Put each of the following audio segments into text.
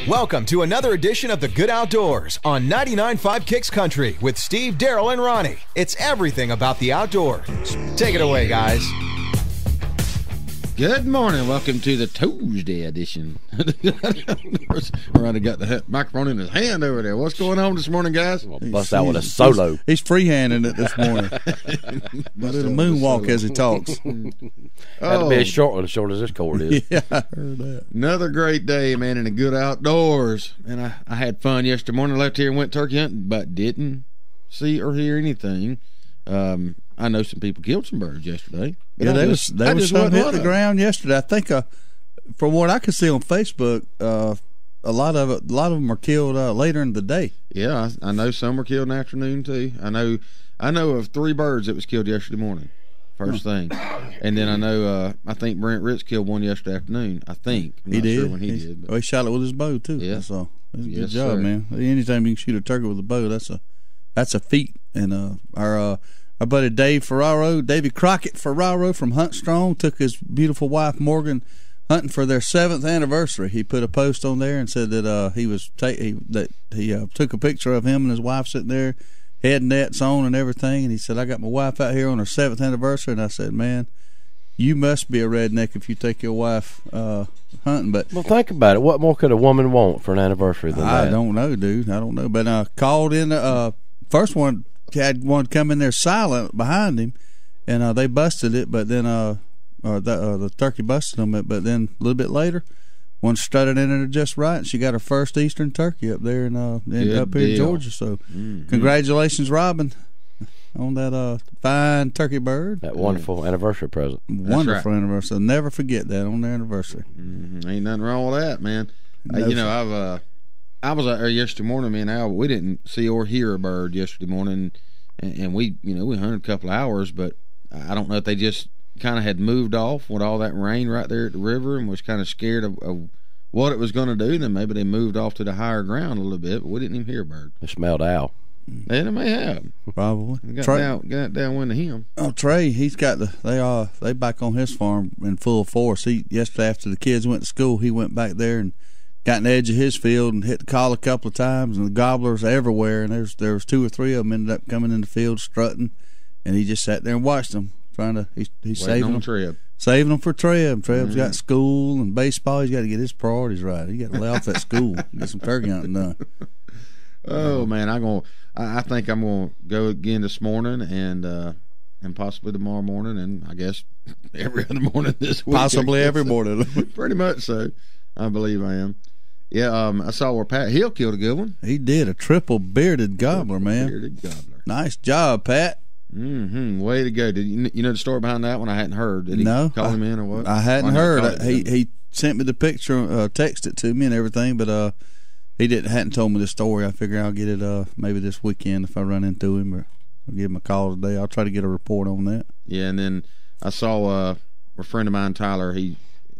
Welcome to another edition of The Good Outdoors on 99.5 Kicks Country with Steve, Daryl, and Ronnie. It's everything about the outdoors. Take it away, guys. Good morning. Welcome to the Tuesday edition. Ronnie got the microphone in his hand over there. What's going on this morning, guys? We'll bust out with a solo. He's freehanding it this morning. But it'll moonwalk as he talks. That'll be as short as this cord is. Yeah, I heard that. Another great day, man, in the good outdoors. And I had fun yesterday morning. I left here and went turkey hunting, but didn't see or hear anything. I know some people killed some birds yesterday. Yeah, they was some hit the ground yesterday. I think, from what I could see on Facebook, a lot of them were killed later in the day. Yeah, I know some were killed in the afternoon too. I know of 3 birds that was killed yesterday morning, first thing, and then I know I think Brent Ritz killed one yesterday afternoon. I think I'm not sure when he did. He shot it with his bow too. Yeah, so good yes, job, sir. man. Anytime you can shoot a turkey with a bow, that's a feat. And our buddy Davey Crockett Ferraro from Hunt Strong took his beautiful wife Morgan hunting for their 7th anniversary. He put a post on there and said that he took a picture of him and his wife sitting there, head nets on and everything. And he said, "I got my wife out here on her 7th anniversary." And I said, "Man, you must be a redneck if you take your wife hunting." But well, think about it. What more could a woman want for an anniversary than that? I don't know, dude. I don't know. But called in first one. Had one come in there silent behind him, and they busted it. But then, the turkey busted them. But then a little bit later, one strutted in there just right, and she got her first eastern turkey up there up here in Georgia. So, congratulations, Robin, on that fine turkey bird. That wonderful anniversary present. Wonderful anniversary. Never forget that on their anniversary. Ain't nothing wrong with that, man. No, I was out there yesterday morning. Me and Al, we didn't see or hear a bird yesterday morning, and we hunted a couple of hours, but I don't know if they just kind of had moved off with all that rain right there at the river and was kind of scared of what it was going to do. Then maybe they moved off to the higher ground a little bit, but we didn't even hear a bird. They smelled owl. And they may have. Probably. Got downwind to him. Oh, Trey, he's got they back on his farm in full force. Yesterday after the kids went to school, he went back there and got in the edge of his field and hit the call a couple of times, and the gobblers everywhere. And there was 2 or 3 of them ended up coming in the field strutting, and he just sat there and watched them, he's saving them. Treb. Saving them for Treb. Treb's got school and baseball. He's got to get his priorities right. He got to lay off that school, get some turkey hunting done. Oh man, I think I'm gonna go again this morning and possibly tomorrow morning, and I guess every other morning this week. Possibly every morning. Pretty much so. I believe I am. Yeah, I saw where Pat Hill killed a good one. He did, a triple bearded gobbler, man. Bearded gobbler. Nice job, Pat. Way to go. Did you know the story behind that one? I hadn't heard. Did he call him in or what? I hadn't heard. He sent me the picture, texted it to me and everything, but he hadn't told me the story. I figure I'll get it maybe this weekend if I run into him, or I'll give him a call today. I'll try to get a report on that. Yeah, and then I saw a friend of mine, Tyler.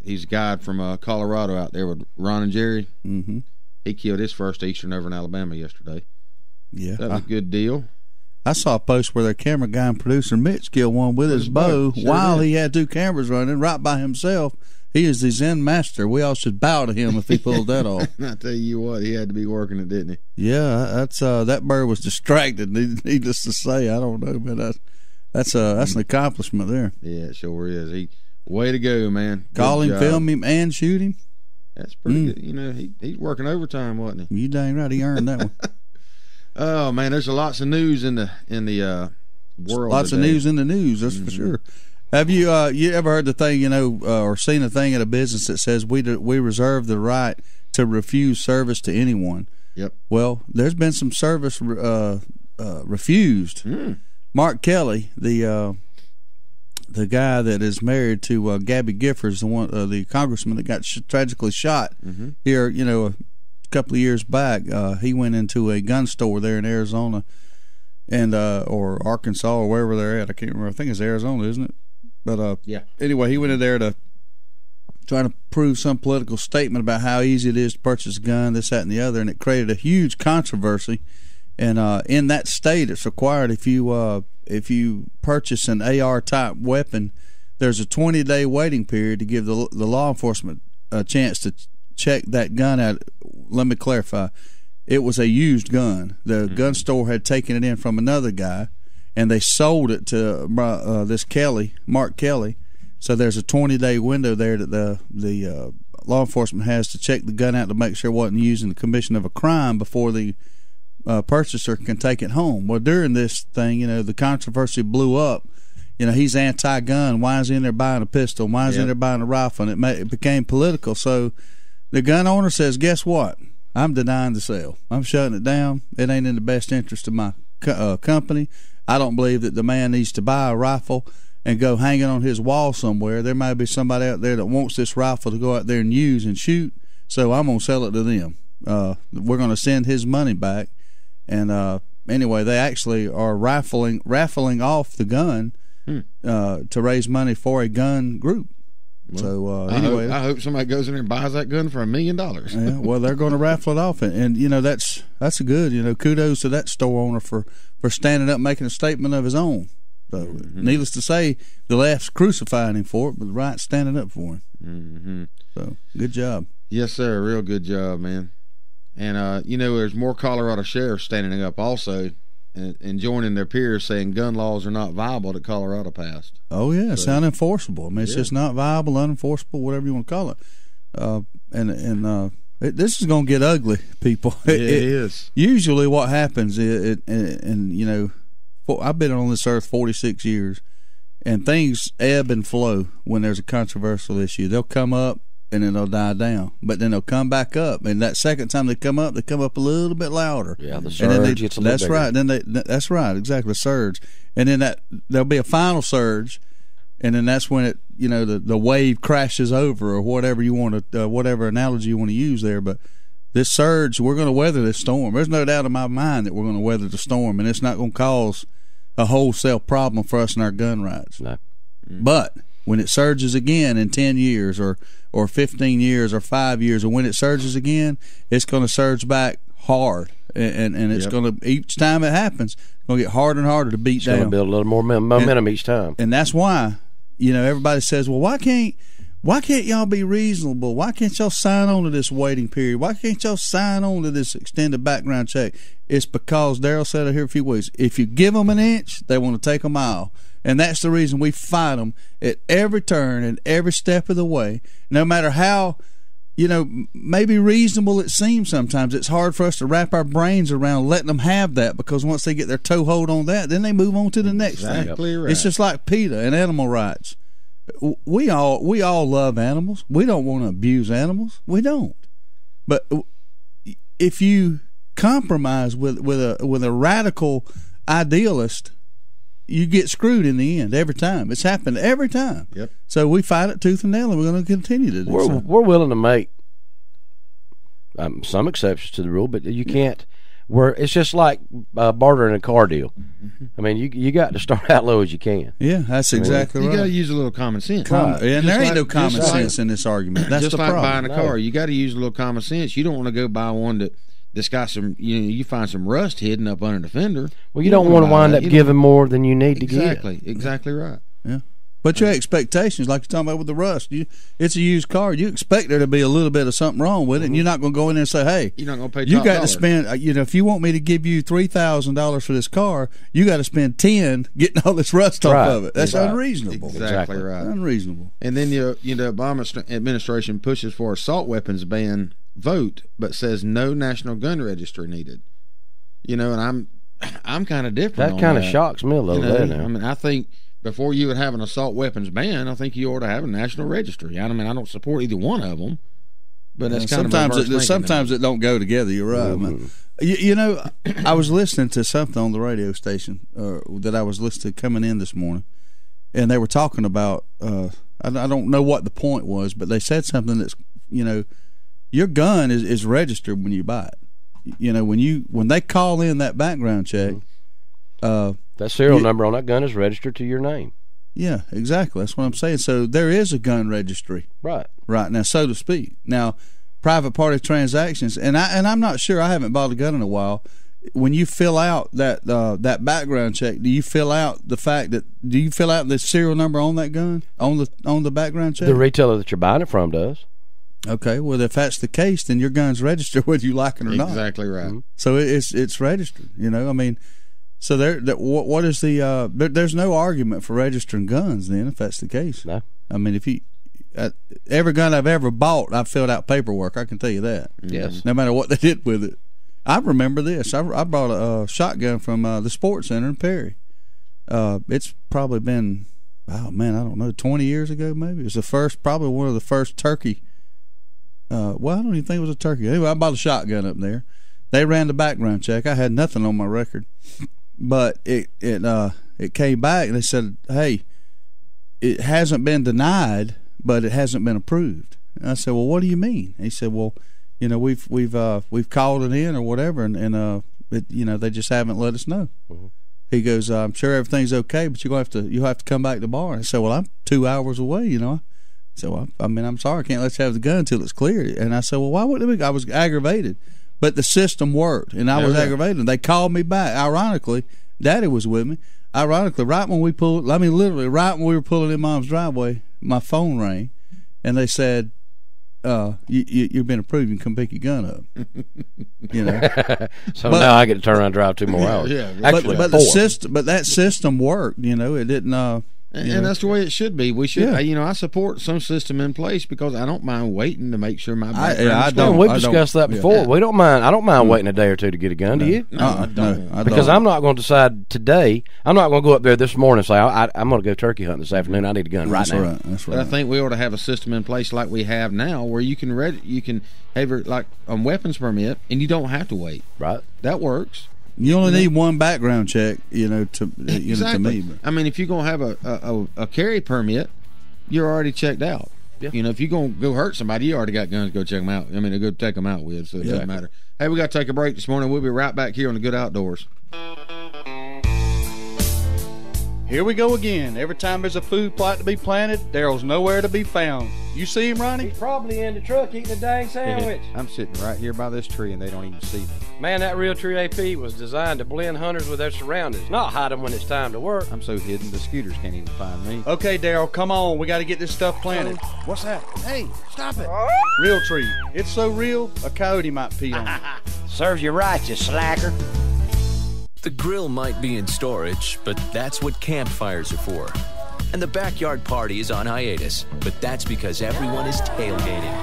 He's a guide from Colorado out there with Ron and Jerry. Mm-hmm. He killed his first eastern over in Alabama yesterday. Yeah, that was a good deal. I saw a post where their camera guy and producer Mitch killed one with his bow while he had 2 cameras running right by himself. He is the Zen master. We all should bow to him if he pulled that off. I tell you what, he had to be working it, didn't he? Yeah, that's that bird was distracted. Needless to say, I don't know, but that's an accomplishment there. Yeah, it sure is. Way to go, man. Call him, film him, and shoot him. That's pretty good. He's working overtime, wasn't he? You dang right, he earned that one. Oh man, there's lots of news in the world. Lots today. of news in the news, that's for sure. Have you ever heard the thing, or seen a thing at a business that says we reserve the right to refuse service to anyone? Yep. Well, there's been some service refused. Mark Kelly, the guy that is married to Gabby Giffords, the congressman that got tragically shot here, a couple of years back. He went into a gun store there in Arizona, and or Arkansas or wherever they're at. I can't remember. I think it's Arizona, isn't it? But yeah. Anyway, he went in there to try to prove some political statement about how easy it is to purchase a gun, this, that, and the other, and it created a huge controversy. And in that state, it's required if you purchase an AR type weapon, there's a 20-day waiting period to give the law enforcement a chance to check that gun out let me clarify. It was a used gun. The gun store had taken it in from another guy, and they sold it to this Mark Kelly. So there's a 20-day window there that the law enforcement has to check the gun out to make sure it wasn't used in the commission of a crime before the purchaser can take it home. Well, during this thing, the controversy blew up. He's anti-gun. Why is he in there buying a pistol? Why is he in there buying a rifle? And it became political. So the gun owner says, guess what? I'm denying the sale. I'm shutting it down. It ain't in the best interest of my company. I don't believe that the man needs to buy a rifle and go hang it on his wall somewhere. There might be somebody out there that wants this rifle to go out there and use and shoot, so I'm going to sell it to them. We're going to send his money back. And anyway, they actually are raffling off the gun to raise money for a gun group. Well, so anyway, I hope somebody goes in there and buys that gun for $1 million. Yeah, well, they're going to raffle it off, and that's a good. Kudos to that store owner for standing up, making a statement of his own. So, needless to say, the left's crucifying him for it, but the right's standing up for him. So, good job. Yes, sir. Real good job, man. And there's more Colorado sheriffs standing up also. And joining their peers saying gun laws are not viable that Colorado passed. Oh, yeah, it's unenforceable. I mean, it's just not viable, unenforceable, whatever you want to call it. This is going to get ugly, people. It is. Usually what happens, I've been on this earth 46 years, and things ebb and flow when there's a controversial issue. They'll come up, and then they'll die down. But then they'll come back up, and that second time they come up a little bit louder. Yeah, the surge gets a little bigger. Right. That's right, exactly, the surge. And then there'll be a final surge, and then that's when the wave crashes over, or whatever you want to, whatever analogy you want to use there. But this surge, we're going to weather this storm. There's no doubt in my mind that we're going to weather the storm, and it's not going to cause a wholesale problem for us and our gun rights. No. But when it surges again in 10 years or 15 years or 5 years, and when it surges again, it's going to surge back hard. And it's going to, each time it happens, it's going to get harder and harder to beat it's down. It's going to build a little more momentum each time. And that's why, everybody says, well, why can't y'all be reasonable? Why can't y'all sign on to this waiting period? Why can't y'all sign on to this extended background check? It's because Darrell said it here a few weeks. If you give them an inch, they want to take a mile. And that's the reason we fight them at every turn and every step of the way. No matter how, maybe reasonable it seems sometimes, it's hard for us to wrap our brains around letting them have that, because once they get their toehold on that, then they move on to the next thing. Exactly right. It's just like PETA and animal rights. We all love animals. We don't want to abuse animals. We don't. But if you compromise with a radical idealist, you get screwed in the end every time. It's happened every time. Yep. So we fight it tooth and nail, and we're going to continue to do so. We're willing to make some exceptions to the rule, but you can't. It's just like bartering a car deal. I mean, you got to start out low as you can. Yeah, that's exactly right. You got to use a little common sense. And there ain't no common sense in this argument. That's just the like problem. buying a car. You got to use a little common sense. You don't want to go buy one that's got some, you find some rust hidden up under the fender. Well, you don't want to wind up giving more than you need to give. Exactly right. Yeah. But your expectations, like you're talking about with the rust, it's a used car. You expect there to be a little bit of something wrong with it, and you're not going to go in there and say, hey, you're not going to pay you got to spend, if you want me to give you $3,000 for this car, you got to spend $10,000 getting all this rust off of it. That's unreasonable. Exactly right. Unreasonable. And then the Obama administration pushes for assault weapons ban vote, but says no national gun registry needed. And I'm kind of different. That kind of shocks me a little bit. I mean, I think before you would have an assault weapons ban, I think you ought to have a national registry. I mean, I don't support either one of them, but that's sometimes it don't go together. You're right. Mm-hmm. I was listening to something on the radio station that I was listening to coming in this morning, and they were talking about. I don't know what the point was, but they said something that's your gun is registered when you buy it. When they call in that background check. That serial number on that gun is registered to your name. Yeah, exactly. That's what I'm saying. So there is a gun registry, right now, so to speak. Now, private party transactions, and I'm not sure. I haven't bought a gun in a while. When you fill out that background check, do you fill out the serial number on that gun on the background check? The retailer that you're buying it from does. Okay, well, if that's the case, then your gun's registered whether you like it or not. Exactly right. Mm-hmm. So it's registered. I mean, so what is the? There's no argument for registering guns then, if that's the case. No. I mean, if you every gun I've ever bought, I've filled out paperwork. I can tell you that. Yes. No matter what they did with it. I remember this. I brought a shotgun from the Sports Center in Perry. It's probably been, I don't know, 20 years ago maybe. It was probably one of the first turkey. Well, I don't even think it was a turkey. Anyway, I bought a shotgun up there. They ran the background check. I had nothing on my record, but it came back and they said, "Hey, it hasn't been denied, but it hasn't been approved." And I said, "Well, what do you mean?" And he said, "Well, we've called it in or whatever, and they just haven't let us know." Mm-hmm. He goes, "I'm sure everything's okay, but you'll have to come back tomorrow." And I said, "Well, I'm 2 hours away, So I'm sorry, I can't let you have the gun until it's cleared." And I said, "Well, why wouldn't it be?" I was aggravated, but the system worked, and I was aggravated. They called me back. Ironically, Daddy was with me. Ironically, right when we were pulling in Mom's driveway, my phone rang, and they said, "You've been approved. You can come pick your gun up." So now I get to turn around and drive 2 more hours. Yeah, Actually, but that system worked. It didn't. And that's the way it should be. We should, I support some system in place because I don't mind waiting to make sure my background is We've discussed that before. Yeah. We don't mind. I don't mind waiting a day or two to get a gun. Do you? No, I don't. I Because don't. I'm not going to decide today. I'm not going to go up there this morning and say I'm going to go turkey hunting this afternoon. I need a gun right now. That's But right. I think we ought to have a system in place like we have now, where you can have like a weapons permit, and you don't have to wait. Right. That works. You only need one background check, to Exactly. to me. But. I mean, if you're gonna have a carry permit, you're already checked out. Yeah. If you're gonna go hurt somebody, you already got guns to go check them out. I mean, to go take them out with, so it doesn't matter. Hey, we got to take a break this morning. We'll be right back here on the Good Outdoors. Here we go again. Every time there's a food plot to be planted, Daryl's nowhere to be found. You see him, Ronnie? He's probably in the truck eating a dang sandwich. I'm sitting right here by this tree and they don't even see me. Man, that Real Tree AP was designed to blend hunters with their surroundings, not hide them when it's time to work. I'm so hidden the scooters can't even find me. Okay, Daryl, come on. We got to get this stuff planted. What's that? Hey, stop it. Real Tree. It's so real, a coyote might pee on it. Serves you right, you slacker. The grill might be in storage, but that's what campfires are for. And the backyard party is on hiatus, but that's because everyone is tailgating.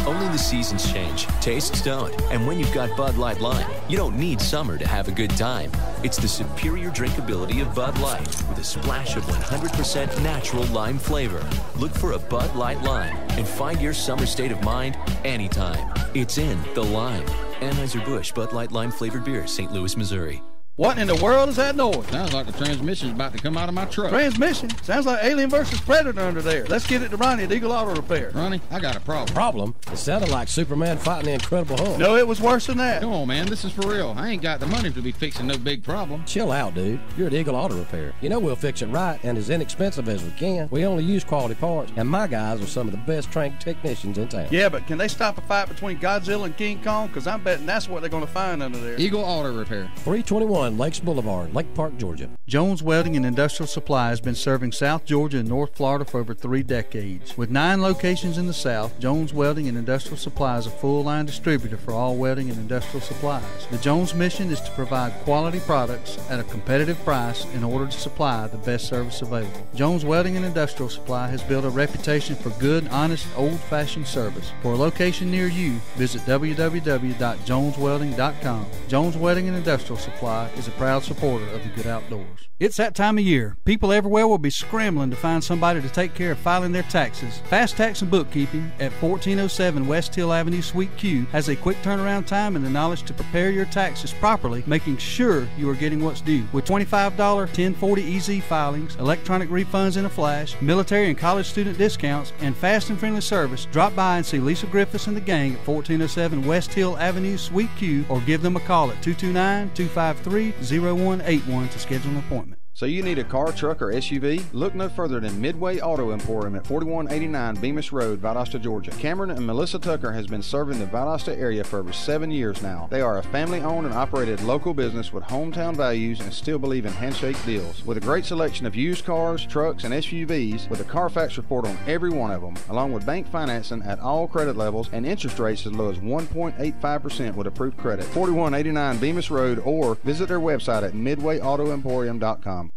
Only the seasons change, tastes don't, and when you've got Bud Light Lime, you don't need summer to have a good time. It's the superior drinkability of Bud Light with a splash of 100% natural lime flavor. Look for a Bud Light Lime and find your summer state of mind anytime. It's in the lime. Anheuser-Busch Bud Light Lime flavored beer, St. Louis, Missouri. What in the world is that noise? Sounds like the transmission's about to come out of my truck. Transmission? Sounds like Alien versus Predator under there. Let's get it to Ronnie at Eagle Auto Repair. Ronnie, I got a problem. Problem? It sounded like Superman fighting the Incredible Hulk. No, it was worse than that. Come on, man. This is for real. I ain't got the money to be fixing no big problem. Chill out, dude. You're at Eagle Auto Repair. You know we'll fix it right and as inexpensive as we can. We only use quality parts, and my guys are some of the best trained technicians in town. Yeah, but can they stop a fight between Godzilla and King Kong? Because I'm betting that's what they're going to find under there. Eagle Auto Repair. 321 Lakes Boulevard, Lake Park, Georgia. Jones Welding and Industrial Supply has been serving South Georgia and North Florida for over 3 decades. With 9 locations in the South, Jones Welding and Industrial Supply is a full-line distributor for all welding and industrial supplies. The Jones mission is to provide quality products at a competitive price in order to supply the best service available. Jones Welding and Industrial Supply has built a reputation for good, honest, old-fashioned service. For a location near you, visit www.joneswelding.com. Jones Welding and Industrial Supply is a proud supporter of the Good Outdoors. It's that time of year. People everywhere will be scrambling to find somebody to take care of filing their taxes. Fast Tax and Bookkeeping at 1407 West Hill Avenue, Suite Q has a quick turnaround time and the knowledge to prepare your taxes properly, making sure you are getting what's due. With $25 1040 EZ filings, electronic refunds in a flash, military and college student discounts, and fast and friendly service, drop by and see Lisa Griffiths and the gang at 1407 West Hill Avenue, Suite Q, or give them a call at 229-253-0181 to schedule an appointment. So you need a car, truck, or SUV? Look no further than Midway Auto Emporium at 4189 Bemis Road, Valdosta, Georgia. Cameron and Melissa Tucker has been serving the Valdosta area for over 7 years now. They are a family-owned and operated local business with hometown values and still believe in handshake deals. With a great selection of used cars, trucks, and SUVs, with a Carfax report on every one of them, along with bank financing at all credit levels and interest rates as low as 1.85% with approved credit. 4189 Bemis Road, or visit their website at midwayautoemporium.com.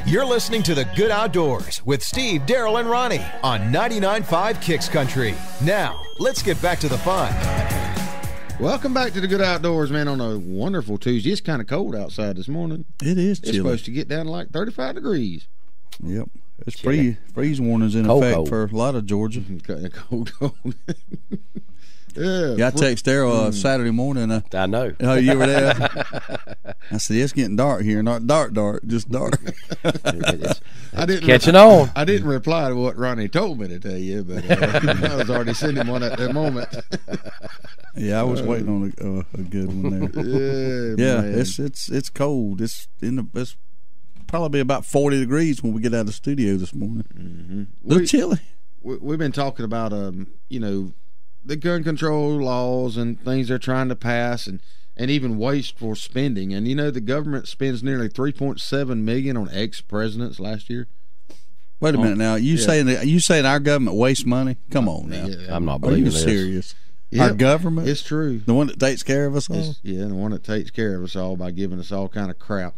You're listening to The Good Outdoors with Steve, Daryl, and Ronnie on 99.5 Kicks Country. Now, let's get back to the fun. Welcome back to the Good Outdoors, man, on a wonderful Tuesday. It's kind of cold outside this morning. It is It's chilly. supposed to get down to like 35 degrees. Yep. It's freeze warnings in Cold, effect cold. for a lot of Georgia. Cold. Yeah, I text Daryl Saturday morning. I know. Oh, you were there? I said, it's getting dark here. Not dark, just dark. I didn't Catching on. I didn't reply to what Ronnie told me to tell you, but I was already sending one at that moment. Yeah, I was waiting on a good one there. Yeah, man. it's cold. It's probably about 40 degrees when we get out of the studio this morning. Mm-hmm. A little chilly. We've been talking about the gun control laws and things they're trying to pass, and even wasteful spending. And the government spends nearly $3.7 million on ex-presidents last year. Wait a minute now. You saying our government wastes money? Come on now. Yeah. I'm not Are believing you this. serious? Yep. Our government? It's true. The one that takes care of us all? The one that takes care of us all by giving us all kind of crap.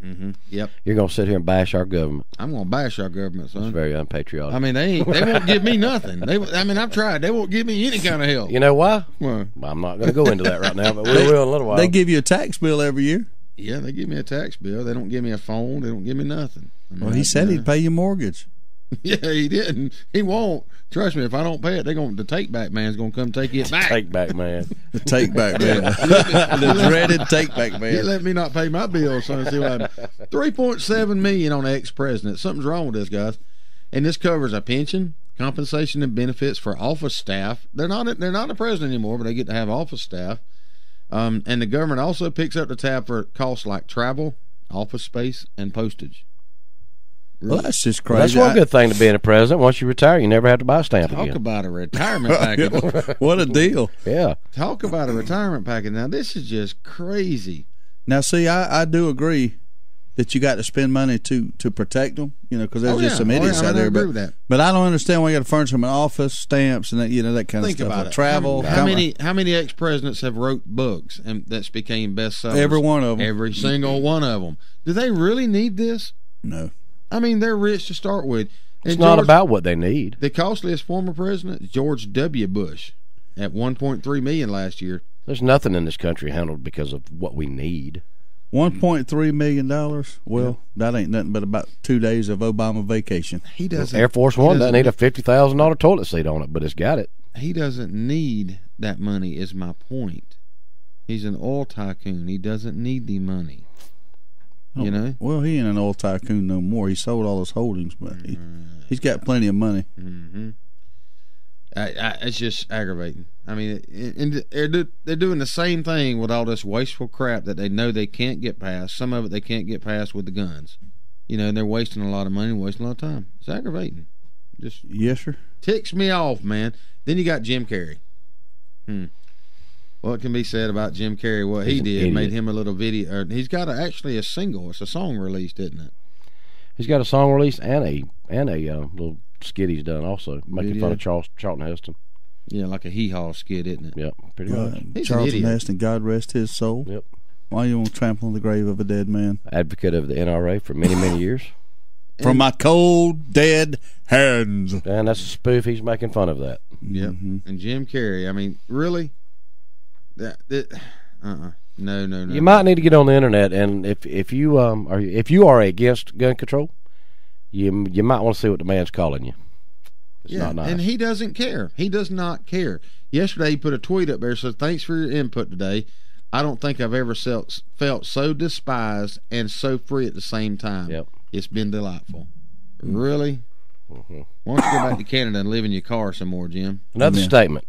Mm-hmm. Yep. You're going to sit here and bash our government. I'm going to bash our government, son. It's very unpatriotic. I mean, they won't give me nothing. I've tried. They won't give me any kind of help. You know why? Why? Well, I'm not going to go into that right now, but we will in a little while. They give you a tax bill every year. Yeah, they give me a tax bill. They don't give me a phone. They don't give me nothing. Well, he said he'd pay your mortgage. Yeah, he didn't. He won't. Trust me, if I don't pay it, the take back man's gonna come take it back. Take back, man. The take back man. The dreaded take back He man. let me not pay my bills, son. See what happened. $3.7 million on ex-president. Something's wrong with this, guys. And this covers a pension, compensation, and benefits for office staff. They're not a president anymore, but they get to have office staff. And the government also picks up the tab for costs like travel, office space, and postage. Well, that's just crazy. That's one good thing to being a president. Once you retire, you never have to buy a stamp Talk again. about a retirement package. What a deal. Yeah. Talk about a retirement package. Now, this is just crazy. Now, see, I do agree that you got to spend money to protect them, because there's just some idiots out there. I agree with that. But I don't understand why you got to furnish them an office, stamps, and that kind Think of stuff. about it. Travel. How many ex-presidents have wrote books and that's became bestsellers? Every one of them. Every single one of them. Do they really need this? No. I mean, they're rich to start with. It's not about what they need. The costliest former president, George W. Bush, at $1.3 million last year. There's nothing in this country handled because of what we need. $1.3 million. Well, that ain't nothing but about 2 days of Obama vacation. He doesn't. Air Force One doesn't need a $50,000 toilet seat on it, but it's got it. He doesn't need that money. Is my point. He's an oil tycoon. He doesn't need the money. You know? Well, he ain't an oil tycoon no more. He sold all his holdings, but he's got plenty of money. Mm-hmm. It's just aggravating. I mean, and they're doing the same thing with all this wasteful crap that they know they can't get past. Some of it they can't get past with the guns. And they're wasting a lot of money and wasting a lot of time. It's aggravating. Just Yes, sir. ticks me off, man. Then you got Jim Carrey. What can be said about Jim Carrey? What he did made him a little video. He's got actually a single. It's a song released, isn't it? He's got a song released and a little skit he's done also, making fun of Charlton Heston. Yeah, like a hee-haw skit, isn't it? Yep, pretty much. He's Charlton an idiot. Heston, God rest his soul. Yep. Why you want to trample on the grave of a dead man? Advocate of the NRA for many, many years. From my cold, dead hands. And that's a spoof. He's making fun of that. Yep. Mm-hmm. And Jim Carrey, I mean, really? No. You might need to get on the internet, and if you are against gun control, you might want to see what the man's calling you. It's not nice. And he doesn't care. He does not care. Yesterday he put a tweet up there that says, "Thanks for your input today. I don't think I've ever felt so despised and so free at the same time. Yep. It's been delightful." Really? Mm-hmm. Why don't you go back to Canada and live in your car some more, Jim? Another statement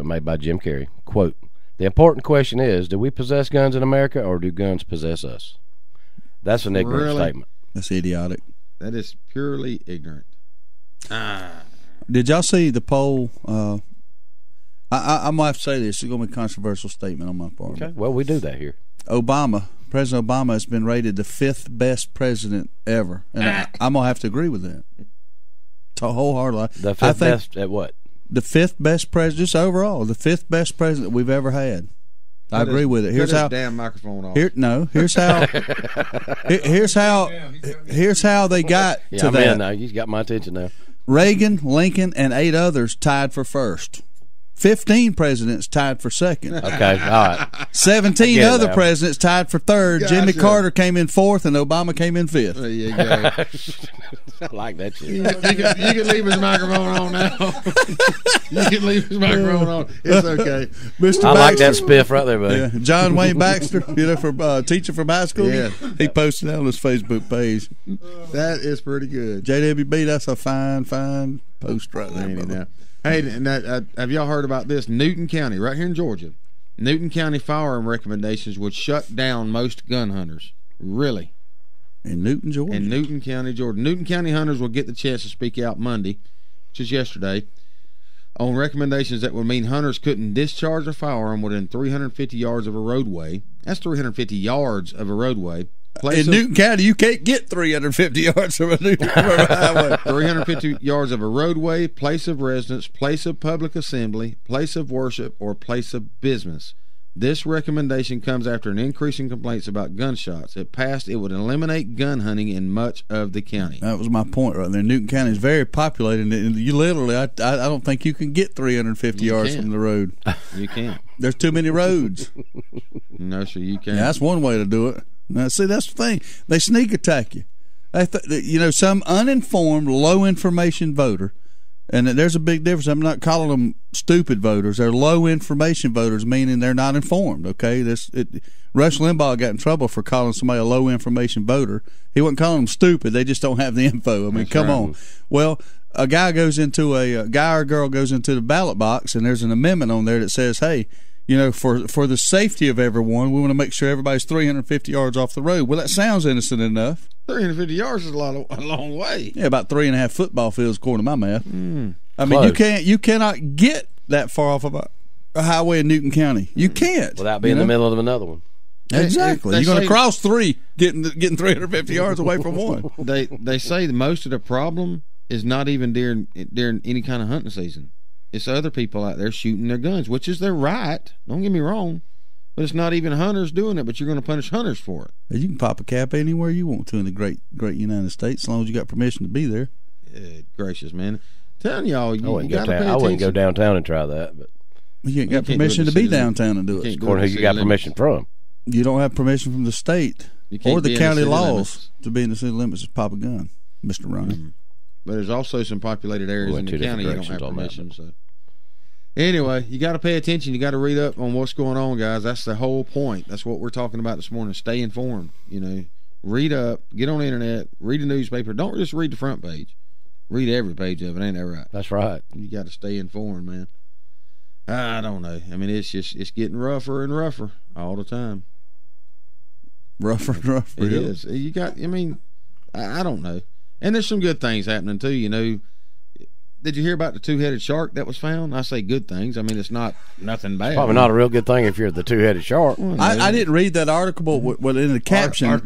made by Jim Carrey. Quote, The important question is, do we possess guns in America or do guns possess us? That's an ignorant statement. That's idiotic. That is purely ignorant. Did y'all see the poll? I might have to say this. It's going to be a controversial statement on my part. Okay, well, we do that here. President Obama has been rated the 5th best president ever. And I'm going to have to agree with that. Wholeheartedly. The 5th best at what? The 5th best president, just overall, the 5th best president we've ever had. I agree with it. Here's how. Damn microphone off. Here's how. Here's how they got to that. I'm now. You've got my attention now. Reagan, Lincoln, and 8 others tied for first. 15 presidents tied for second. Okay, all right. 17 other presidents tied for third. Gotcha. Jimmy Carter came in 4th, and Obama came in 5th. There you go. I like that shit. You can leave his microphone on now. You can leave his microphone on. It's okay. Mr. I like that spiff right there, buddy. Yeah. John Wayne Baxter, for teacher from high school. Yeah. He posted that on his Facebook page. That is pretty good. JWB, that's a fine post right there. Now. Hey, have y'all heard about this? Newton County, right here in Georgia. Newton County firearm recommendations would shut down most gun hunters. Really? In Newton, Georgia? In Newton County, Georgia. Newton County hunters will get the chance to speak out Monday, which is yesterday, on recommendations that would mean hunters couldn't discharge a firearm within 350 yards of a roadway. That's 350 yards of a roadway. In Newton County, you can't get 350 yards from a highway. 350 yards of a roadway, place of residence, place of public assembly, place of worship, or place of business. This recommendation comes after an increase in complaints about gunshots. If passed, it would eliminate gun hunting in much of the county. That was my point right there. Newton County is very populated, and you literally, I don't think you can get 350 yards from the road. You can't. There's too many roads. No, sir, you can't. Yeah, that's one way to do it. Now, see, that's the thing. They sneak attack you. Some uninformed, low-information voter, and there's a big difference. I'm not calling them stupid voters. They're low-information voters, meaning they're not informed, okay? Rush Limbaugh got in trouble for calling somebody a low-information voter. He wasn't calling them stupid. They just don't have the info. I mean, come on. Well, a guy or girl goes into the ballot box, and there's an amendment on there that says, hey, for the safety of everyone, we want to make sure everybody's 350 yards off the road. Well, that sounds innocent enough. 350 yards is a long way. Yeah, about 3.5 football fields, according to my math. I mean, you cannot get that far off of a highway in Newton County. You can't without being in the middle of another one. Exactly. You're going to cross 3, getting 350 yards away from one. They say most of the problem is not even during any kind of hunting season. It's other people out there shooting their guns, which is their right. Don't get me wrong. But it's not even hunters doing it, but you're going to punish hunters for it. You can pop a cap anywhere you want to in the great United States, as long as you got permission to be there. Gracious, man. Telling y'all, I wouldn't go downtown and try that. But you ain't got permission to be downtown and do it. According to who you got permission from. You don't have permission from the state or the county laws to be in the city limits to pop a gun, Mr. Ronnie. Mm-hmm. But there's also some populated areas in the county you don't have permission. So. Anyway, you got to pay attention. You got to read up on what's going on, guys. That's the whole point. That's what we're talking about this morning. Stay informed. Read up, get on the internet, read the newspaper. Don't just read the front page. Read every page of it. Ain't that right? That's right. You got to stay informed, man. I don't know. I mean, it's getting rougher and rougher all the time. Rougher and rougher. It is. I don't know. And there's some good things happening too. Did you hear about the two-headed shark that was found? I say good things. I mean, it's not nothing bad. It's probably not a real good thing if you're the two-headed shark. Well, I didn't read that article, but in the caption, in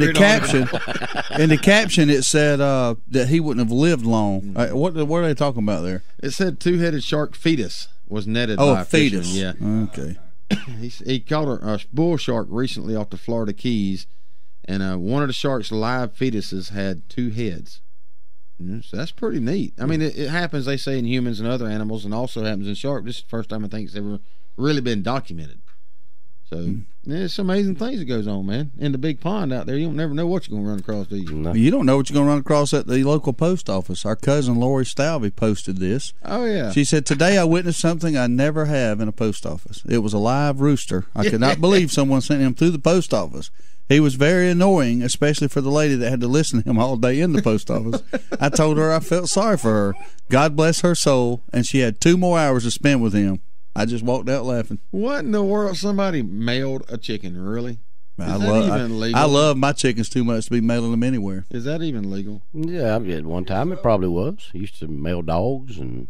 the caption, it said that he wouldn't have lived long. What are they talking about there? It said two-headed shark fetus was netted by a fetus. Fisherman. Yeah. Okay. He caught a bull shark recently off the Florida Keys, and one of the shark's live fetuses had 2 heads. So that's pretty neat. I mean, it happens, they say, in humans and other animals, and also happens in sharks. This is the first time I think it's ever really been documented. So there's some amazing things that goes on, man. In the big pond out there, you don't never know what you're going to run across, do you? No. You don't know what you're going to run across at the local post office. Our cousin Lori Stalvey posted this. Oh, yeah. She said, today I witnessed something I never have in a post office. It was a live rooster. I could not believe someone sent him through the post office. He was very annoying, especially for the lady that had to listen to him all day in the post office. I told her I felt sorry for her. God bless her soul, and she had 2 more hours to spend with him. I just walked out laughing. What in the world? Somebody mailed a chicken, really? I love my chickens too much to be mailing them anywhere. Is that even legal? Yeah, at one time it probably was. I used to mail dogs and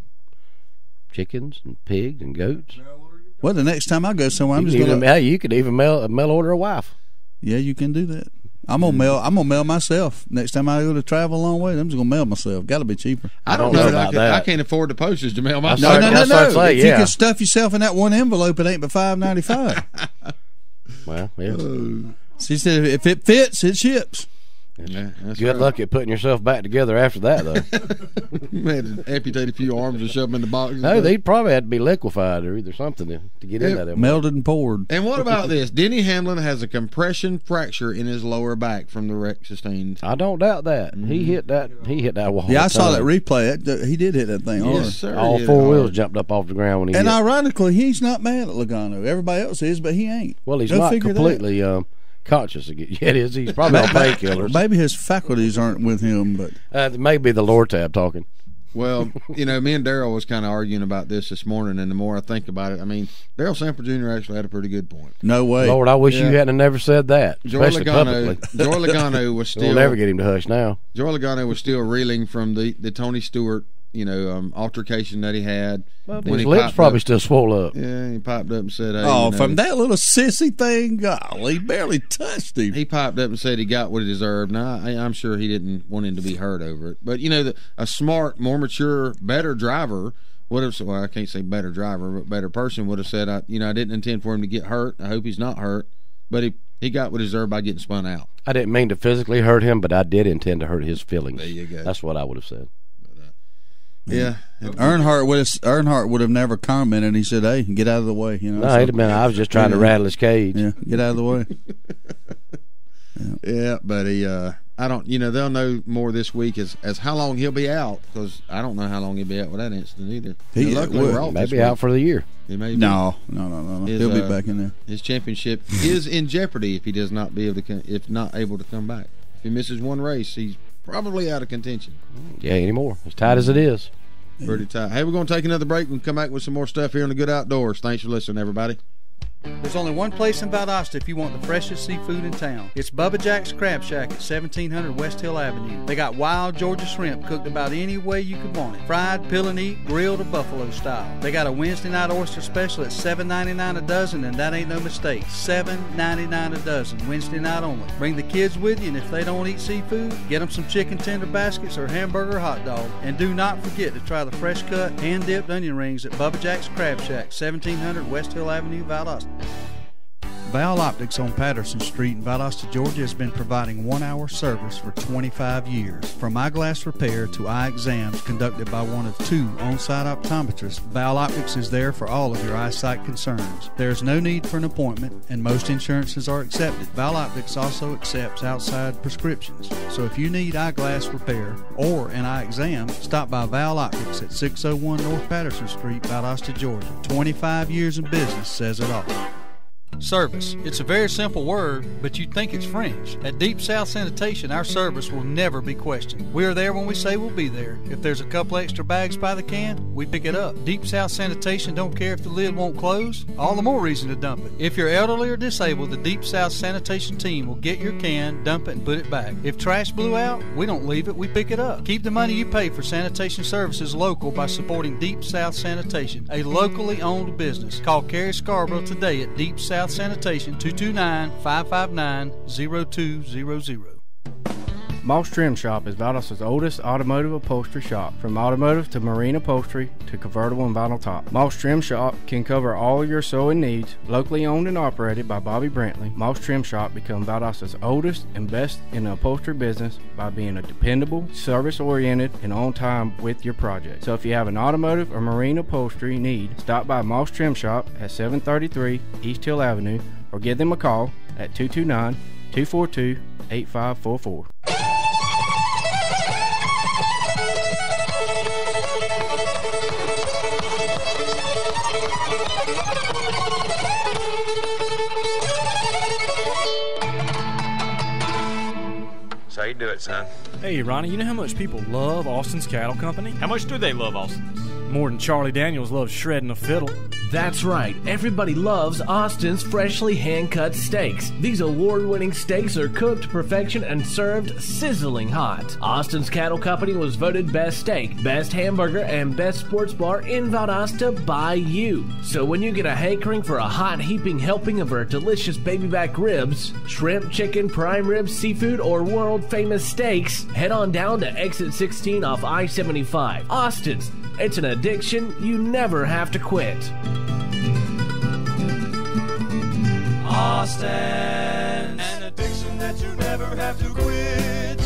chickens and pigs and goats. Well, the next time I go somewhere, I'm just going to... Hey, you could even mail order a wife. Yeah, you can do that. I'm gonna mail myself. Next time I go to travel a long way, I'm just gonna mail myself. Got to be cheaper. I don't know about that. I can't afford the postage to mail myself. No. If you can stuff yourself in that one envelope, it ain't but $5.95. Well, yeah. She said if it fits, it ships. Yeah, good luck at putting yourself back together after that, though. You had to amputate a few arms and shove them in the box. No, they'd probably have to be liquefied or either something to get in that. Melted and poured. And what about this? Denny Hamlin has a compression fracture in his lower back from the wreck sustained. I don't doubt that. He hit that wall. Yeah, I saw that replay. He did hit that thing hard. Yes, sir. All four wheels jumped up off the ground when he hit. And ironically, he's not mad at Logano. Everybody else is, but he ain't. Well, he's not completely conscious again. Yeah, it is. He's probably on painkillers. Maybe his faculties aren't with him, but maybe the lower tab talking. Well, me and Daryl was kind of arguing about this morning, and the more I think about it, I mean, Daryl Samper Jr. actually had a pretty good point. No way. Lord, I wish you hadn't never said that. Joey Logano was still. We'll never get him to hush now. Joey Logano was still reeling from the Tony Stewart, altercation that he had. Well, his lips probably still swole up. Yeah, he piped up and said, hey, from that little sissy thing, golly, he barely touched him. He piped up and said he got what he deserved. Now, I'm sure he didn't want him to be hurt over it. But, a smart, more mature, better driver would have, well, I can't say better driver, but better person would have said, I didn't intend for him to get hurt. I hope he's not hurt. But he got what he deserved by getting spun out. I didn't mean to physically hurt him, but I did intend to hurt his feelings. There you go. That's what I would have said. Yeah, Earnhardt would have never commented. He said, "Hey, get out of the way." No, he'd have been. I was just trying to rattle his cage. Yeah, get out of the way. Yeah, but I don't. They'll know more this week as how long he'll be out, because I don't know how long he'll be out with that incident either. Luckily, maybe out for the year. He may be. No. He'll be back in there. His championship is in jeopardy if he does not not able to come back. If he misses one race, he's probably out of contention. Yeah, anymore. As tight as it is. Pretty tight. Hey, we're going to take another break and come back with some more stuff here on the Good Outdoors. Thanks for listening, everybody. There's only one place in Valdosta if you want the freshest seafood in town. It's Bubba Jack's Crab Shack at 1700 West Hill Avenue. They got wild Georgia shrimp cooked about any way you could want it. Fried, peel and eat, grilled, or buffalo style. They got a Wednesday night oyster special at $7.99 a dozen, and that ain't no mistake. $7.99 a dozen, Wednesday night only. Bring the kids with you, and if they don't eat seafood, get them some chicken tender baskets or hamburger hot dog. And do not forget to try the fresh cut, hand-dipped onion rings at Bubba Jack's Crab Shack, 1700 West Hill Avenue, Valdosta. Val Optics on Patterson Street in Valdosta, Georgia has been providing 1-hour service for 25 years. From eyeglass repair to eye exams conducted by one of 2 on-site optometrists, Val Optics is there for all of your eyesight concerns. There is no need for an appointment, and most insurances are accepted. Val Optics also accepts outside prescriptions. So if you need eyeglass repair or an eye exam, stop by Val Optics at 601 North Patterson Street, Valdosta, Georgia. 25 years in business says it all. Service. It's a very simple word, but you'd think it's French. At Deep South Sanitation, our service will never be questioned. We are there when we say we'll be there. If there's a couple extra bags by the can, we pick it up. Deep South Sanitation don't care if the lid won't close. All the more reason to dump it. If you're elderly or disabled, the Deep South Sanitation team will get your can, dump it, and put it back. If trash blew out, we don't leave it, we pick it up. Keep the money you pay for sanitation services local by supporting Deep South Sanitation, a locally owned business. Call Carrie Scarborough today at Deep South Sanitation, 229-559-0200. Moss Trim Shop is Valdosta's oldest automotive upholstery shop. From automotive to marine upholstery to convertible and vinyl top, Moss Trim Shop can cover all your sewing needs. Locally owned and operated by Bobby Brantley, Moss Trim Shop become Valdosta's oldest and best in the upholstery business by being a dependable, service-oriented, and on time with your project. So if you have an automotive or marine upholstery need, stop by Moss Trim Shop at 733 East Hill Avenue or give them a call at 229-242-8544. So how you do it, son? Hey, Ronnie, you know how much people love Austin's Cattle Company? How much do they love Austin's? More than Charlie Daniels loves shredding a fiddle. That's right, everybody loves Austin's freshly hand-cut steaks. These award-winning steaks are cooked to perfection and served sizzling hot. Austin's Cattle Company was voted best steak, best hamburger, and best sports bar in Valdosta by you. So when you get a hankering for a hot heaping helping of our delicious baby back ribs, shrimp, chicken, prime rib, seafood, or world-famous steaks, head on down to exit 16 off I-75. Austin's. It's an addiction you never have to quit. Austin, an addiction that you never have to quit.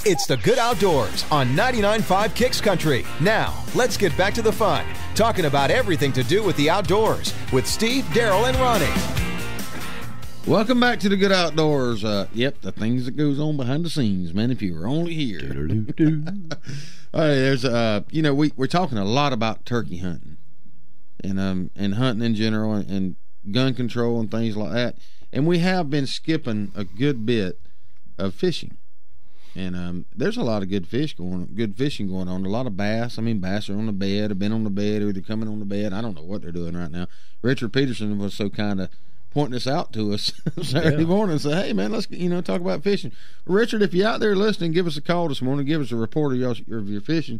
It's the Good Outdoors on 99.5 Kicks Country. Now, let's get back to the fun, talking about everything to do with the outdoors with Steve, Daryl, and Ronnie. Welcome back to the Good Outdoors. Yep, the things that goes on behind the scenes, man, if you were only here. There's we're talking a lot about turkey hunting and hunting in general and gun control and things like that. And we have been skipping a good bit of fishing. And there's a lot of good fishing going on. A lot of bass. I mean, bass are on the bed, have been on the bed, or they're coming on the bed. I don't know what they're doing right now. Richard Peterson was so kind of pointing this out to us Saturday morning and say, hey, man, let's talk about fishing. Richard, if you're out there listening, give us a call this morning. Give us a report of your fishing,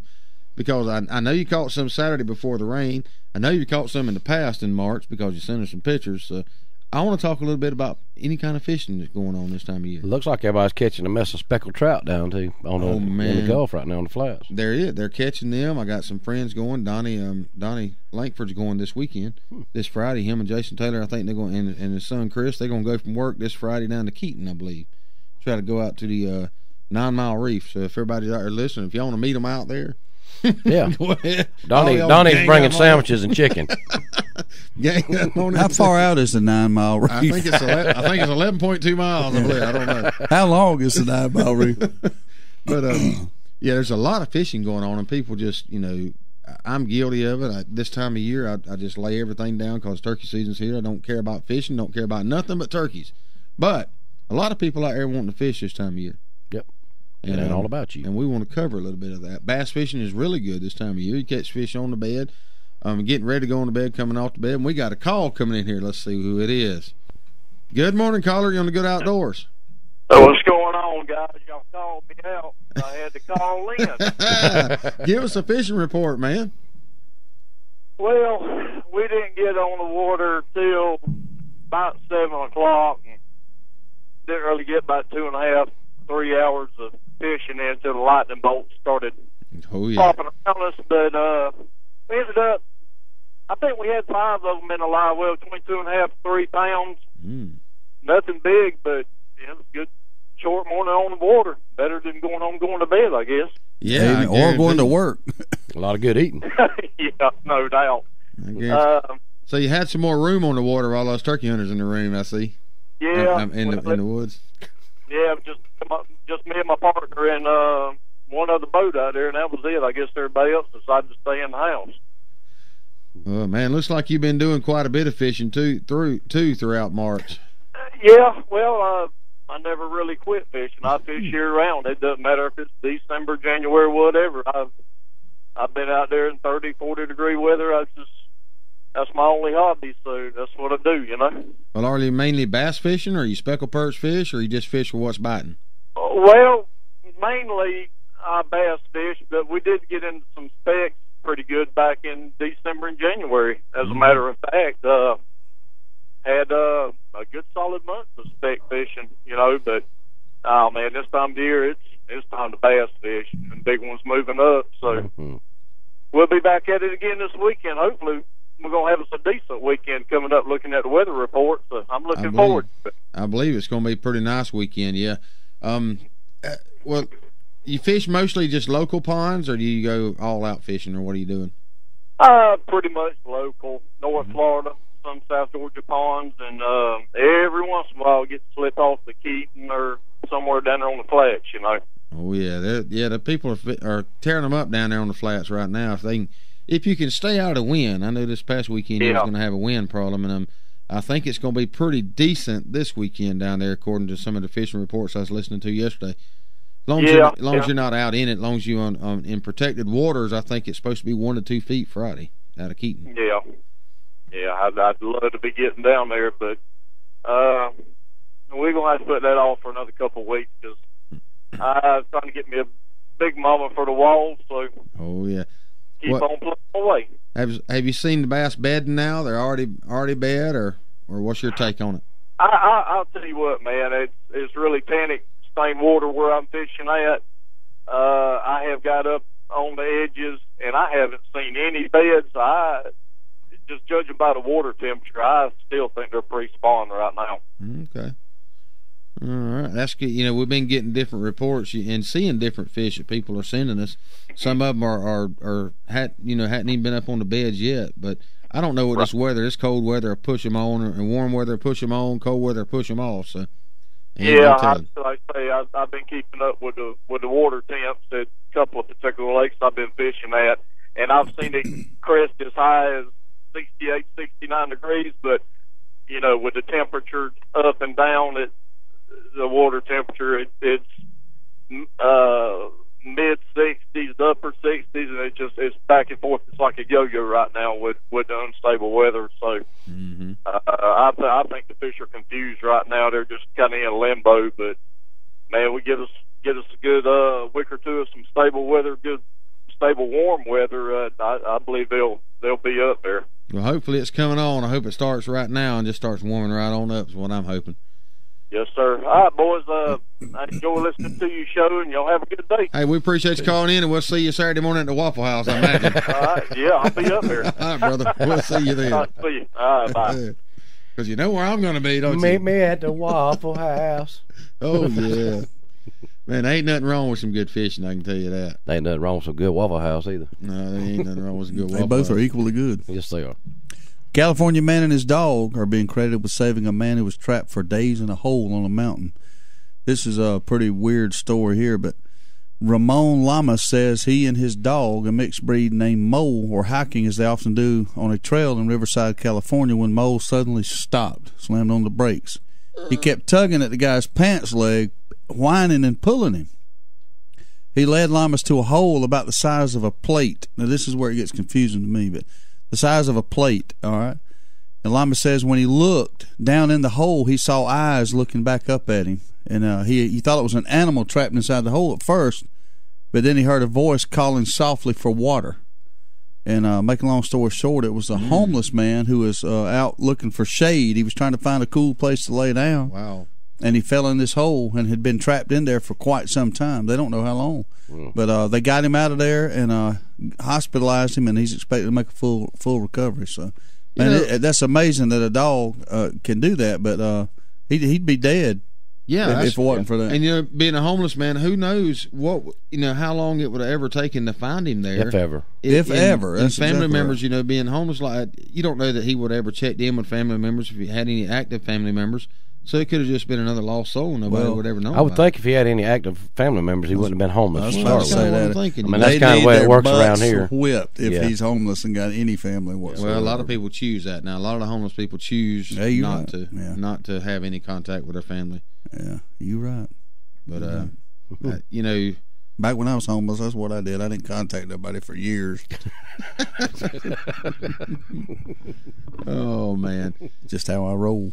because I know you caught some Saturday before the rain. I know you caught some in the past in March because you sent us some pictures. So I want to talk a little bit about any kind of fishing that's going on this time of year. Looks like everybody's catching a mess of speckled trout down in the Gulf right now on the flats. They're catching them. I got some friends going. Donnie Lankford's going this weekend, this Friday. Him and Jason Taylor, I think they're going, and his son Chris, they're going to go from work this Friday down to Keaton, I believe. Try to go out to the 9 Mile Reef. So if everybody's out there listening, if y'all want to meet them out there, yeah, Donnie's bringing sandwiches and chicken. How far out is the 9 Mile Reef? I think it's 11.2 miles. I believe. I don't know. How long is the 9 Mile Reef? But there's a lot of fishing going on, and people just I'm guilty of it. This time of year, I just lay everything down because turkey season's here. I don't care about fishing. Don't care about nothing but turkeys. But a lot of people out there wanting to fish this time of year. Yep. And all about you. And we want to cover a little bit of that. Bass fishing is really good this time of year. You catch fish on the bed, getting ready to go on the bed, coming off the bed. And we got a call coming in here. Let's see who it is. Good morning, caller. You're on the Good Outdoors. So what's going on, guys? Y'all called me out. I had to call in. Give us a fishing report, man. Well, we didn't get on the water till about 7 o'clock. And didn't really get about 2.5, 3 hours of fishing until the lightning bolts started popping around us. But we ended up, I think we had 5 of them in a live well, 22.5, 3 pounds. Nothing big, but it was good short morning on the water. Better than going to bed, I guess. Yeah, or going to work. A lot of good eating. Yeah, no doubt. I guess. So you had some more room on the water while those turkey hunters in the room, I see. Yeah. In the woods. Yeah, just me and my partner and one other boat out there, and that was it. I guess everybody else decided to stay in the house. Oh, man, looks like you've been doing quite a bit of fishing throughout March. Yeah, well, I never really quit fishing. I fish year-round. It doesn't matter if it's December, January, whatever. I've been out there in 30, 40-degree weather. That's my only hobby, so that's what I do, Well, are you mainly bass fishing, or are you speckled perch fish, or you just fish for what's biting? Well, mainly I bass fish, but we did get into some specks pretty good back in December and January. As a matter of fact, had a good solid month of speck fishing, but oh man, this time of year it's time to bass fish, and big ones moving up. So we'll be back at it again this weekend. Hopefully, we're gonna have us a decent weekend coming up. Looking at the weather report, so I'm looking forward to it. I believe it's gonna be a pretty nice weekend. Yeah. Well, you fish mostly just local ponds, or do you go all out fishing, or what are you doing? Pretty much local, North Florida, some South Georgia ponds, and every once in a while get to slip off the Keaton or somewhere down there on the flats, Oh yeah, the people are tearing them up down there on the flats right now. If you can stay out of wind. I know this past weekend you was going to have a wind problem, and I think it's going to be pretty decent this weekend down there, according to some of the fishing reports I was listening to yesterday. As long as you're not out in it, as long as you're in protected waters, I think it's supposed to be 1 to 2 feet Friday. out of Keaton. Yeah. I'd love to be getting down there, but we're gonna have to put that off for another couple of weeks because I'm trying to get me a big mama for the walls. So. Oh yeah. Keep on playing away. Have you seen the bass bedding now? They're already bed, or what's your take on it? I'll tell you what, man. It's really panic stained water where I'm fishing at. I have got up on the edges, and I haven't seen any beds. Just judging by the water temperature, I still think they're pre-spawned right now. Okay. All right, that's good. You know, we've been getting different reports and seeing different fish that people are sending us. Some of them hadn't even been up on the beds yet. But I don't know what this weather. This cold weather push them on, and warm weather push them on. Cold weather push them off. So yeah, like I say, I've been keeping up with the water temps at a couple of particular lakes I've been fishing at, and I've seen it crest as high as 68, 69 degrees. But you know, with the temperature up and down, the water temperature, it's mid 60s, upper 60s, and it's back and forth. It's like a yo-yo right now with the unstable weather. So I think the fish are confused right now. They're just kind of in limbo. But man, we get us a good week or two of some stable weather, good stable warm weather. I believe they'll be up there. Well, hopefully it's coming on. I hope it starts right now and just starts warming right on up. Is what I'm hoping. Yes, sir. All right, boys. I enjoy listening to your show, and y'all have a good day. Hey, we appreciate you calling in, and we'll see you Saturday morning at the Waffle House, I imagine. All right. Yeah, I'll be up there. All right, brother. We'll see you then. All right, see you. All right, bye. Because you know where I'm going to be, don't you? Meet me at the Waffle House. Oh, yeah. Man, there ain't nothing wrong with some good fishing, I can tell you that. There ain't nothing wrong with some good Waffle House either. No, there ain't nothing wrong with some good Waffle House. They both are equally good. Yes, they are. California man and his dog are being credited with saving a man who was trapped for days in a hole on a mountain. This is a pretty weird story here, but Ramon Lamas says he and his dog, a mixed breed named Mole, were hiking as they often do on a trail in Riverside, California, when Mole suddenly stopped, slammed on the brakes. He kept tugging at the guy's pants leg, whining and pulling him. He led Lamas to a hole about the size of a plate. Now, this is where it gets confusing to me, but the size of a plate, all right? And Lamas says when he looked down in the hole, he saw eyes looking back up at him. And he thought it was an animal trapped inside the hole at first, but then he heard a voice calling softly for water. And making a long story short, it was a homeless man who was out looking for shade. He was trying to find a cool place to lay down. Wow. And he fell in this hole and had been trapped in there for quite some time. They don't know how long. But they got him out of there and hospitalized him, and he's expected to make a full recovery. So, man, that's amazing that a dog can do that, but he'd be dead. Yeah, if it wasn't for that. And being a homeless man, who knows how long it would have ever taken to find him there, if ever. And family exactly members, right. Being homeless, like you don't know that he would ever check in with family members if he had any active family members. So it could have just been another lost soul. Nobody would ever know. I would think if he had any active family members, he wouldn't have been homeless. I was say that. I mean, that's kind of the way it works around here. Whipped if he's homeless and got any family whatsoever. Well, a lot of people choose that now. A lot of the homeless people choose not to have any contact with their family. Yeah, you're right. But back when I was homeless, that's what I did. I didn't contact nobody for years. Oh man, just how I roll.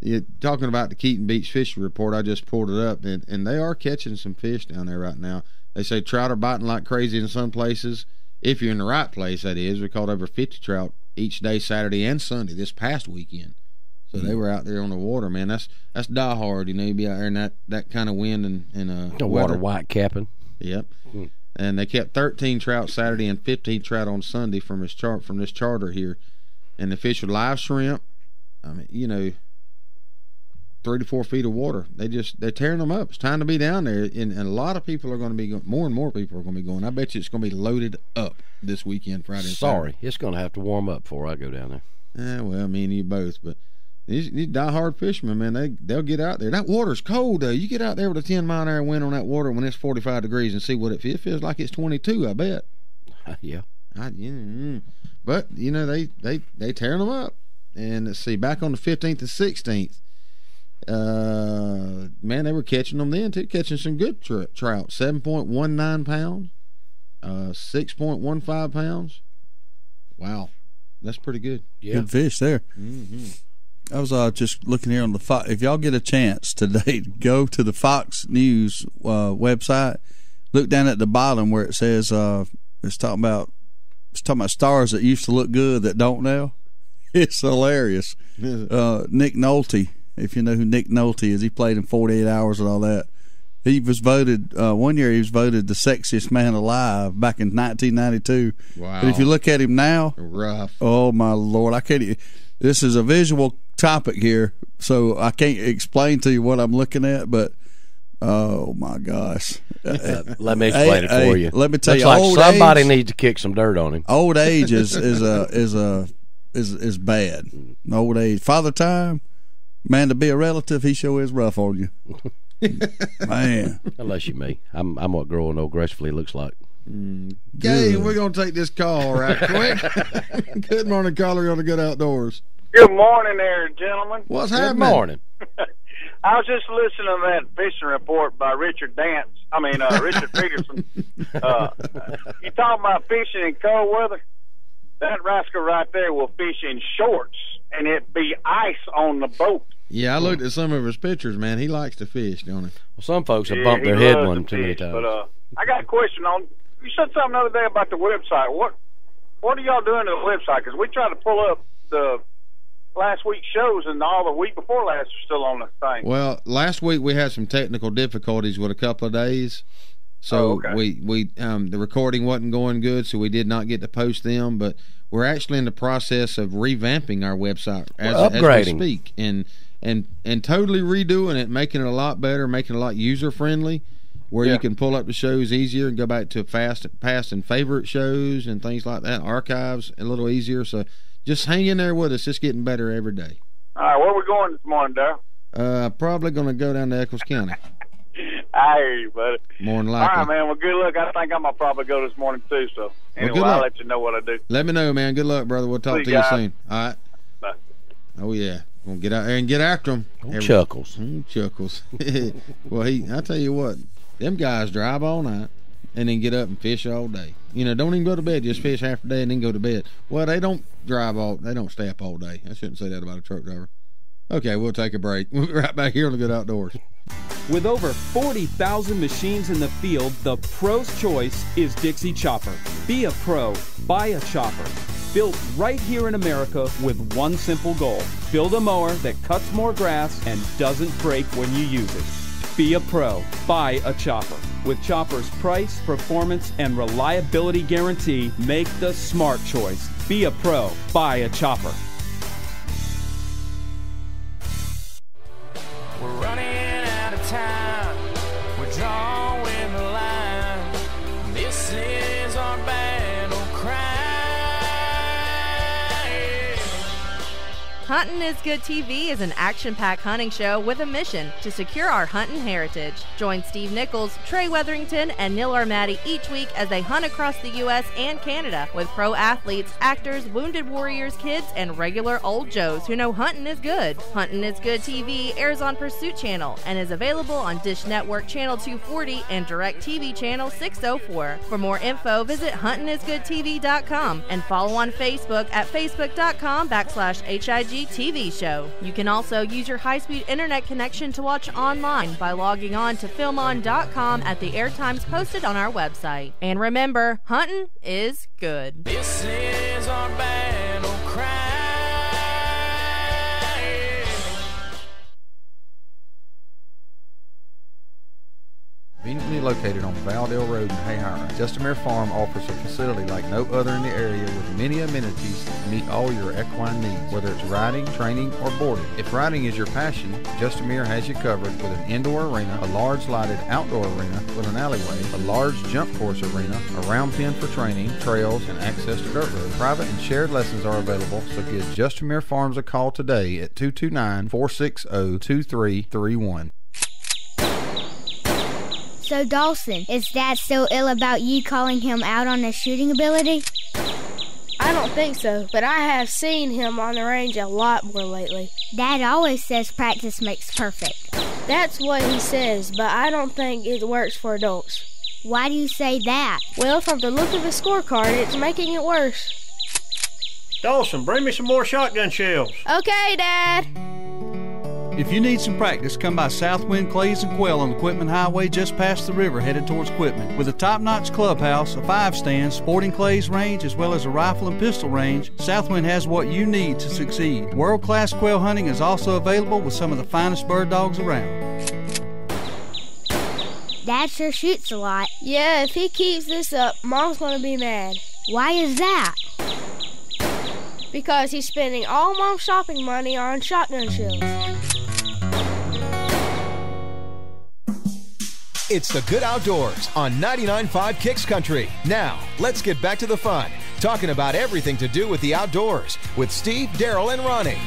You're talking about the Keaton Beach Fishing Report, I just pulled it up, and they are catching some fish down there right now. They say trout are biting like crazy in some places. If you're in the right place, that is. We caught over 50 trout each day, Saturday and Sunday, this past weekend. So they were out there on the water, man. That's die hard, you be out there in that kind of wind and the water white capping. Yep. And they kept 13 trout Saturday and 15 trout on Sunday from this charter here. And the fish were live shrimp. I mean, 3 to 4 feet of water. They're tearing them up. It's time to be down there, and a lot of people are going to be going. More and more people are going to be going. I bet you it's going to be loaded up this weekend, Friday and Saturday. It's going to have to warm up before I go down there. Well, me and you both, but these die-hard fishermen, man, they'll get out there. That water's cold, though. You get out there with a 10-mile-an-hour wind on that water when it's 45 degrees and see what it feels. It feels like it's 22, I bet. Yeah. But, they tearing them up. And let's see, back on the 15th and 16th, man, they were catching them then too, catching some good trout. 7.19 pounds, 6.15 pounds. Wow, that's pretty good. Yeah. Good fish there. Mm-hmm. I was just looking here on the Fox. If y'all get a chance today, go to the Fox News website. Look down at the bottom where it says it's talking about stars that used to look good that don't now. It's hilarious. Nick Nolte, if you know who Nick Nolte is, he played in 48 Hours and all that. He was voted one year. He was voted the sexiest man alive back in 1992. Wow! But if you look at him now, rough. Oh my Lord! I can't. This is a visual topic here, so I can't explain to you what I'm looking at. But oh my gosh! Let me explain it for you. Let me tell Looks you, like old somebody age, needs to kick some dirt on him. Old age is bad. Old age, Father Time, man, to be a relative, he sure is rough on you. Man, unless you me, I'm what growing old gracefully looks like. Okay, we're gonna take this call right quick. Good morning, caller on the Good Outdoors. Good morning, there, gentlemen. What's happening? Good morning. I was just listening to that fishing report by Richard Peterson. You talking about fishing in cold weather? That rascal right there will fish in shorts, and it be ice on the boat. Yeah, I looked at some of his pictures, man. He likes to fish, don't he? Well, some folks have bumped their head one too many times. But I got a question on. You said something the other day about the website. What are y'all doing to the website? Because we tried to pull up the last week's shows, and all the week before last are still on the thing. Well, last week we had some technical difficulties with a couple of days, so we the recording wasn't going good, so we did not get to post them. But we're actually in the process of revamping our website as we speak, and totally redoing it, making it a lot better, making it a lot user friendly, where you can pull up the shows easier and go back to past and favorite shows and things like that, archives a little easier. So just hang in there with us. It's getting better every day. All right, where are we going this morning, Darryl? Probably going to go down to Eccles County. I hear you, buddy. More than likely. All right, man. Well, good luck. I think I'm going to probably go this morning, too. So, anyway, I'll let you know what I do. Let me know, man. Good luck, brother. We'll talk to you soon. All right. Bye. Oh, yeah. We'll get out there and get after them. Chuckles. Chuckles. Well, I tell you what, them guys drive all night and then get up and fish all day. Don't even go to bed. Just fish half the day and then go to bed. Well, they don't they don't stay up all day. I shouldn't say that about a truck driver. Okay, we'll take a break. We'll be right back here on the Good Outdoors. With over 40,000 machines in the field, the pro's choice is Dixie Chopper. Be a pro. Buy a chopper. Built right here in America with one simple goal. Build a mower that cuts more grass and doesn't break when you use it. Be a pro. Buy a chopper. With Chopper's price, performance, and reliability guarantee, make the smart choice. Be a pro. Buy a chopper. We're running out of time. We're drawing the line. This is our battle cry. Huntin' is Good TV is an action-packed hunting show with a mission to secure our hunting heritage. Join Steve Nichols, Trey Weatherington, and Neil Armati each week as they hunt across the U.S. and Canada with pro athletes, actors, wounded warriors, kids, and regular old Joes who know hunting is good. Huntin' is Good TV airs on Pursuit Channel and is available on Dish Network Channel 240 and DirecTV Channel 604. For more info, visit huntingisgoodtv.com and follow on Facebook at facebook.com/HIG TV show. You can also use your high-speed internet connection to watch online by logging on to filmon.com at the airtimes posted on our website. And remember, hunting is good. This is our battle cry. Conveniently located on Valdale Road in Hayhire, Justamere Farm offers a facility like no other in the area with many amenities to meet all your equine needs, whether it's riding, training, or boarding. If riding is your passion, Justamere has you covered with an indoor arena, a large lighted outdoor arena with an alleyway, a large jump course arena, a round pen for training, trails, and access to dirt roads. Private and shared lessons are available, so give Justamere Farms a call today at 229-460-2331. So, Dawson, is Dad still ill about you calling him out on his shooting ability? I don't think so, but I have seen him on the range a lot more lately. Dad always says practice makes perfect. That's what he says, but I don't think it works for adults. Why do you say that? Well, from the look of the scorecard, it's making it worse. Dawson, bring me some more shotgun shells. Okay, Dad. If you need some practice, come by Southwind Clays and Quail on the Quitman Highway just past the river headed towards Quitman. With a top-notch clubhouse, a 5-stand, sporting clays range, as well as a rifle and pistol range, Southwind has what you need to succeed. World-class quail hunting is also available with some of the finest bird dogs around. Dad sure shoots a lot. Yeah, if he keeps this up, Mom's gonna be mad. Why is that? Because he's spending all Mom's shopping money on shotgun shells. It's the Good Outdoors on 99.5 Kicks Country. Now, let's get back to the fun, talking about everything to do with the outdoors with Steve, Daryl, and Ronnie.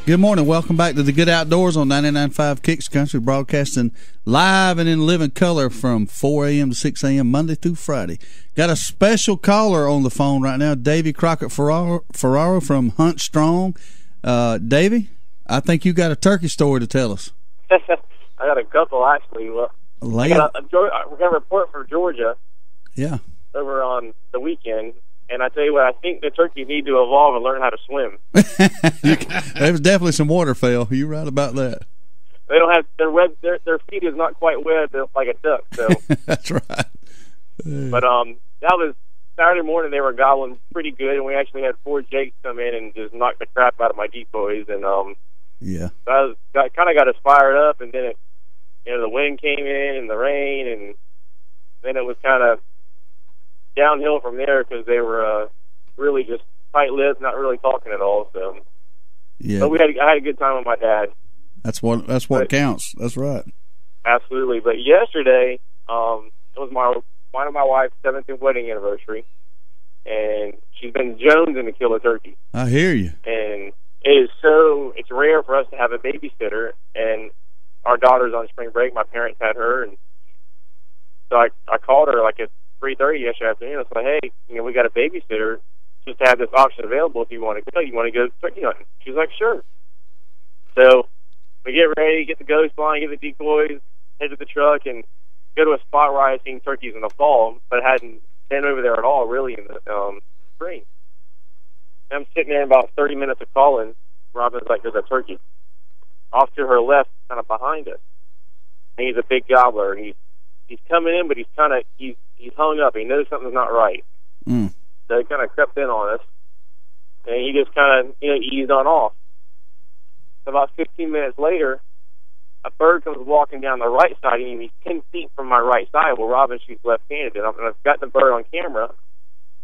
Good morning. Welcome back to the Good Outdoors on 99.5 Kicks Country, broadcasting live and in living color from 4 a.m. to 6 a.m. Monday through Friday. Got a special caller on the phone right now, Davy Crockett Ferraro from Hunt Strong. Davy, I think you got a turkey story to tell us. I got a couple, actually. Well, we got a report from Georgia. Yeah. Over on the weekend, and I tell you what, I think the turkeys need to evolve and learn how to swim. There was definitely some waterfowl. You're right about that. They don't have their feet is not quite webbed like a duck. So that's right. But that was Saturday morning. They were gobbling pretty good, and we actually had 4 jakes come in and just knock the crap out of my decoys. And yeah, so I got us fired up, and then the wind came in and the rain, and then it was kind of downhill from there because they were really just tight-lipped, not really talking at all. So, yeah, but I had a good time with my dad. That's what counts. That's right. Absolutely. But yesterday, it was mine and my wife's 7th wedding anniversary, and she's been jonesing to kill a turkey. I hear you. And it's rare for us to have a babysitter, and our daughter's on spring break. My parents had her, and so I called her like at 3:30 yesterday afternoon. I was like, hey, we got a babysitter, just to have this option available if you want to go. You want to go turkey hunting? She's like, sure. So we get ready, get the ghost line, get the decoys, head to the truck, and go to a spot where I had seen turkeys in the fall, but hadn't been over there at all really in the spring. And I'm sitting there about 30 minutes of calling. Robin's like, there's a turkey. Off to her left, kind of behind us. And he's a big gobbler. And he's coming in, but he's hung up. He knows something's not right. Mm. So he kind of crept in on us. And he just kind of, eased on off. About 15 minutes later, a bird comes walking down the right side, and he's 10 feet from my right side. Well, Robin, she's left-handed, and I've got the bird on camera,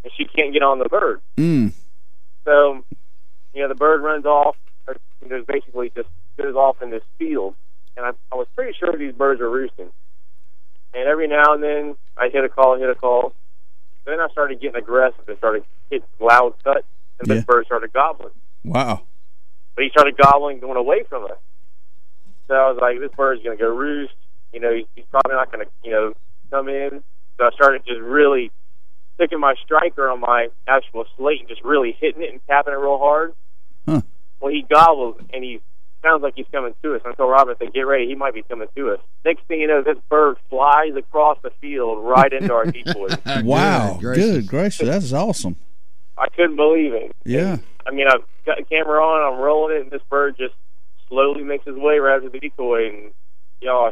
and she can't get on the bird. Mm. So, the bird runs off, or basically just goes off in this field, and I was pretty sure these birds are roosting. And every now and then, I hit a call. Then I started getting aggressive and started hitting loud cuts, and this bird started gobbling. Wow. But he started gobbling, going away from us. So I was like, this bird's going to go roost. He's probably not going to, come in. So I started just really sticking my striker on my actual slate and just really hitting it and tapping it real hard. Huh. Well, he gobbles, and he sounds like he's coming to us. I told Robin, get ready, he might be coming to us. Next thing you know, this bird flies across the field right into our decoys. Wow. Good gracious. That's awesome. I couldn't believe it. Yeah. And, I've got the camera on, I'm rolling it, and this bird just slowly makes his way right to the decoy, and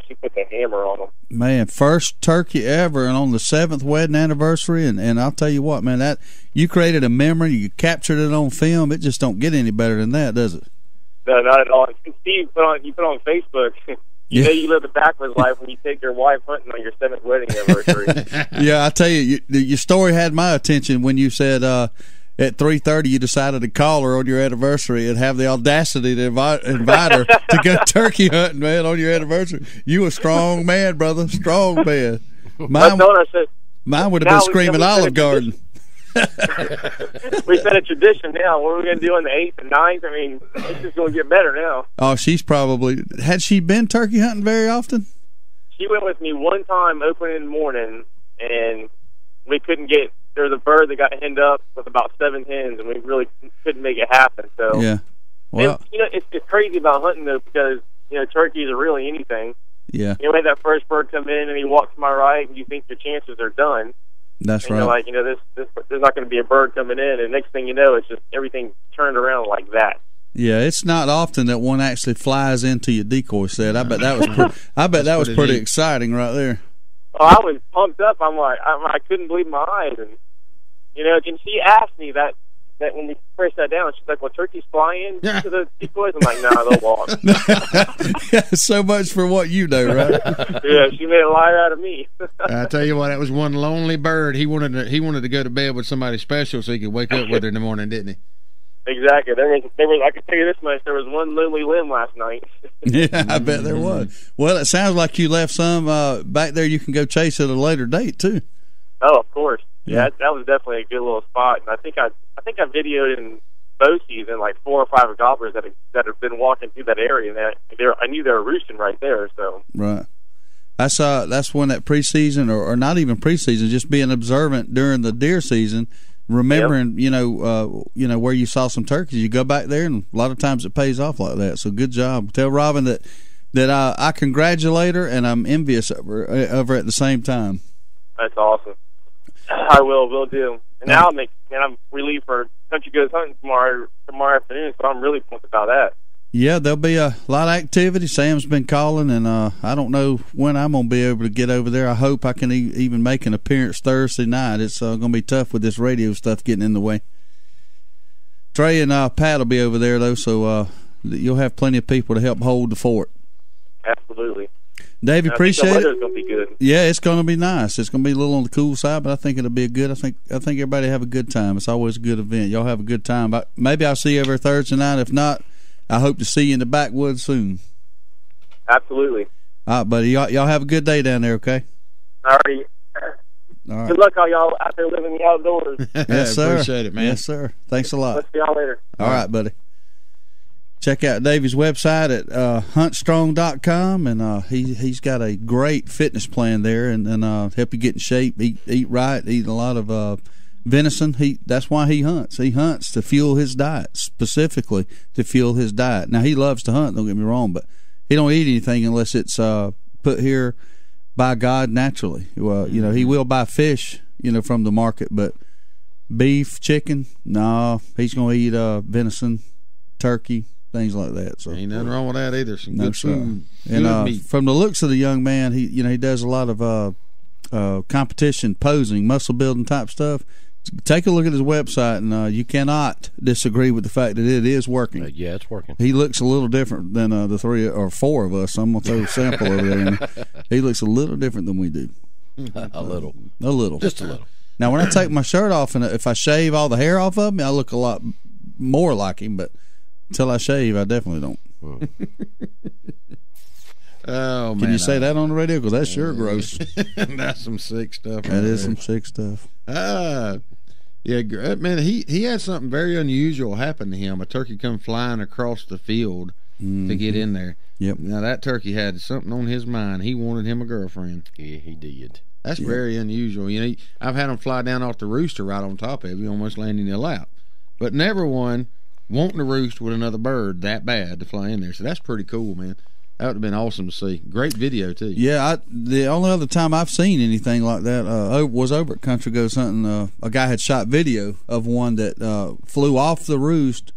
she put the hammer on him. Man, first turkey ever, and on the 7th wedding anniversary, and I'll tell you what, man, that you created a memory, you captured it on film. It just don't get any better than that, does it? No, not at all. Steve, you put on Facebook. You know you live the backwards life when you take your wife hunting on your 7th wedding anniversary. Yeah, I tell you, your story had my attention when you said at 3:30 you decided to call her on your anniversary and have the audacity to invite her to go turkey hunting, man, on your anniversary. You a strong man, brother, strong man. Mine would have been screaming Olive Garden. We set a tradition now. What are we going to do on the 8th and 9th? I mean, it's just going to get better now. Oh, had she been turkey hunting very often? She went with me one time opening morning, and we couldn't get, there was a bird that got henned up with about 7 hens, and we really couldn't make it happen. So, yeah. Well, and, it's crazy about hunting, though, because, turkeys are really anything. Yeah. We had that first bird come in, and he walks to my right, and you think your chances are done. That's and right. You're like, there's not going to be a bird coming in, and next thing you know, it's just everything turned around like that. Yeah, it's not often that one actually flies into your decoy set. I bet that was pretty exciting right there. Oh, I was pumped up. I'm like, I couldn't believe my eyes, and and she asked me that when we first sat down, she's like, "Well, turkeys fly in to the decoys?" I'm like, "No, they'll walk." Yeah, so much for what you know, right? Yeah, she made a liar out of me. I tell you what, that was one lonely bird. He wanted to go to bed with somebody special so he could wake up with her in the morning, didn't he? Exactly. There was. I can tell you this much. There was one lonely limb last night. Yeah, I bet there was. Well, it sounds like you left some back there. You can go chase at a later date too. Oh, of course. Yeah, that was definitely a good little spot. And I think I videoed in bow season like 4 or 5 gobblers that have been walking through that area. And I knew they were roosting right there. So right. That's when that preseason or not even preseason, just being observant during the deer season. Remembering, yep. Where you saw some turkeys, you go back there, and a lot of times it pays off like that. So good job. Tell Robin that I congratulate her, and I'm envious of her at the same time. That's awesome. I will do. And now I'm relieved for Country Goes Hunting tomorrow afternoon, so I'm really pumped about that. Yeah, there'll be a lot of activity. Sam's been calling, and I don't know when I'm going to be able to get over there. I hope I can even make an appearance Thursday night. It's going to be tough with this radio stuff getting in the way. Trey and Pat will be over there, though, so you'll have plenty of people to help hold the fort. Absolutely. Dave, appreciate it. The weather's going to be good. Yeah, it's going to be nice. It's going to be a little on the cool side, but I think it'll be I think everybody have a good time. It's always a good event. Y'all have a good time. Maybe I'll see you every Thursday night. If not, I hope to see you in the backwoods soon. Absolutely. All right, buddy. Y'all have a good day down there, okay? All right. Good luck all y'all out there living the outdoors. Yes, sir. Appreciate it, man. Yes, sir. Thanks a lot. Let's see y'all later. All right, buddy. Check out Davey's website at huntstrong.com, and he's got a great fitness plan there, and help you get in shape, eat right, eat a lot of venison. That's why he hunts. He hunts to fuel his diet, specifically to fuel his diet. Now, he loves to hunt, don't get me wrong, but he don't eat anything unless it's put here by God naturally. Well, he will buy fish, from the market, but beef, chicken, no, he's going to eat venison, turkey, things like that. So ain't nothing wrong with that either. Some good food. And meat. From the looks of the young man, he does a lot of competition posing, muscle building type stuff. Take a look at his website, and you cannot disagree with the fact that it is working. Yeah, it's working. He looks a little different than the 3 or 4 of us. I'm going to throw a sample over there. He looks a little different than we do. A little. Just a little. Now, when I take my shirt off, and if I shave all the hair off of me, I look a lot more like him, but until I shave, I definitely don't. Oh, man. Can you say that on the radio? Because that's sure gross. That's some sick stuff. That is some sick stuff. Yeah, man, he had something very unusual happen to him. A turkey come flying across the field to get in there. Yep. Now, that turkey had something on his mind. He wanted him a girlfriend. Yeah, he did. That's very unusual. I've had him fly down off the rooster right on top of you, almost landing in your lap. But never one wanting to roost with another bird that bad to fly in there. So that's pretty cool, man. That would have been awesome to see. Great video, too. Yeah, the only other time I've seen anything like that was over at Country Goes Hunting. A guy had shot video of one that flew off the roost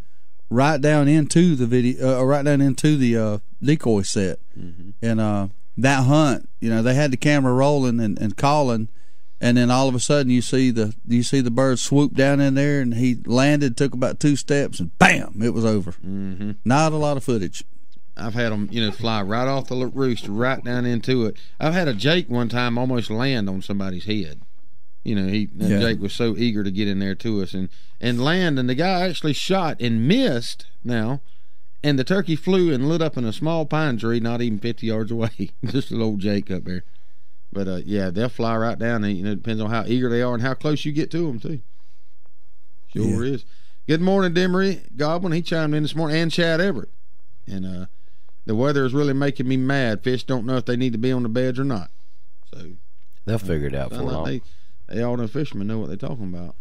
right down into the decoy set. Mm-hmm. And that hunt, they had the camera rolling and calling, and then all of a sudden you see the bird swoop down in there, and he landed, took about 2 steps, and bam, it was over. Mm-hmm. Not a lot of footage. I've had them, fly right off the roost, right down into it. I've had a Jake one time almost land on somebody's head. Jake was so eager to get in there to us and land, and the guy actually shot and missed now, and the turkey flew and lit up in a small pine tree not even 50 yards away. Just a little Jake up there. But, they'll fly right down, and it depends on how eager they are and how close you get to them, too. Sure is. Good morning, Demery Godwin. He chimed in this morning, and Chad Everett. And, the weather is really making me mad. Fish don't know if they need to be on the beds or not. So they'll figure it out for them. They all know fishermen know what they're talking about.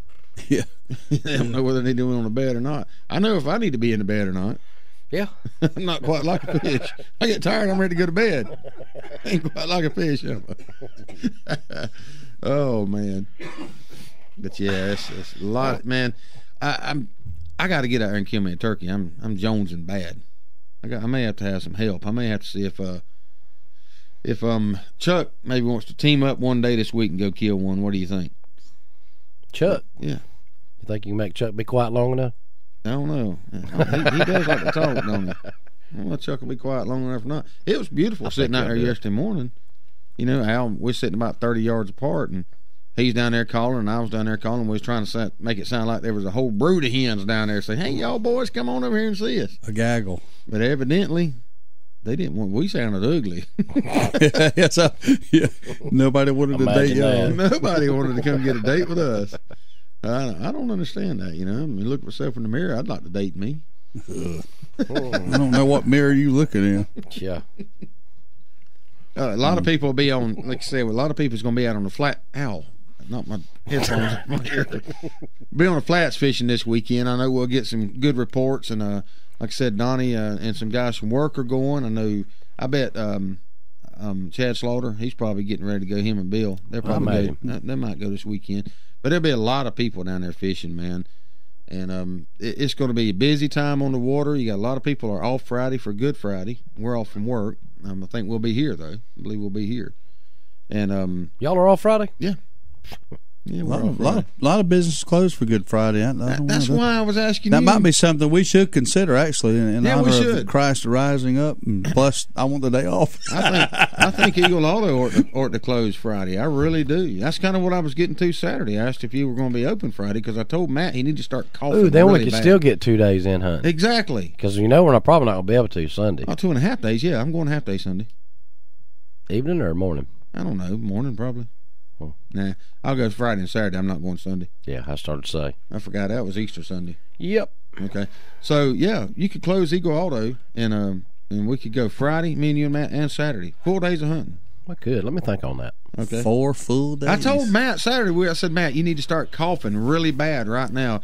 Yeah. They don't know whether they need to be on the bed or not. I know if I need to be in the bed or not. Yeah. I'm not quite like a fish. I get tired, I'm ready to go to bed. I ain't quite like a fish, am I? Oh man. But yeah, it's a lot, man. I got to get out there and kill me a turkey. I'm jonesing bad. I may have to have some help. I may have to see if Chuck maybe wants to team up one day this week and go kill one. What do you think? Chuck? Yeah. You think you can make Chuck be quiet long enough? I don't know. He does like to talk, don't he? I don't know if Chuck will be quiet long enough or not. It was beautiful sitting out there yesterday morning. You know, Al, we're sitting about 30 yards apart, and he's down there calling, and I was down there calling. We was trying to make it sound like there was a whole brood of hens down there saying, hey, y'all boys, come on over here and see us. A gaggle. But evidently, they didn't want. We sounded ugly. Yeah. Nobody wanted to date y'all. Nobody wanted to come get a date with us. I don't understand that, you know. I mean, look at myself in the mirror. I'd like to date me. I don't know what mirror you looking in. Yeah. A lot of people will be on, like I said, a lot of people's going to be out on the flat. Ow. Not my headphones. Be on the flats fishing this weekend. I know we'll get some good reports, and like I said, Donnie and some guys from work are going. I bet Chad Slaughter, he's probably getting ready to go. Him and Bill, they're probably they might go this weekend. But there'll be a lot of people down there fishing, man. And it's going to be a busy time on the water. You got a lot of people are off Friday for Good Friday. We're off from work. I think we'll be here though. I believe we'll be here. And y'all are off Friday? Yeah. Yeah, a lot of business closed for Good Friday. That's why I was asking that you. That might be something we should consider, actually, in honor of Christ rising up. And plus, I want the day off. I think Eagle Auto ought to close Friday. I really do. That's kind of what I was getting to Saturday. I asked if you were going to be open Friday because I told Matt he needed to start coughing. Ooh, then really we could bad. still get 2 days in hunting. Exactly. Because we're probably not going to be able to Sunday. Oh, 2.5 days. Yeah, I'm going half day Sunday. Evening or morning? I don't know. Morning probably. Oh. Nah, I'll go Friday and Saturday. I'm not going Sunday. Yeah, I started to say. I forgot that was Easter Sunday. Yep. Okay. So yeah, you could close Eagle Auto and we could go Friday, me and you and Matt, and Saturday. 4 days of hunting. Well, good. Let me think on that. Okay. 4 full days. I told Matt Saturday. I said, Matt, you need to start coughing really bad right now,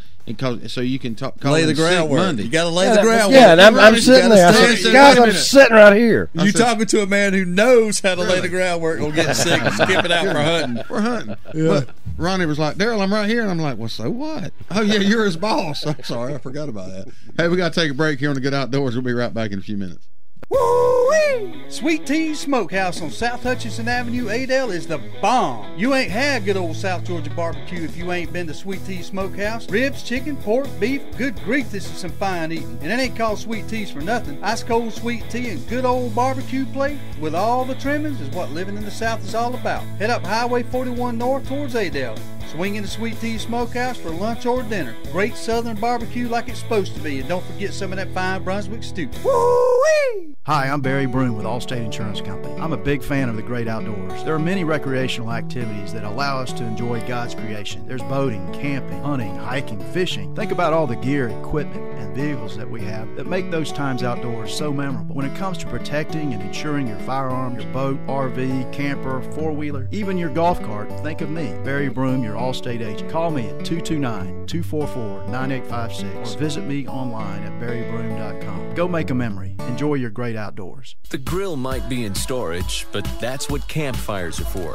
so you can lay the groundwork. Monday. You got to lay the groundwork. Yeah, and I'm sitting there. I said, guys, I'm sitting right here. You talking to a man who knows how to lay the groundwork on getting sick and skip it out for hunting. For hunting. Yeah. But Ronnie was like, Daryl, I'm right here. And I'm like, well, so what? Oh, yeah, you're his boss. I'm sorry. I forgot about that. Hey, we got to take a break here on the Good Outdoors. We'll be right back in a few minutes. Woo-wee! Sweet Tea's Smokehouse on South Hutchinson Avenue, Adel is the bomb. You ain't had good old South Georgia barbecue if you ain't been to Sweet Tea's Smokehouse. Ribs, chicken, pork, beef, good grief, this is some fine eating. And it ain't called Sweet Tea's for nothing. Ice cold sweet tea and good old barbecue plate with all the trimmings is what living in the South is all about. Head up Highway 41 north towards Adel. Swing into Sweet Tea's Smokehouse for lunch or dinner. Great southern barbecue like it's supposed to be. And don't forget some of that fine Brunswick stew. Woo-wee! Hi, I'm Barry Broom with Allstate Insurance Company. I'm a big fan of the great outdoors. There are many recreational activities that allow us to enjoy God's creation. There's boating, camping, hunting, hiking, fishing. Think about all the gear, equipment, and vehicles that we have that make those times outdoors so memorable. When it comes to protecting and insuring your firearm, your boat, RV, camper, four-wheeler, even your golf cart, think of me, Barry Broom, your Allstate agent. Call me at 229-244-9856 or visit me online at barrybroom.com. Go make a memory. Enjoy your great outdoors. The grill might be in storage, but that's what campfires are for.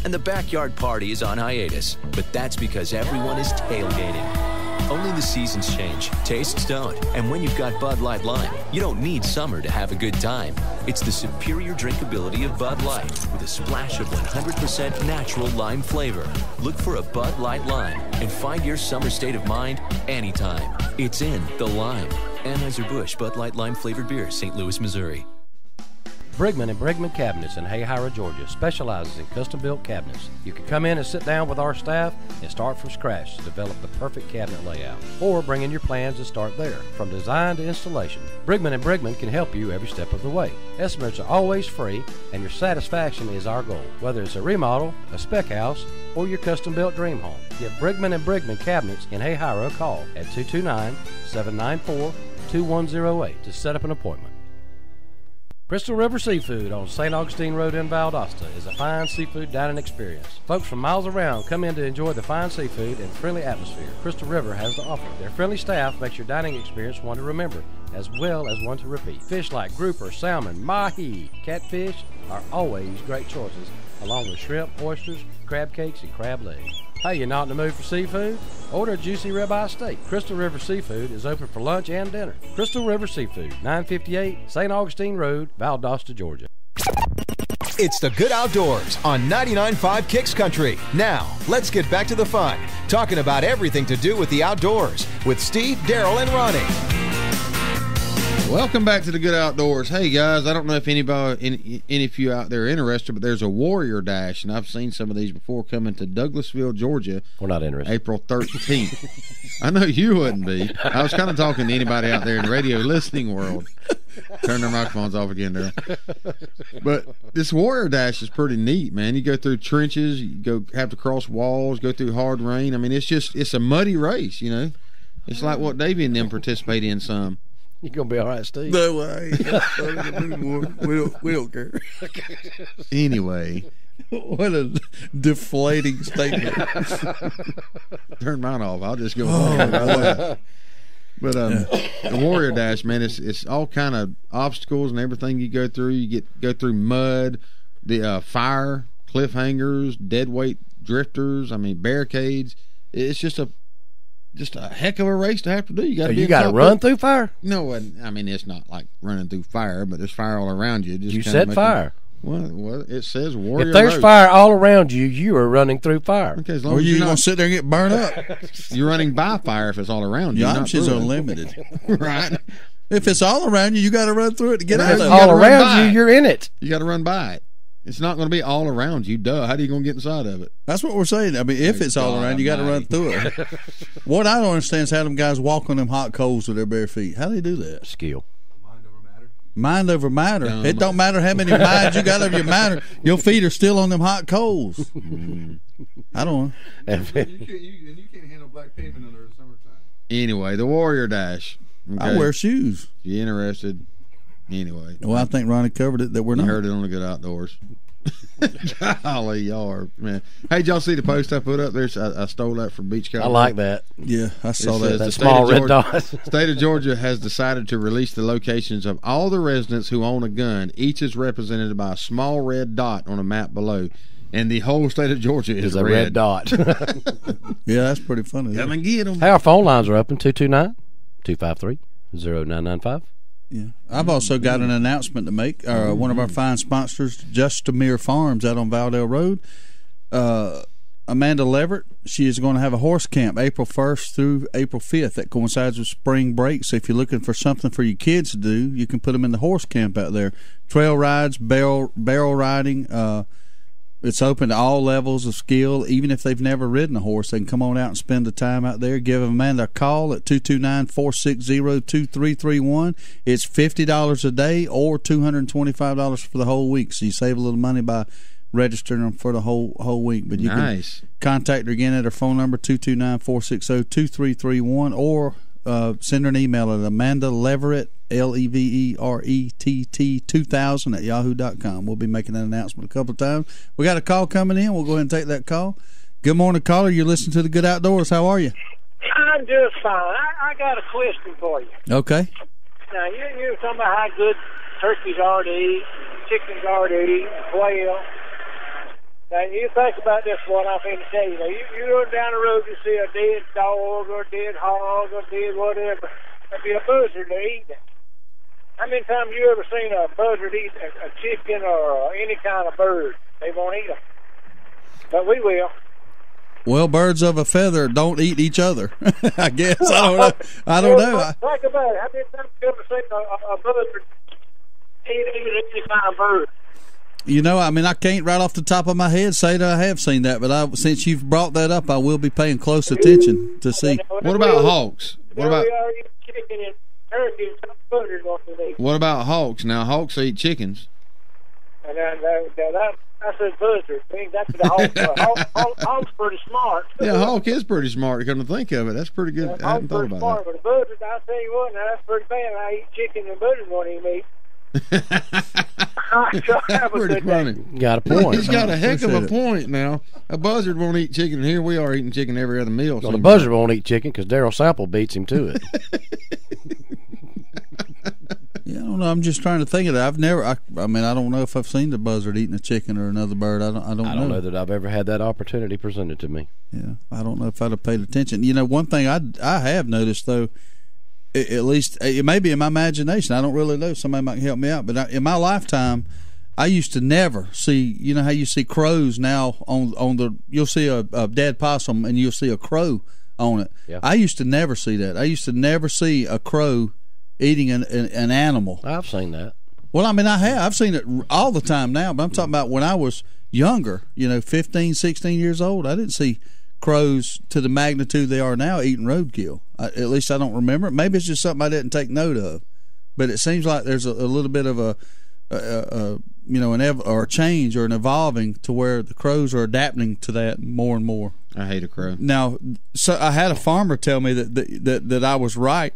And the backyard party is on hiatus, but that's because everyone is tailgating. Only the seasons change, tastes don't. And when you've got Bud Light Lime, you don't need summer to have a good time. It's the superior drinkability of Bud Light with a splash of 100% natural lime flavor. Look for a Bud Light Lime and find your summer state of mind anytime. It's in the lime. Anheuser-Busch Bud Light Lime flavored beer, St. Louis, Missouri. Brigman & Brigman Cabinets in Hayhira, Georgia specializes in custom-built cabinets. You can come in and sit down with our staff and start from scratch to develop the perfect cabinet layout, or bring in your plans and start there. From design to installation, Brigman & Brigman can help you every step of the way. Estimates are always free, and your satisfaction is our goal. Whether it's a remodel, a spec house, or your custom-built dream home, give Brigman & Brigman Cabinets in Hayhira a call at 229-794-2108 to set up an appointment. Crystal River Seafood on St. Augustine Road in Valdosta is a fine seafood dining experience. Folks from miles around come in to enjoy the fine seafood and friendly atmosphere Crystal River has to offer. Their friendly staff makes your dining experience one to remember, as well as one to repeat. Fish like grouper, salmon, mahi, catfish are always great choices, along with shrimp, oysters, crab cakes, and crab legs. Hey, you not in the mood for seafood? Order a juicy ribeye steak. Crystal River Seafood is open for lunch and dinner. Crystal River Seafood, 958 St. Augustine Road, Valdosta, Georgia. It's the Good Outdoors on 99.5 Kicks Country. Now, let's get back to the fun, talking about everything to do with the outdoors with Steve, Daryl, and Ronnie. Welcome back to the Good Outdoors. Hey, guys, I don't know if any of you out there are interested, but there's a Warrior Dash, and I've seen some of these before coming to Douglasville, Georgia. We're not interested. April 13th. I know you wouldn't be. I was kind of talking to anybody out there in the radio listening world. Turn their microphones off again there. But this Warrior Dash is pretty neat, man. You go through trenches, you have to cross walls, go through hard rain. I mean, it's a muddy race, you know. It's like what Davey and them participate in some. You're going to be all right, Steve. No way. we don't care. Anyway. What a deflating statement. Turn mine off. I'll just go on. But the Warrior Dash, man, it's all kind of obstacles and everything you go through. You go through mud, the fire, cliffhangers, dead weight drifters, I mean barricades. It's just a heck of a race to have to do. You got to run through fire? No, I mean it's not like running through fire, but there's fire all around you. You said fire. Well, it says Warrior. If there's Road. Fire all around you, you are running through fire. Okay, as long or as you're going to sit there and get burned up. You're running by fire if it's all around you. Your options are limited. Right. If it's all around you, you got to run through it to get out of it. All around you, you're in it. You got to run by it. It's not going to be all around you. Duh. How are you going to get inside of it? That's what we're saying. I mean, if it's all around, you got to run through it. What I don't understand is how them guys walk on them hot coals with their bare feet. How do they do that? Skill. Mind over matter. It don't matter how many minds you got over your matter. Your feet are still on them hot coals. I don't know. And you can't handle black pavement under the summertime. Anyway, the Warrior Dash. Okay. I wear shoes. If you're interested. Anyway. Well, I think Ronnie covered it that we're not. You heard it on the Good Outdoors. Golly, y'all are, man. Hey, did y'all see the post I put up there? I stole that from Beach Cowboy. I like that. Yeah, I saw that. That small red dot. State of Georgia has decided to release the locations of all the residents who own a gun. Each is represented by a small red dot on a map below. And the whole state of Georgia is a red dot. Yeah, that's pretty funny. Come and get them. Hey, our phone lines are open, 229-253-0995. Yeah, I've also got an announcement to make. One of our fine sponsors, Justamere Farms, out on Valdale Road. Amanda Leverett, she is going to have a horse camp April 1st through April 5th. That coincides with spring break. So if you're looking for something for your kids to do, you can put them in the horse camp out there. Trail rides, barrel riding. It's open to all levels of skill. Even if they've never ridden a horse, they can come on out and spend the time out there. Give Amanda a call at 229-460-2331. It's $50 a day or $225 for the whole week. So you save a little money by registering them for the whole week. But you can contact her again at her phone number, 229-460-2331, or send her an email at Amanda Leverett, LEVERETT 2000 at yahoo.com. We'll be making that announcement a couple of times. We got a call coming in. We'll go ahead and take that call. Good morning, caller. You're listening to the Good Outdoors. How are you? I'm just fine. I got a question for you. Okay. Now, you're talking about how good turkeys are to eat, chickens are to eat, quail. Now, you think about this, what I'm going to tell you. Now, you run down the road, you see a dead dog or a dead hog or dead whatever. There'll be a buzzard to eat it. How many times you ever seen a buzzard eat a chicken or any kind of bird? They won't eat them. But we will. Well, birds of a feather don't eat each other, I guess. I don't know. Think about it. How many times you ever seen a buzzard eat any kind of bird? You know, I mean, I can't right off the top of my head say that I have seen that, but since you've brought that up, I will be paying close attention to see. What about hawks? What about chicken and turkey? What about hawks? Now, hawks eat chickens. And that's a buzzard. I mean, that's the hawk. Hawk's pretty smart. Yeah, hawk is pretty smart. Come to think of it, that's pretty good. I hadn't thought about smart, that. But a buzzard, I'll tell you what, now that's pretty bad. I eat chicken and buzzard won't eat meat. Pretty funny. Got a point. He's got a heck of a point now. A buzzard won't eat chicken, and here we are eating chicken every other meal. Well, the buzzard won't eat chicken because Daryl Sample beats him to it. Yeah, I don't know. I'm just trying to think of it. I've never. I mean, I don't know if I've seen the buzzard eating a chicken or another bird. I don't know that I've ever had that opportunity presented to me. Yeah, I don't know if I'd have paid attention. You know, one thing I have noticed though, at least it may be in my imagination. I don't really know. Somebody might help me out. But in my lifetime, I used to never see. You know how you see crows now on the. You'll see a dead possum and you'll see a crow on it. Yeah. I used to never see that. I used to never see a crow eating an animal. I've seen that. Well, I mean, I have. I've seen it all the time now, but I'm talking about when I was younger, 15, 16 years old. I didn't see crows to the magnitude they are now eating roadkill. At least I don't remember it. Maybe it's just something I didn't take note of. But it seems like there's a little bit of a change or an evolving to where the crows are adapting to that more and more. I hate a crow. Now, so I had a farmer tell me that I was right.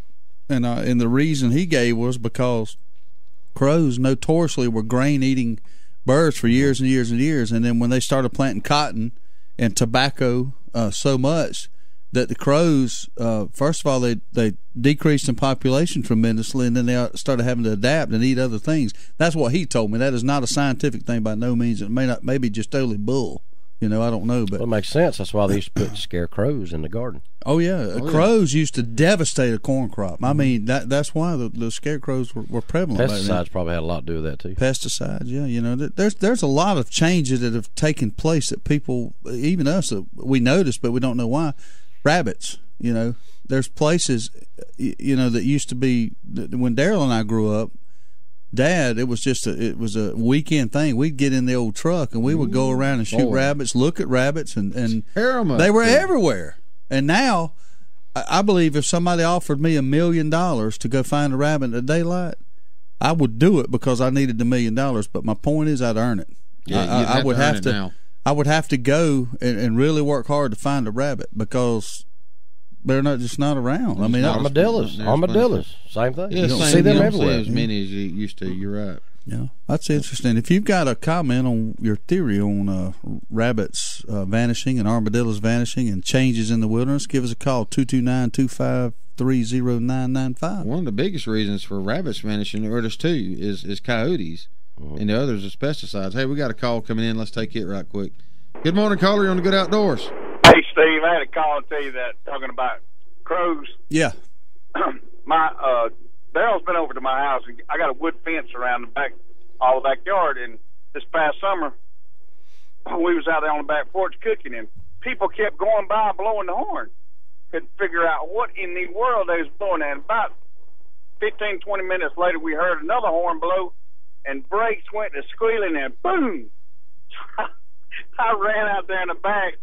And the reason he gave was because crows notoriously were grain-eating birds for years and years and years, and then when they started planting cotton and tobacco so much that the crows, first of all, they decreased in population tremendously, and then they started having to adapt and eat other things. That's what he told me. That is not a scientific thing by no means. It may be just totally bull. I don't know, but it makes sense. That's why they used to put scarecrows in the garden. Oh yeah, crows used to devastate a corn crop. I mean, that's why the scarecrows were prevalent. Pesticides probably had a lot to do with that too. Pesticides, yeah. There's a lot of changes that have taken place that people, even us, we notice, but we don't know why. Rabbits, there's places, that used to be when Daryl and I grew up. Dad, it was a weekend thing. We'd get in the old truck and we would go around and shoot rabbits, look at rabbits, and they were everywhere. And now, I believe if somebody offered me $1 million to go find a rabbit in the daylight, I would do it because I needed the $1 million. But my point is, I'd earn it. Yeah, I would have to. I would have to go and really work hard to find a rabbit because they're just not around. I mean, armadillos, same thing. Yeah, you don't see them everywhere. As many as you used to. You're right. Yeah, that's interesting. If you've got a comment on your theory on rabbits vanishing and armadillos vanishing and changes in the wilderness, give us a call, 229-253-0995. One of the biggest reasons for rabbits vanishing, or there's two, is coyotes, and the others is pesticides. Hey, we got a call coming in. Let's take it right quick. Good morning, caller. You're on the Good Outdoors. Hey, Steve, I had a call and tell you that, talking about crows. Yeah. Daryl's been over to my house, and I got a wood fence around all the backyard, and this past summer, we was out there on the back porch cooking, and people kept going by blowing the horn. Couldn't figure out what in the world they was blowing at. And about 15, 20 minutes later, we heard another horn blow, and brakes went to squealing, and boom! I ran out there in the back.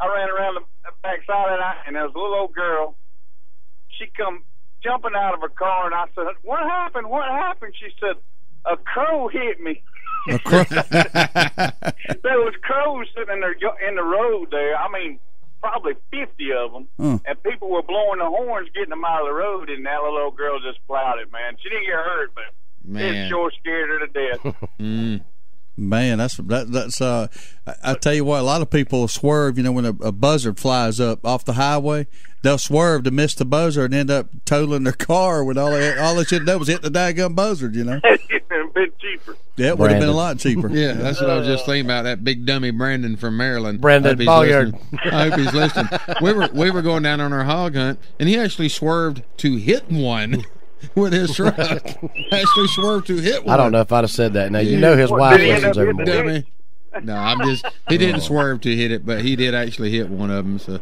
I ran around the backside of it, and there was a little old girl. She come jumping out of her car, and I said, "What happened? What happened?" She said, "A crow hit me." A crow? There was crows sitting in the road there. I mean, probably 50 of them, and people were blowing the horns, getting them out of the road, and that little old girl just plowed it, man. She didn't get hurt, but it sure scared her to death. Man, that's I tell you what, a lot of people swerve, when a buzzard flies up off the highway, they'll swerve to miss the buzzard and end up totaling their car when all they should have done was hit the daggum buzzard, It would have been cheaper. Yeah, it would have been a lot cheaper. Yeah, that's what I was just thinking about, that big dummy Brandon from Maryland. Brandon Bolyard. I hope he's listening. We were going down on our hog hunt, and he actually swerved to hit one. With his truck, actually swerved to hit one. I don't know if I'd have said that. Now his wife listens every morning. No, he didn't swerve to hit it, but he did actually hit one of them. So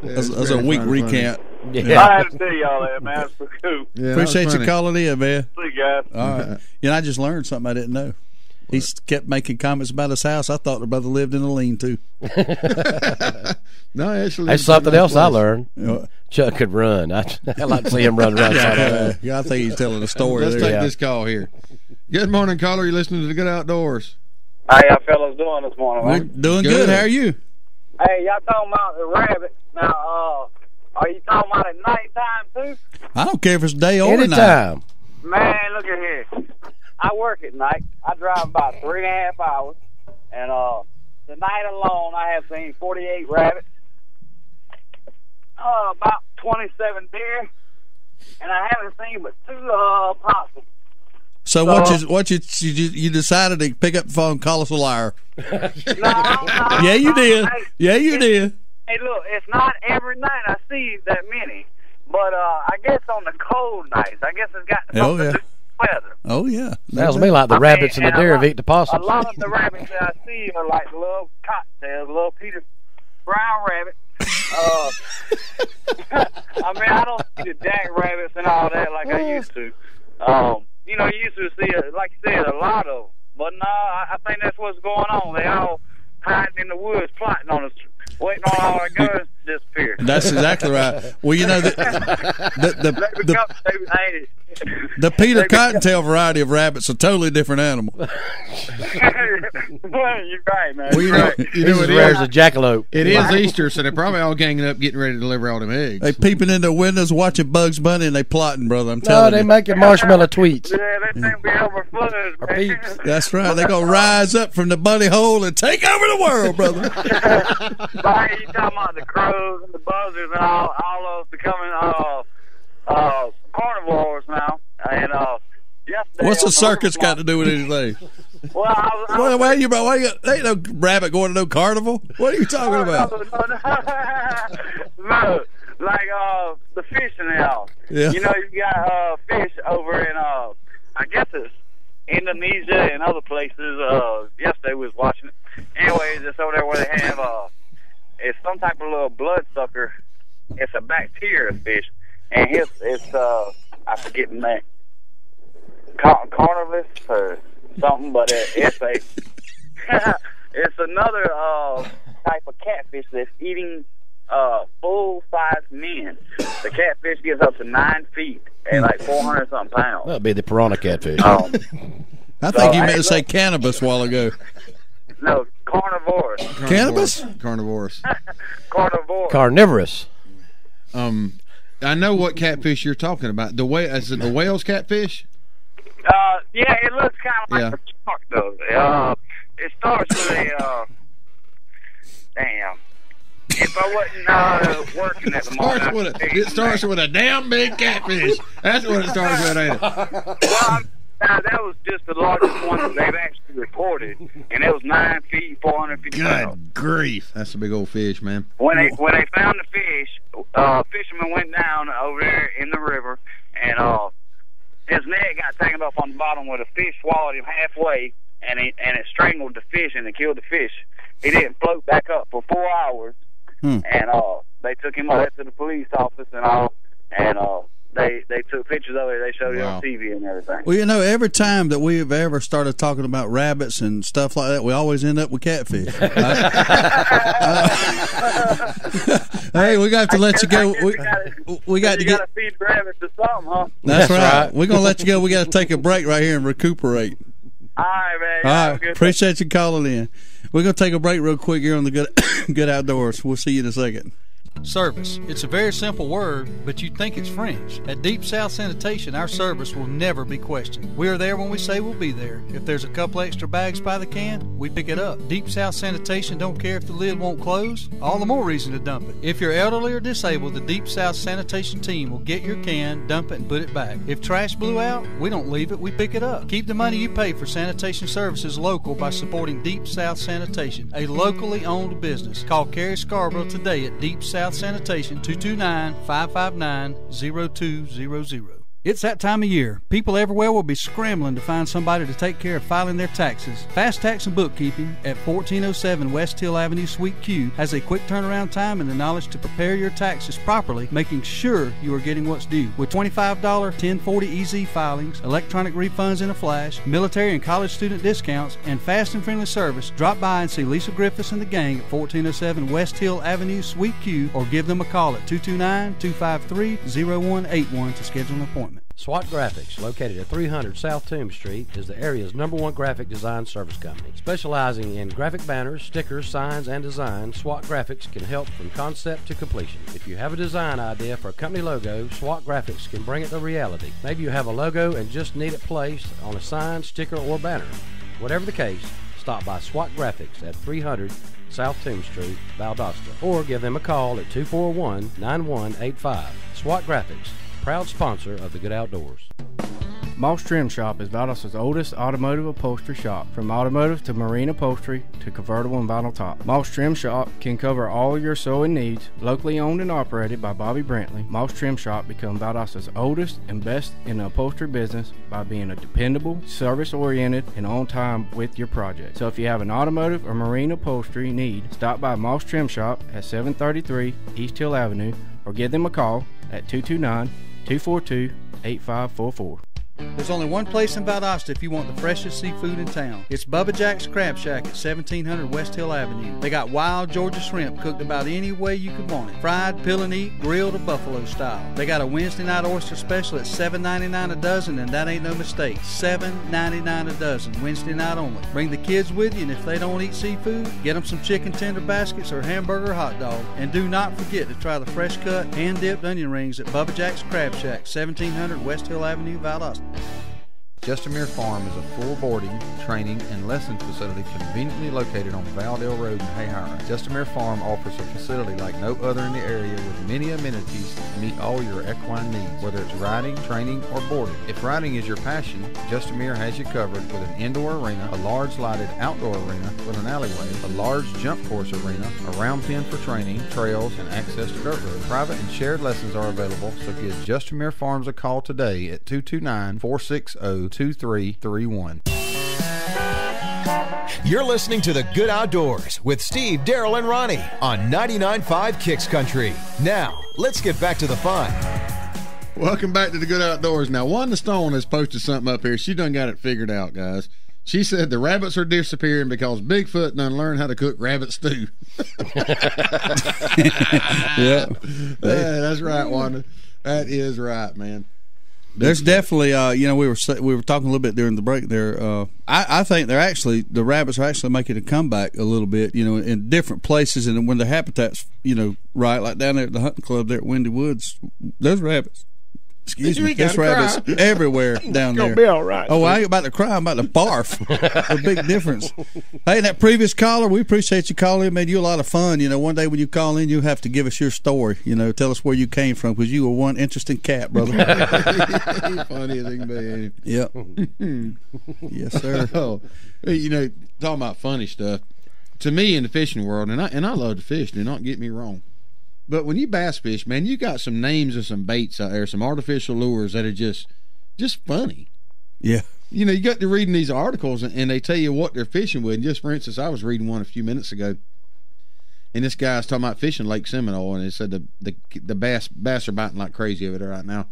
that's a weak recant. Yeah. I had to tell y'all that, man. That's pretty cool. Yeah, appreciate you calling in, man. See you guys. All right. I just learned something I didn't know. He kept making comments about his house. I thought the brother lived in a lean-to. No, actually, that's something else I learned. Chuck could run. I'd like to see him run around. Yeah, I think he's telling a story. Let's take this call here. Good morning, caller. You're listening to the Good Outdoors. How y'all fellas doing this morning, man? We're doing good. How are you? Hey, y'all talking about the rabbit. Now, are you talking about at nighttime, too? I don't care if it's day or night. Anytime. Man, look at here. I work at night. I drive about 3.5 hours. And tonight alone, I have seen 48 rabbits, about 27 deer, and I haven't seen but 2 possums. So what you decided to pick up the phone and call us a liar? No. Yeah, you did. Hey, Yeah, you did. Hey, look, it's not every night I see that many, but I guess on the cold nights, I guess it's got something to do with weather. Oh, yeah. Sounds to me like the rabbits and the deer have eaten the possums. A lot of the rabbits that I see are like the little cottontails, little Peter Brown rabbit. I mean, I don't see the jackrabbits and all that like I used to. You know, you used to see, like you said, a lot of them. But no, I think that's what's going on. They all hiding in the woods, plotting on us, waiting on all our guns to disappear. That's exactly right. Well, you know, the Peter Cottontail variety of rabbit's a totally different animal. You're right, man. Well, you know as rare as a jackalope. It is Easter, so they're probably all ganging up, getting ready to deliver all them eggs. They peeping in their windows, watching Bugs Bunny, and they plotting, brother. I'm telling you. No, they making marshmallow tweets. Yeah, they think we overflowed, man. That's right. They're going to rise up from the bunny hole and take over the world, brother. Like, you talking about the crows and the buzzards and all those becoming carnivores now. And yesterday, what's the circus got to do with anything? Well, ain't no rabbit going to no carnival. What are you talking about? No, like the fishing now. Yeah. You know, you got fish over in I guess it's Indonesia and other places. Yesterday we was watching it. Anyways, it's over there where they have it's some type of little bloodsucker. It's a bacteria fish, and it's I forget the name. Carnivus or something, but it's a it's another type of catfish that's eating full-size men. The catfish gets up to 9 feet and like 400 something pounds. That'd be the piranha catfish. I think you meant to say cannabis a while ago. No, carnivorous. Cannabis? Carnivorous. Carnivorous. I know what catfish you're talking about. Is it the whale's catfish? Yeah, it looks kind of like a shark, though. It starts with a damn. If I wasn't working at the moment, it starts with a damn big catfish. That's what it starts with, ain't it? Well, that was just the largest one that they've actually reported, and it was 9 feet, 400 feet. Good grief, that's a big old fish, man. When they found the fish, fishermen went down over there in the river, and his net got tangled up on the bottom where the fish swallowed him halfway, and it strangled the fish and it killed the fish. He didn't float back up for 4 hours, and they took him up to the police office and all, and they took pictures of it. They showed it on TV and everything. Well, you know, every time that we have ever started talking about rabbits and stuff like that, we always end up with catfish. Hey, we got to let you go. We got to gotta feed rabbits or something, huh? That's right. We're gonna let you go. We got to take a break right here and recuperate. All right, man. All right. Appreciate you calling in. We're gonna take a break real quick here on the Good Outdoors. We'll see you in a second. Service. It's a very simple word, but you'd think it's French. At Deep South Sanitation, our service will never be questioned. We are there when we say we'll be there. If there's a couple extra bags by the can, we pick it up. Deep South Sanitation don't care if the lid won't close. All the more reason to dump it. If you're elderly or disabled, the Deep South Sanitation team will get your can, dump it, and put it back. If trash blew out, we don't leave it, we pick it up. Keep the money you pay for sanitation services local by supporting Deep South Sanitation, a locally owned business. Call Carrie Scarborough today at Deep South Sanitation, 229-559-0200. It's that time of year. People everywhere will be scrambling to find somebody to take care of filing their taxes. Fast Tax and Bookkeeping at 1407 West Hill Avenue, Suite Q has a quick turnaround time and the knowledge to prepare your taxes properly, making sure you are getting what's due. With $25 1040 EZ filings, electronic refunds in a flash, military and college student discounts, and fast and friendly service, drop by and see Lisa Griffiths and the gang at 1407 West Hill Avenue, Suite Q, or give them a call at 229-253-0181 to schedule an appointment. SWAT Graphics, located at 300 South Toombs Street, is the area's #1 graphic design service company. Specializing in graphic banners, stickers, signs, and design, SWAT Graphics can help from concept to completion. If you have a design idea for a company logo, SWAT Graphics can bring it to reality. Maybe you have a logo and just need it placed on a sign, sticker, or banner. Whatever the case, stop by SWAT Graphics at 300 South Toombs Street, Valdosta, or give them a call at 241-9185. SWAT Graphics. proud sponsor of the Good Outdoors. Moss Trim Shop is Valdos's oldest automotive upholstery shop. From automotive to marine upholstery to convertible and vinyl top, Moss Trim Shop can cover all your sewing needs. Locally owned and operated by Bobby Brantley, Moss Trim Shop become Valdos's oldest and best in the upholstery business by being a dependable, service-oriented, and on time with your project. So if you have an automotive or marine upholstery need, stop by Moss Trim Shop at 733 East Hill Avenue or give them a call at 229-242-8544. There's only one place in Valdosta if you want the freshest seafood in town. It's Bubba Jack's Crab Shack at 1700 West Hill Avenue. They got wild Georgia shrimp cooked about any way you could want it. Fried, peel and eat, grilled, or buffalo style. They got a Wednesday night oyster special at $7.99 a dozen, and that ain't no mistake. $7.99 a dozen, Wednesday night only. Bring the kids with you, and if they don't eat seafood, get them some chicken tender baskets or hamburger hot dog. And do not forget to try the fresh cut, hand-dipped onion rings at Bubba Jack's Crab Shack, 1700 West Hill Avenue, Valdosta. Justamere Farm is a full boarding, training, and lessons facility conveniently located on Valdale Road in Hayhire. Justamere Farm offers a facility like no other in the area with many amenities to meet all your equine needs, whether it's riding, training, or boarding. If riding is your passion, Justamere has you covered with an indoor arena, a large lighted outdoor arena with an alleyway, a large jump course arena, a round pen for training, trails, and access to dirt roads. Private and shared lessons are available, so give Justamere Farms a call today at 229-460-2331. You're listening to The Good Outdoors with Steve, Daryl, and Ronnie on 99.5 Kicks Country. Now, let's get back to the fun. Welcome back to The Good Outdoors. Now, Wanda Stone has posted something up here. She done got it figured out, guys. She said the rabbits are disappearing because Bigfoot done learned how to cook rabbit stew. Yeah. That's right, Wanda. That is right, man. There's definitely, we were talking a little bit during the break there. I think the rabbits are actually making a comeback a little bit, in different places, and when the habitat's, right, like down there at the hunting club there at Windy Woods, there's rabbits. Excuse me, there's rabbits everywhere down there. It's gonna be all right. Oh, I ain't about to cry. I'm about to barf. A big difference. Hey, that previous caller, we appreciate you calling. It made you a lot of fun. One day when you call in, you have to give us your story. Tell us where you came from, because you were one interesting cat, brother. Funny as he can be. Yep. Yes, sir. Oh, talking about funny stuff. To me, in the fishing world, and I love to fish. Do not get me wrong. But when you bass fish, man, you got some names of some baits out there, some artificial lures that are just funny. Yeah. You got to reading these articles, and they tell you what they're fishing with. And just for instance, I was reading one a few minutes ago, and this guy's talking about fishing Lake Seminole, and it said the bass are biting like crazy over there right now.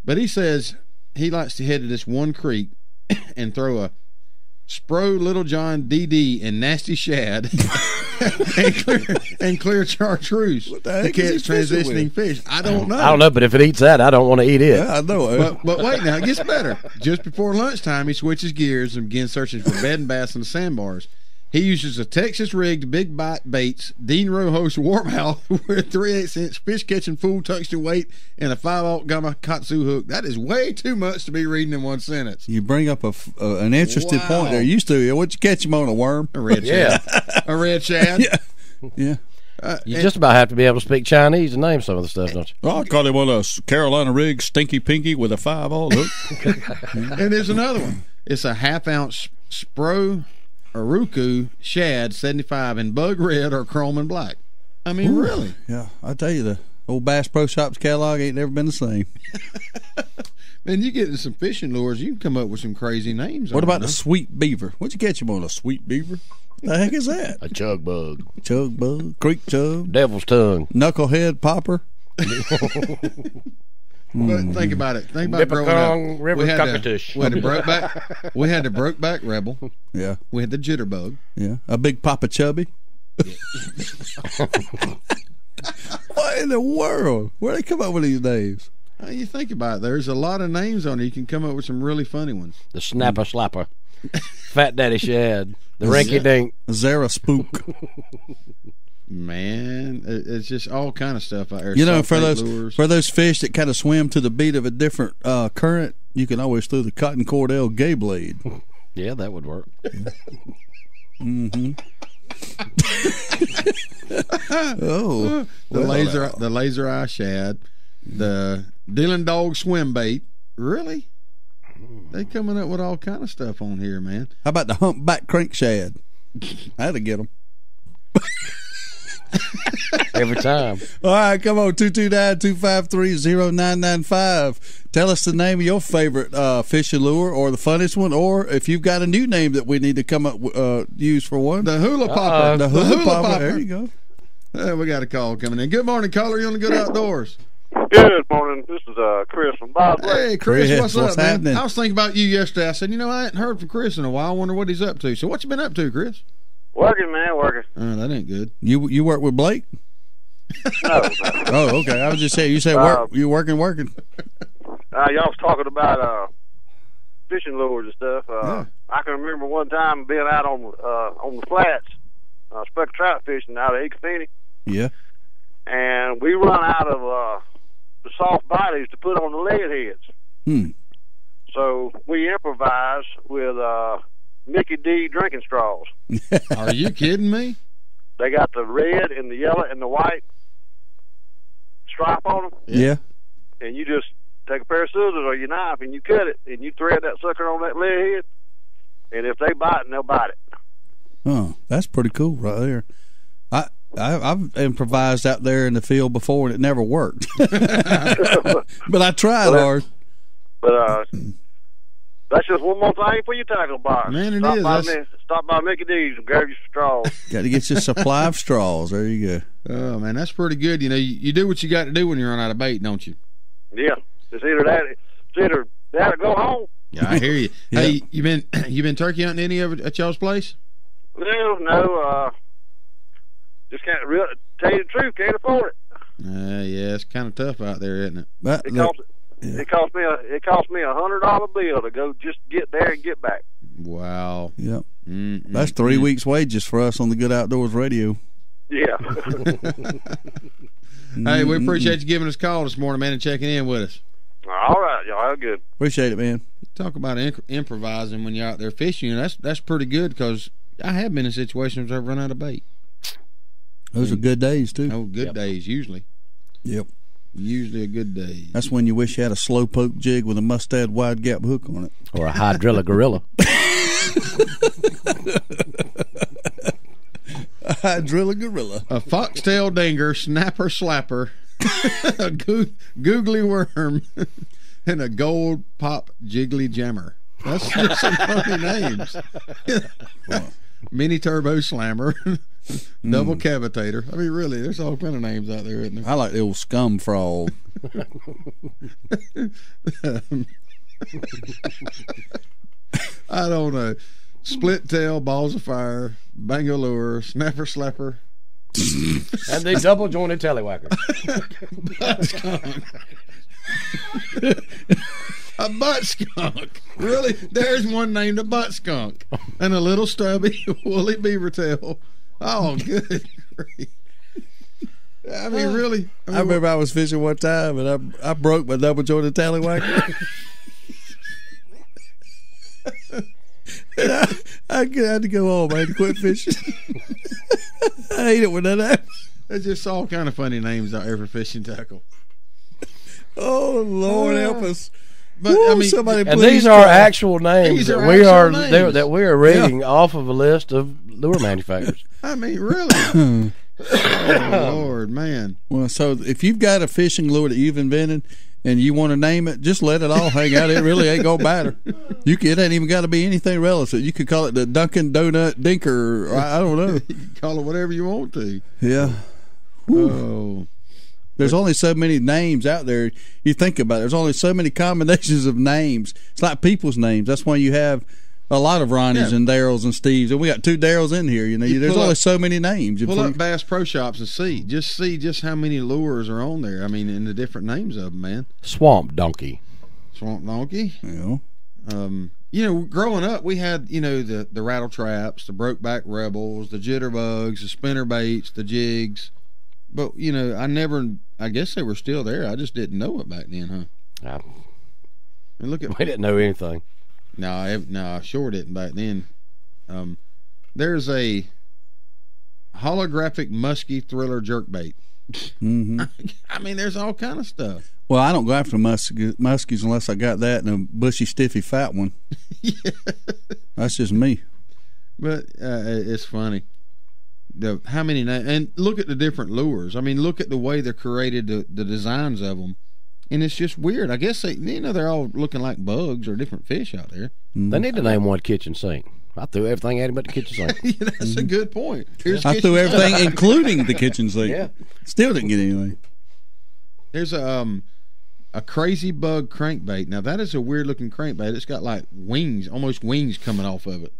But he says he likes to head to this one creek and throw a Spro, Little John, DD, and Nasty Shad and clear chartreuse to catch transitioning fish. I don't know. I don't know, but if it eats that, I don't want to eat it. Yeah, I know. But wait now, it gets better. Just before lunchtime, he switches gears and begins searching for bed and bass on the sandbars. He uses a Texas-rigged Big Bite Baits Dean Rohos warmouth with a 3/8-inch fish-catching full tuxton weight and a 5/0 Gamma Katsu hook. That is way too much to be reading in one sentence. You bring up an interesting point there. What'd you catch him on, a worm? A red shad. A red shad? Yeah. You just about have to be able to speak Chinese and name some of the stuff, don't you? Oh, I caught him on a Carolina rig Stinky Pinky with a 5/0 hook. And there's another one. It's a 1/2-ounce Spro Aruku Shad 75 in bug red or chrome and black. I mean, really? Yeah, I tell you, the old Bass Pro Shops catalog ain't never been the same. Man, you get into some fishing lures, you can come up with some crazy names. What about the sweet beaver? What'd you catch him on, a sweet beaver? The heck is that? A chug bug. Chug bug, creek chug, devil's tongue, knucklehead popper. But think about it. Think about growing up. River cockatoos. We had the Brokeback Rebel. Yeah. We had the Jitterbug. Yeah. A big Papa Chubby. What in the world? Where they come up with these names? You think about it. There's a lot of names on it. You can come up with some really funny ones. The Snapper Slapper. Fat Daddy Shad. The Rinky Dink. Zara Spook. Man, it's just all kind of stuff out there. For those fish that kind of swim to the beat of a different current, you can always throw the Cotton Cordell Gay Blade. Yeah, that would work. Mm-hmm. Oh, the laser eye shad, The Dylan Dog swim bait. Really? They coming up with all kind of stuff on here, man. How about the humpback crank shad? That'll get them. Every time. All right, come on, 229-253-0995. Tell us the name of your favorite fishing lure or the funniest one, or if you've got a new name that we need to come up use for one. The hula popper. The hula popper. There you go. We got a call coming in. Good morning, caller. You on the Good Outdoors? Good morning. This is Chris from Bob's Lake. Hey, Chris, what's up, man? happening? I was thinking about you yesterday. I said, I hadn't heard from Chris in a while. I wonder what he's up to. So what you been up to, Chris? Working, man, working. That ain't good. You work with Blake? No. Oh, okay. I was just saying, you said you working. Y'all was talking about fishing lures and stuff. I can remember one time being out on the flats, speckled trout fishing out of Eagle. Yeah. And we run out of the soft bodies to put on the lead heads. So we improvise with Mickey D drinking straws. Are you kidding me? They got the red and the yellow and the white stripe on them. Yeah. And you just take a pair of scissors or your knife and you cut it and you thread that sucker on that lead head. And if they bite, they'll bite it. Oh, that's pretty cool right there. I've improvised out there in the field before and it never worked. But I tried hard. But that's just one more thing for your tackle box. Man, Stop by Mickey D's and grab you some straws. Got to get you a supply of straws. There you go. Oh, man, that's pretty good. You do what you got to do when you run out of bait, don't you? Yeah. It's either that or go home. Yeah, I hear you. Yeah. Hey, you been turkey hunting any of it at y'all's place? No. Just can't tell you the truth, can't afford it. Yeah, it's kind of tough out there, isn't it? It cost me a $100 bill to go just get there and get back. Wow. Yep. That's 3 weeks' wages for us on the Good Outdoors Radio. Yeah. Hey, we appreciate you giving us a call this morning, man, and checking in with us. All right, y'all. Have good. Appreciate it, man. Talk about improvising when you're out there fishing. That's pretty good because I have been in situations where I've run out of bait. Those are good days, too. Oh, good days, usually. Yep. Usually a good day. That's when you wish you had a slow poke jig with a mustad wide gap hook on it. Or a hydrilla gorilla. A hydrilla gorilla. A foxtail dinger, snapper slapper, a googly worm, and a gold pop jiggly jammer. That's just some funny names. Mini turbo slammer. Double cavitator. I mean, really, there's all kind of names out there, isn't there? I like the old scum frog. I don't know. Split tail, balls of fire, bangalore, snapper slapper, and the double jointed tallywhacker. Butt skunk. A butt skunk. Really? There's one named a butt skunk. And a little stubby woolly beaver tail. Oh, good grief. I mean, really. I remember I was fishing one time and I broke my double jointed tallywhacker. And I had to go home. I had to quit fishing. I hate it when that happens. There's just all kind of funny names out there for fishing tackle. Oh, Lord help us. But I mean, somebody and these are actual names that we are reading off of a list of lure manufacturers. I mean, really. Oh, Lord, man. Well, so if you've got a fishing lure that you've invented and you want to name it, just let it all hang out. It really ain't gonna matter. It ain't even got to be anything relative. You could call it the Dunkin' Donut Dinker. Or I don't know. You can call it whatever you want to. Yeah. Oh. There's only so many names out there. You think about it. There's only so many combinations of names. It's like people's names. That's why you have a lot of Ronnies and Darryls and Steves, and we got 2 Darryls in here. There's only so many names. Pull up Bass Pro Shops and see just how many lures are on there. I mean, and the different names of them, man. Swamp Donkey. Yeah. Growing up, we had the rattle traps, the Brokeback Rebels, the jitterbugs, the spinner baits, the jigs. But I guess they were still there. I just didn't know it back then, huh? We didn't know anything. No, I sure didn't back then. There's a holographic musky thriller jerkbait. Mm-hmm. I mean, there's all kind of stuff. Well, I don't go after muskies unless I got that and a bushy, stiffy, fat one. Yeah. That's just me. But it's funny. How many and look at the different lures. I mean, look at the way they're created, the designs of them, and it's just weird. I guess they're all looking like bugs or different fish out there. They need to name one kitchen sink. I threw everything at him but the kitchen sink. Yeah, that's a good point. I threw everything, including the kitchen sink. Yeah. Still didn't get anything. There's a crazy bug crankbait. Now that is a weird looking crankbait. It's got like wings, almost wings coming off of it.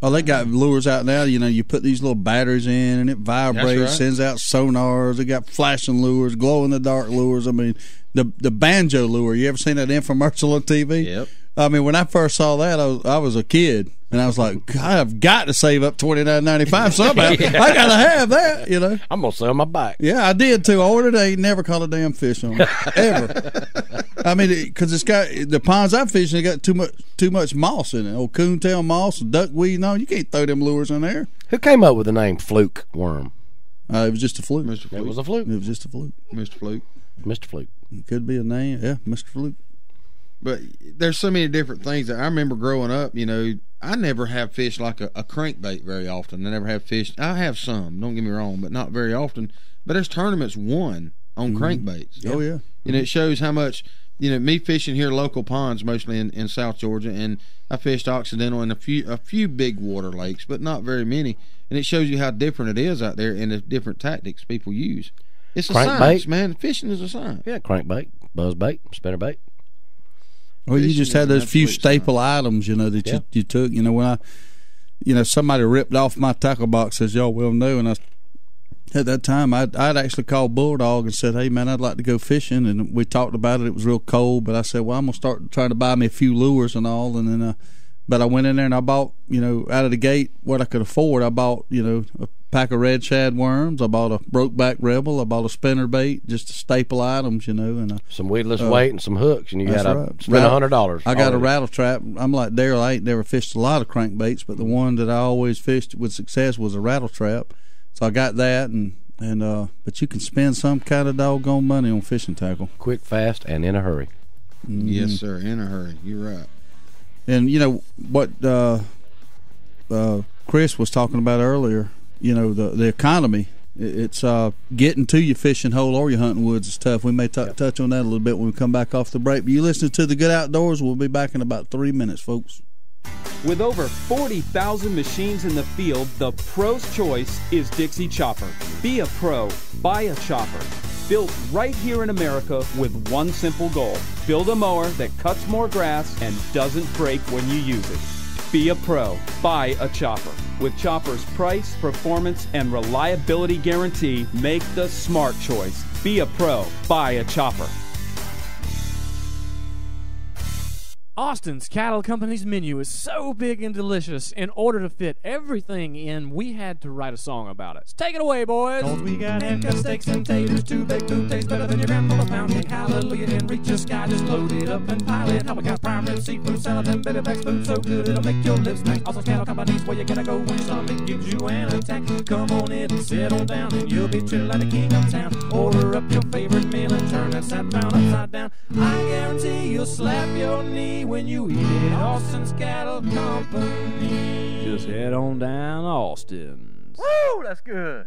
Oh, they got lures out now. You know, you put these little batteries in, and it vibrates, right. Sends out sonars. They got flashing lures, glow in the dark lures. I mean, the banjo lure. You ever seen that infomercial on TV? Yep. I mean, when I first saw that, I was a kid, and I was like, God, I've got to save up $29.95 somehow. Yeah. I gotta have that, you know. I'm gonna sell my bike. Yeah, I did too. I ordered it. Ain't never caught a damn fish on it ever. I mean, because it's got the ponds I fish, they got too much moss in it. Old coontail moss, duckweed. No, you can't throw them lures in there. Who came up with the name fluke worm? It was just a fluke. Mr. Fluke. It was a fluke. It was just a fluke. Mr. Fluke. Mr. Fluke. It could be a name. Yeah, Mr. Fluke. But there's so many different things that I remember growing up. You know, I never have fished like a crankbait very often. I never have fished. I have some, don't get me wrong, but not very often. But there's tournaments won on crankbaits. Oh, yeah. And it shows how much, you know, me fishing here local ponds mostly in South Georgia, and I fished Occidental in a few big water lakes, but not very many. And it shows you how different it is out there and the different tactics people use. It's a science, man. Fishing is a science. Yeah, crankbait, buzzbait, spinnerbait. Well, you just had those few staple items, you know, that you took. You know, when somebody ripped off my tackle box, as y'all well know, and at that time, I'd actually called Bulldog and said, hey, man, I'd like to go fishing. And we talked about it. It was real cold, but I said, well, I'm going to start trying to buy me a few lures and all. And then, but I went in there and I bought, you know, out of the gate what I could afford. I bought, you know, a pack of red shad worms. I bought a brokeback rebel. I bought a spinnerbait, just the staple items, you know, and some weedless weight and some hooks, and you got to spend $100. I got a rattle trap. I'm like Daryl. I ain't never fished a lot of crankbaits, but the one that I always fished with success was a rattle trap. So I got that, and but you can spend some kind of doggone money on fishing tackle. Quick, fast, and in a hurry. Mm-hmm. Yes, sir, in a hurry. You're right. And you know what Chris was talking about earlier. You know, the economy. It's getting to your fishing hole or your hunting woods is tough. We may touch on that a little bit when we come back off the break. But you listen to The Good Outdoors. We'll be back in about 3 minutes, folks. With over 40,000 machines in the field, the pro's choice is Dixie Chopper. Be a pro, buy a chopper. Built right here in America with one simple goal. Build a mower that cuts more grass and doesn't break when you use it. Be a pro, buy a chopper. With Chopper's price, performance, and reliability guarantee, make the smart choice. Be a pro, buy a chopper. Austin's Cattle Company's menu is so big and delicious. In order to fit everything in, we had to write a song about it. So take it away, boys. 'Cause we got hand-cut steaks and taters, too baked food tastes better than your grandmother's pound cake. Hallelujah, and reach the sky, just load it up and pile it. How we got prime rib, seafood, salad, and baby back food so good it'll make your lips smack. Austin's Cattle Company's where you gotta go when your stomach gives you an attack. Come on in and settle down, and you'll be chilled like the king of town. Order up your favorite meal and turn that sad pound upside down. I guarantee you'll slap your knee when you eat it. Austin's Cattle Company. Just head on down Austin's. Woo, that's good.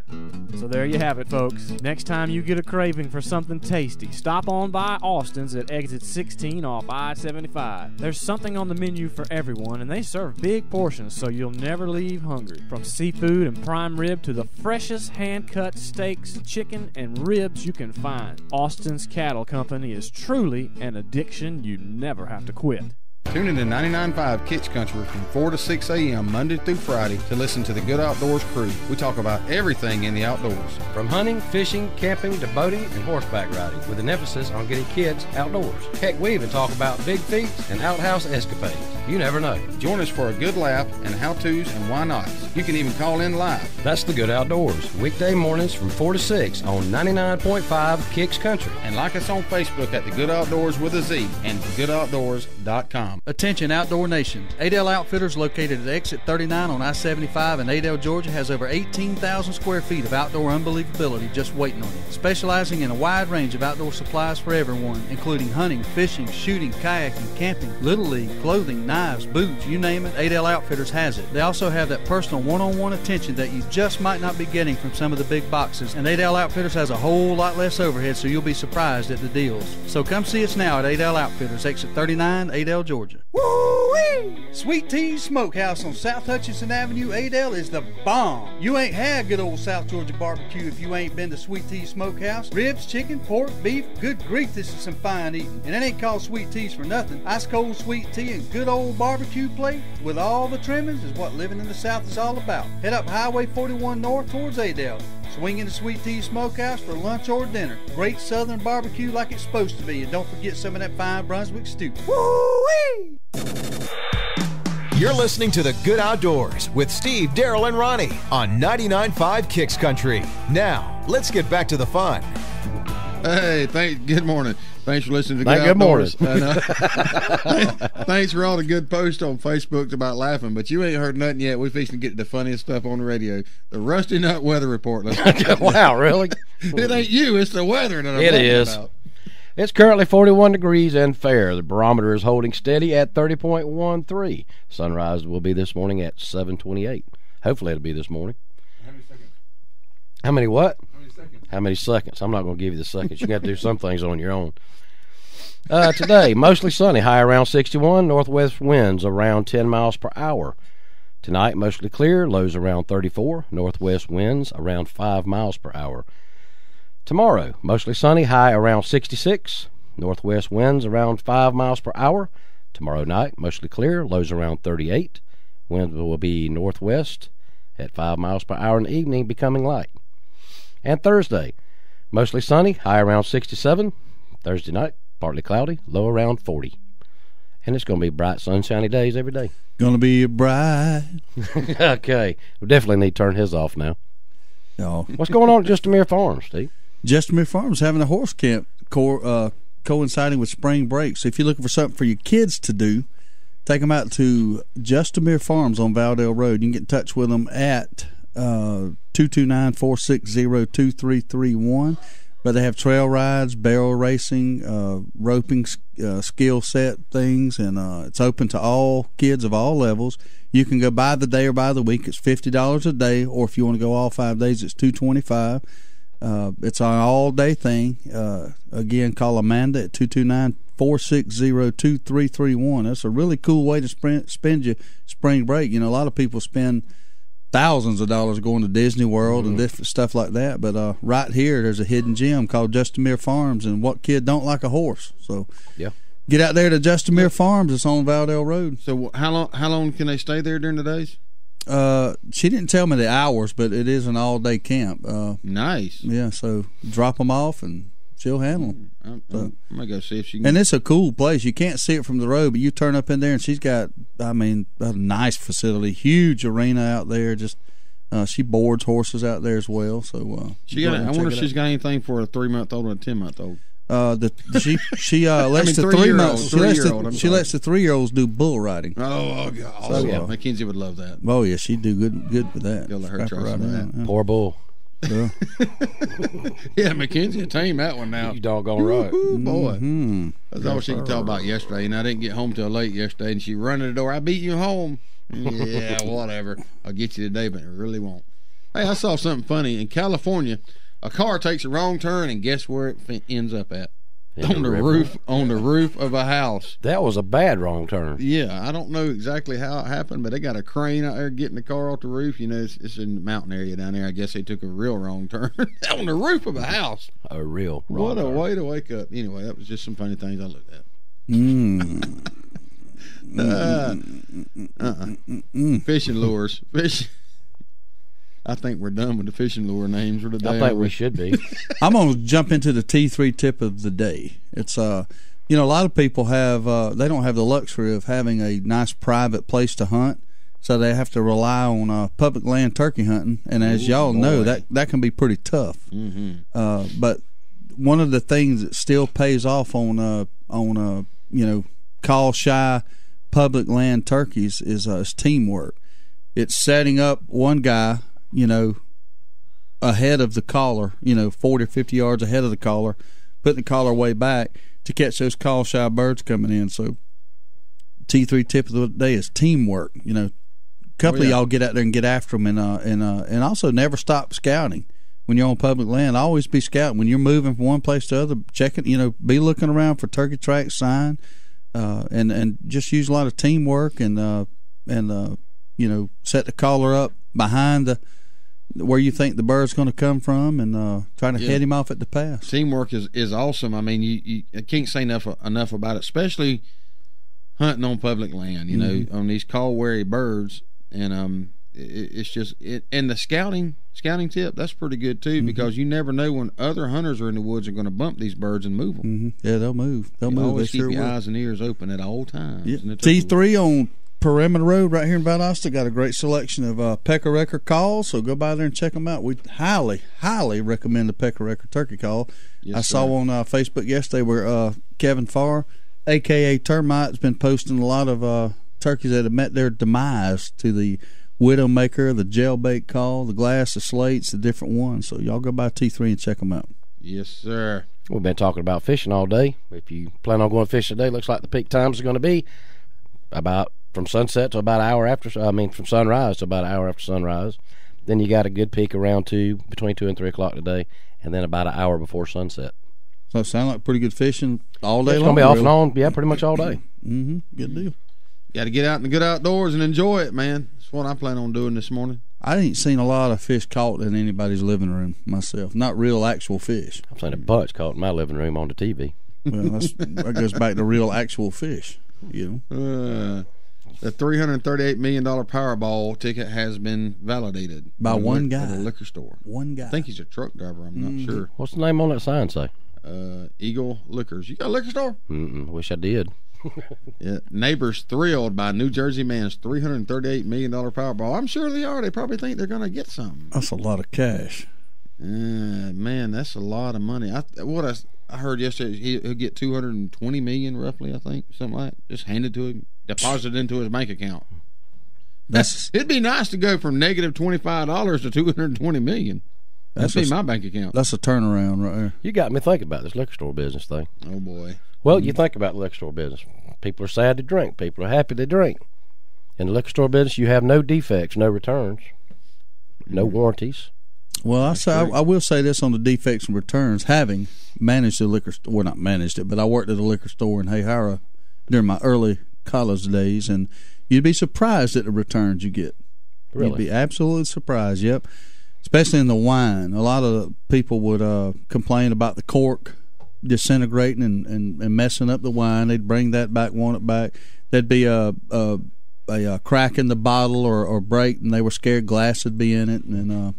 So there you have it, folks. Next time you get a craving for something tasty, stop on by Austin's at exit 16 off I-75. There's something on the menu for everyone, and they serve big portions so you'll never leave hungry. From seafood and prime rib to the freshest hand-cut steaks, chicken, and ribs you can find. Austin's Cattle Company is truly an addiction you never have to quit. Tune in to 99.5 Kitch Country from 4 to 6 a.m. Monday through Friday to listen to the Good Outdoors crew. We talk about everything in the outdoors. From hunting, fishing, camping, to boating, and horseback riding, with an emphasis on getting kids outdoors. Heck, we even talk about big feats and outhouse escapades. You never know. Join us for a good laugh and how-tos and why not. You can even call in live. That's The Good Outdoors. Weekday mornings from 4 to 6 on 99.5 Kicks Country. And like us on Facebook at The Good Outdoors with a Z and thegoodoutdoors.com. Attention Outdoor Nation. Adel Outfitters located at exit 39 on I-75 in Adel, Georgia has over 18,000 square feet of outdoor unbelievability just waiting on you. Specializing in a wide range of outdoor supplies for everyone, including hunting, fishing, shooting, kayaking, camping, Little League, clothing, knives, boots, you name it, Adel Outfitters has it. They also have that personal one-on-one attention that you just might not be getting from some of the big boxes, and Adel Outfitters has a whole lot less overhead, so you'll be surprised at the deals. So come see us now at Adel Outfitters, exit 39, Adel, Georgia. Woo-wee! Sweet Tea's Smokehouse on South Hutchinson Avenue, Adel is the bomb. You ain't had good old South Georgia barbecue if you ain't been to Sweet Tea's Smokehouse. Ribs, chicken, pork, beef, good grief, this is some fine eating. And it ain't called Sweet Tea's for nothing. Ice cold sweet tea and good old barbecue plate with all the trimmings is what living in the South is all about. Head up Highway 41 north towards Adel. Swing into Sweet Tea's Smokehouse for lunch or dinner. Great southern barbecue like it's supposed to be. And don't forget some of that fine Brunswick stew. Woo-wee! You're listening to The Good Outdoors with Steve, Daryl, and Ronnie on 99.5 Kicks Country. Now, let's get back to the fun. Hey, good morning. Thanks for listening to Good Outdoors. Good morning. Thanks for all the good posts on Facebook about laughing, but you ain't heard nothing yet. We're fixing to get the funniest stuff on the radio. The Rusty Nut Weather Report. Wow, really? It ain't you, it's the weather that I'm talking about. It's currently 41 degrees and fair. The barometer is holding steady at 30.13. Sunrise will be this morning at 7:28. Hopefully it'll be this morning. How many seconds? How many what? How many seconds? How many seconds? I'm not going to give you the seconds. You got to do some things on your own. Today, mostly sunny, high around 61, northwest winds around 10 miles per hour. Tonight, mostly clear, lows around 34, northwest winds around 5 miles per hour. Tomorrow, mostly sunny, high around 66, northwest winds around 5 miles per hour. Tomorrow night, mostly clear, lows around 38. Winds will be northwest at 5 miles per hour in the evening, becoming light. And Thursday, mostly sunny, high around 67. Thursday night, partly cloudy, low around 40. And it's going to be bright, sunshiny days every day. Going to be bright. Okay. We definitely need to turn his off now. No. What's going on at Just a Mere Farms, Steve? Just a Mere Farms having a horse camp coinciding with spring break. So if you're looking for something for your kids to do, take them out to Just a Mere Farms on Valdale Road. You can get in touch with them at 229-460-2331. But they have trail rides, barrel racing, roping skill set things, and it's open to all kids of all levels. You can go by the day or by the week. It's $50 a day, or if you want to go all 5 days, it's $225. It's an all-day thing. Again, call Amanda at 229-460-2331. That's a really cool way to spend your spring break. You know, a lot of people spend thousands of dollars going to Disney World and different stuff like that, but right here there's a hidden gem called Just a Mere Farms, and what kid don't like a horse? So yeah, get out there to Just a Mere Farms. It's on Valdale Road. So how long can they stay there during the days? She didn't tell me the hours, but it is an all-day camp. Nice. Yeah, so drop them off and she'll handle them. I'm gonna go see if she can. And it's a cool place. You can't see it from the road, but you turn up in there, and she's got, a nice facility, huge arena out there. Just she boards horses out there as well. So I wonder if she's got anything for a 3-month-old and a 10-month-old. She lets the 3-month. She lets the 3-year-olds do bull riding. Oh God! So, yeah, Mackenzie would love that. Oh yeah, she'd do good with that. You'll let her try some of that. Yeah. Poor bull. Yeah, yeah, Mackenzie, tame that one now. You doggone right. Ooh, boy. Mm-hmm. That's all she can talk about yesterday, and I didn't get home till late yesterday, and she run to the door. I beat you home. Yeah, whatever. I'll get you today, but I really won't. Hey, I saw something funny. In California, a car takes a wrong turn, and guess where it ends up at? On the roof of a house. That was a bad wrong turn. Yeah, I don't know exactly how it happened, but they got a crane out there getting the car off the roof. You know, it's in the mountain area down there. I guess they took a real wrong turn on the roof of a house. A real wrong What a turn. way to wake up. Anyway, that was just some funny things I looked at. Fishing lures. I think we're done with the fishing lure names for today. I think we should be. I'm going to jump into the T3 tip of the day. It's a lot of people have they don't have the luxury of having a nice private place to hunt, so they have to rely on public land turkey hunting. And as y'all know, that can be pretty tough. Mm-hmm. But one of the things that still pays off on call shy public land turkeys is teamwork. It's setting up one guy, ahead of the caller, 40 or 50 yards ahead of the caller, putting the caller way back to catch those call shy birds coming in. So T3 tip of the day is teamwork. A couple of y'all get out there and get after them, and also never stop scouting. When you're on public land, always be scouting. When you're moving from one place to other, checking, be looking around for turkey track sign, and just use a lot of teamwork and set the caller up behind where you think the bird's going to come from, and trying to head him off at the pass. Teamwork is awesome. I mean, you can't say enough about it, especially hunting on public land. On these call wary birds, and it's just and the scouting tip, that's pretty good too, because you never know when other hunters are in the woods are going to bump these birds and move them. Yeah, they'll move. Always they keep your eyes and ears open at all times. Yeah. T3 on Perimeter Road right here in Valdosta got a great selection of pecker-recker calls, so go by there and check them out. We highly recommend the pecker-recker turkey call. I saw on Facebook yesterday where Kevin Farr, a.k.a. Termite, has been posting a lot of turkeys that have met their demise to the Widowmaker, the jailbait call, the glass, the slates, the different ones. So y'all go by T3 and check them out. Yes, sir. We've been talking about fishing all day. If you plan on going fishing today, looks like the peak times are going to be about from sunset to about an hour after. From sunrise to about an hour after sunrise. Then you got a good peak around between 2 and 3 o'clock today, and then about an hour before sunset. So it sounds like pretty good fishing all day long. It's going to be off and on, pretty much all day. Good deal. Got to get out in the good outdoors and enjoy it, man. That's what I plan on doing this morning. I ain't seen a lot of fish caught in anybody's living room myself. Not real actual fish. I've seen a bunch caught in my living room on the TV. Well, that goes back to real actual fish. The $338 million Powerball ticket has been validated by one guy at a liquor store. One guy. I think he's a truck driver. I'm not sure. What's the name on that sign say? Eagle Liquors. You got a liquor store? Wish I did. Yeah, neighbors thrilled by New Jersey man's $338 million Powerball. I'm sure they are. They probably think they're going to get something. That's a lot of cash. Man, that's a lot of money. I heard yesterday he'll get $220 million roughly. I think something like that. Just handed to him, deposited into his bank account. It'd be nice to go from negative $25 to $220 million. That'd be my bank account. That's a turnaround right there. You got me thinking about this liquor store business thing. Oh boy. Well, you think about the liquor store business. People are sad to drink. People are happy to drink. In the liquor store business, you have no defects, no returns, no warranties. Well, I will say this on the defects and returns. Having managed the liquor store, well, not managed it, but I worked at a liquor store in Hayhara during my early college days, and you'd be surprised at the returns you get. Really? You'd be absolutely surprised, yep. Especially in the wine. A lot of people would complain about the cork disintegrating and messing up the wine. They'd bring that back, want it back. There'd be a crack in the bottle or break, and they were scared glass would be in it. And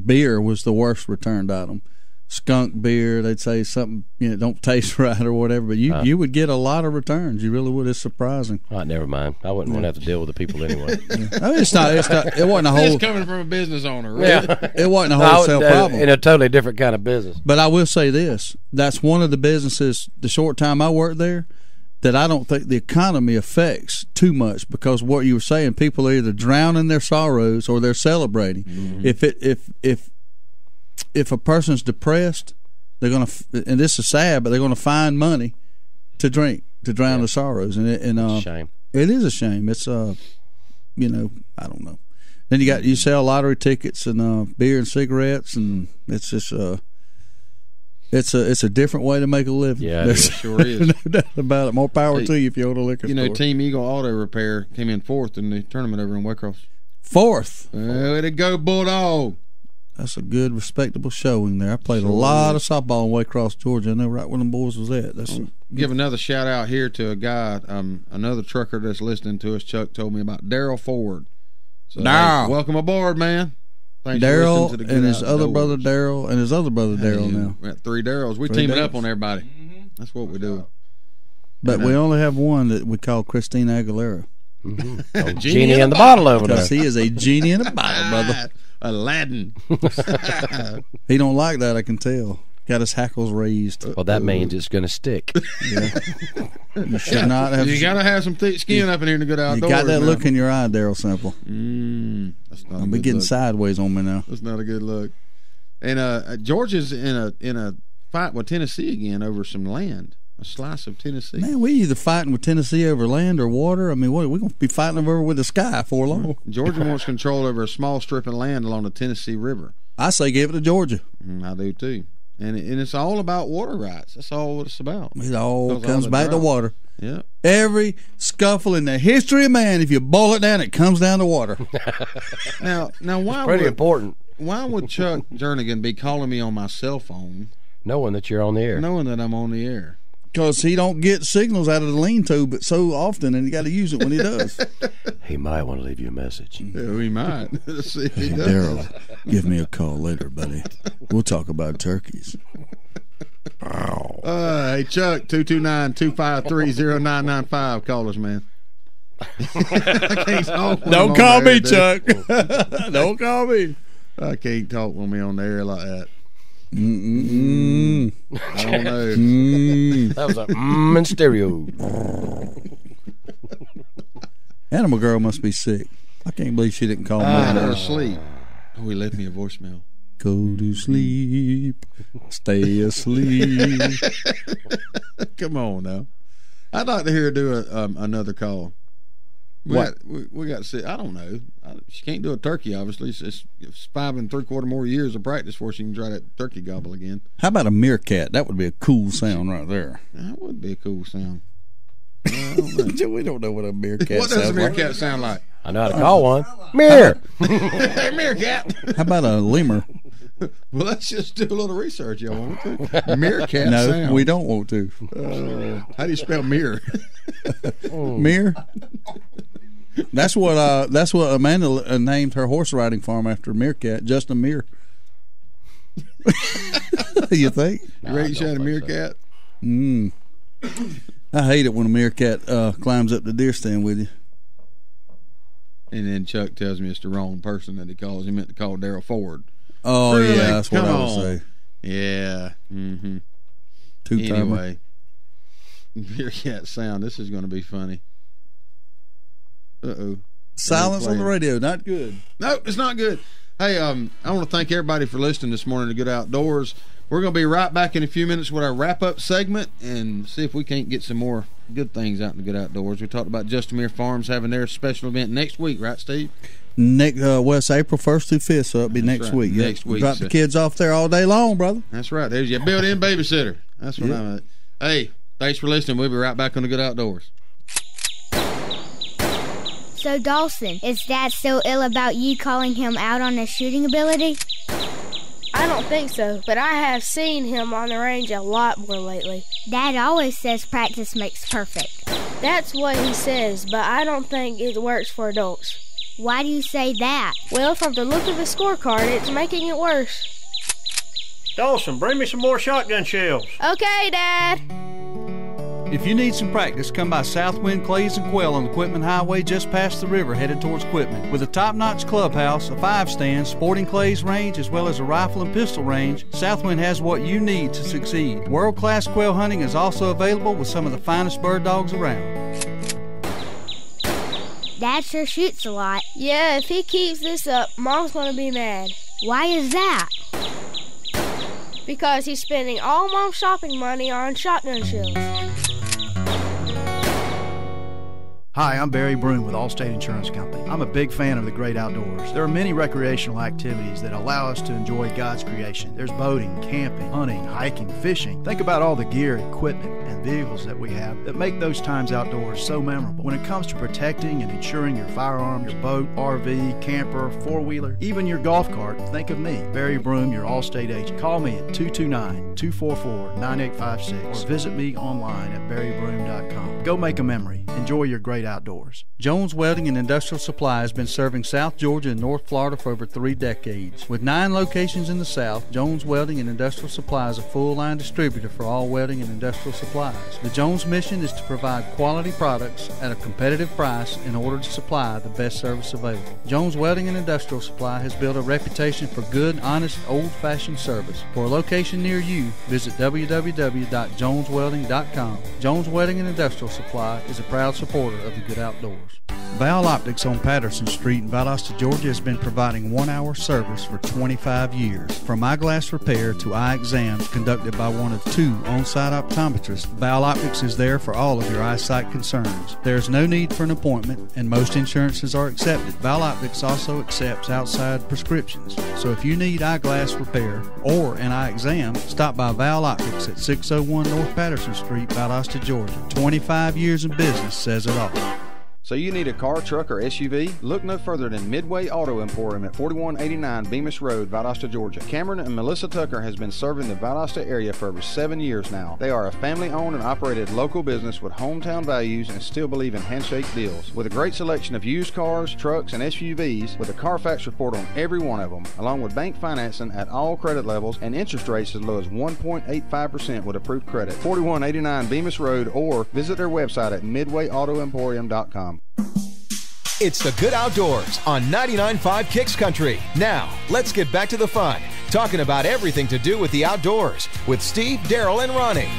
beer was the worst returned item. Skunk beer, they'd say something don't taste right or whatever. But you would get a lot of returns. You really would. It's surprising. All right, never mind. I wouldn't want to have to deal with the people anyway. I mean, it's not. It wasn't a whole. It's coming from a business owner, right? Yeah. It wasn't a wholesale problem. In a totally different kind of business. But I will say this: that's one of the businesses. The short time I worked there, that I don't think the economy affects too much, because what you were saying, people are either drowning their sorrows or they're celebrating. Mm-hmm. If a person's depressed, they're going to, and this is sad, but they're going to find money to drink to drown the sorrows, and it's a shame. It is a shame. It's I don't know. Then you sell lottery tickets and beer and cigarettes, and it's just it's a different way to make a living. Yeah, it sure is. No doubt about it. More power to you if you own a liquor store. Team Eagle Auto Repair came in 4th in the tournament over in Waycross. 4th. Way to go, Bulldog! That's a good, respectable showing there. I played a lot of softball in Waycross, Georgia. I know right where them boys was at. Give another shout out here to a guy, another trucker that's listening to us. Chuck told me about Daryl Ford. So, hey, welcome aboard, man. Daryl and his other brother Daryl and his other brother Daryl now. We got 3 Daryls. We teaming up on everybody. That's what we do. But we only have one that we call Christina Aguilera. Oh, genie in the bottle over there. Because he is a genie in a bottle, brother. Aladdin. He don't like that, I can tell. Got his hackles raised. Well, that means it's going to stick. Yeah. You should not have. You got to have some thick skin up in here to get outdoors. You got that now. look in your eye, Daryl Sample. That's not. I'll be getting look. sideways on me now. That's not a good look. And Georgia's in a fight with Tennessee again over some land, a slice of Tennessee. Man, we either fighting with Tennessee over land or water. I mean, what we're going to be fighting over with the sky for long. Georgia wants control over a small strip of land along the Tennessee River. I say give it to Georgia. I do too. And it's all about water rights. That's all what it's about. It all comes back to water. Yeah. Every scuffle in the history of man, if you boil it down, it comes down to water. Now, why? It's pretty important. Why would Chuck Jernigan be calling me on my cell phone, knowing that you're on the air? Knowing that I'm on the air. Because he don't get signals out of the lean-to but so often, and you got to use it when he does. He might want to leave you a message. Yeah, he might. Let's see if he Hey, does. Daryl, give me a call later, buddy. We'll talk about turkeys. Hey, Chuck, 229-253-0995. Call us, man. I can't talk when I'm Don't on call the air, me, dude. Chuck. Don't call me. I can't talk when we on the air like that. I don't know. That was a in stereo. Animal Girl must be sick. I can't believe she didn't call me. Her asleep. Oh, he left me a voicemail. Go to sleep. Stay asleep. Come on now. I'd like to hear her do another call. We got to see. I don't know. She can't do a turkey, obviously. It's 5 3/4 more years of practice before she can try that turkey gobble again. How about a meerkat? That would be a cool sound right there. That would be a cool sound. We don't know what a meerkat What sounds does a like. meerkat sound like? I know how to call one. Mirror. Hey, meerkat. How about a lemur? Well, let's just do a little research, y'all want to? Meerkat No, sound. we don't want to. How do you spell mirror? Mirror? That's what Amanda named her horse riding farm after meerkat, Justin Muir. You think? You ready to shot a meerkat? I hate it when a meerkat climbs up the deer stand with you. And then Chuck tells me it's the wrong person that he calls. He meant to call Daryl Ford. Oh, Really? yeah, that's what Come I would on. say. Yeah. Mm-hmm. Two-timer. Anyway, meerkat sound. This is going to be funny. Uh-oh. Silence on the radio, not good. No, it's not good. Hey, I want to thank everybody for listening this morning to Good Outdoors. We're going to be right back in a few minutes with our wrap-up segment and see if we can't get some more good things out in the Good Outdoors. We talked about Justin Muir Farms having their special event next week, right, Steve? Next, it's April 1st through 5th, so it'll be next right. week. Next week, Drop so- the kids off there all day long, brother. That's right. There's your built-in babysitter. That's what Yeah. I'm at. Hey, thanks for listening. We'll be right back on the Good Outdoors. So, Dawson, is Dad so ill about you calling him out on his shooting ability? I don't think so, but I have seen him on the range a lot more lately. Dad always says practice makes perfect. That's what he says, but I don't think it works for adults. Why do you say that? Well, from the look of the scorecard, it's making it worse. Dawson, bring me some more shotgun shells. Okay, Dad. If you need some practice, come by Southwind Clays and Quail on the Quitman Highway just past the river headed towards Quitman. With a top-notch clubhouse, a 5-stand, sporting clays range, as well as a rifle and pistol range, Southwind has what you need to succeed. World-class quail hunting is also available with some of the finest bird dogs around. Dad sure shoots a lot. Yeah, if he keeps this up, Mom's gonna be mad. Why is that? Because he's spending all Mom's shopping money on shotgun shells. Hi, I'm Barry Broom with Allstate Insurance Company. I'm a big fan of the great outdoors. There are many recreational activities that allow us to enjoy God's creation. There's boating, camping, hunting, hiking, fishing. Think about all the gear, equipment, and vehicles that we have that make those times outdoors so memorable. When it comes to protecting and insuring your firearm, your boat, RV, camper, four-wheeler, even your golf cart, think of me, Barry Broom, your Allstate agent. Call me at 229-244-9856 or visit me online at barrybroom.com. Go make a memory. Enjoy your great great outdoors. Jones Welding and Industrial Supply has been serving South Georgia and North Florida for over 3 decades. With 9 locations in the South, Jones Welding and Industrial Supply is a full-line distributor for all welding and industrial supplies. The Jones mission is to provide quality products at a competitive price in order to supply the best service available. Jones Welding and Industrial Supply has built a reputation for good, honest, old-fashioned service. For a location near you, visit www.joneswelding.com. Jones Welding and Industrial Supply is a proud supporter of the good outdoors. Val Optics on Patterson Street in Valdosta, Georgia has been providing 1-hour service for 25 years. From eyeglass repair to eye exams conducted by one of 2 on-site optometrists, Val Optics is there for all of your eyesight concerns. There is no need for an appointment, and most insurances are accepted. Val Optics also accepts outside prescriptions. So if you need eyeglass repair or an eye exam, stop by Val Optics at 601 North Patterson Street, Valdosta, Georgia. 25 years in business says it all. So you need a car, truck, or SUV? Look no further than Midway Auto Emporium at 4189 Bemis Road, Valdosta, Georgia. Cameron and Melissa Tucker has been serving the Valdosta area for over 7 years now. They are a family-owned and operated local business with hometown values and still believe in handshake deals. With a great selection of used cars, trucks, and SUVs, with a Carfax report on every one of them, along with bank financing at all credit levels and interest rates as low as 1.85% with approved credit. 4189 Bemis Road, or visit their website at midwayautoemporium.com. It's the Good Outdoors on 99.5 Kicks Country. Now, let's get back to the fun, talking about everything to do with the outdoors with Steve, Daryl, and Ronnie.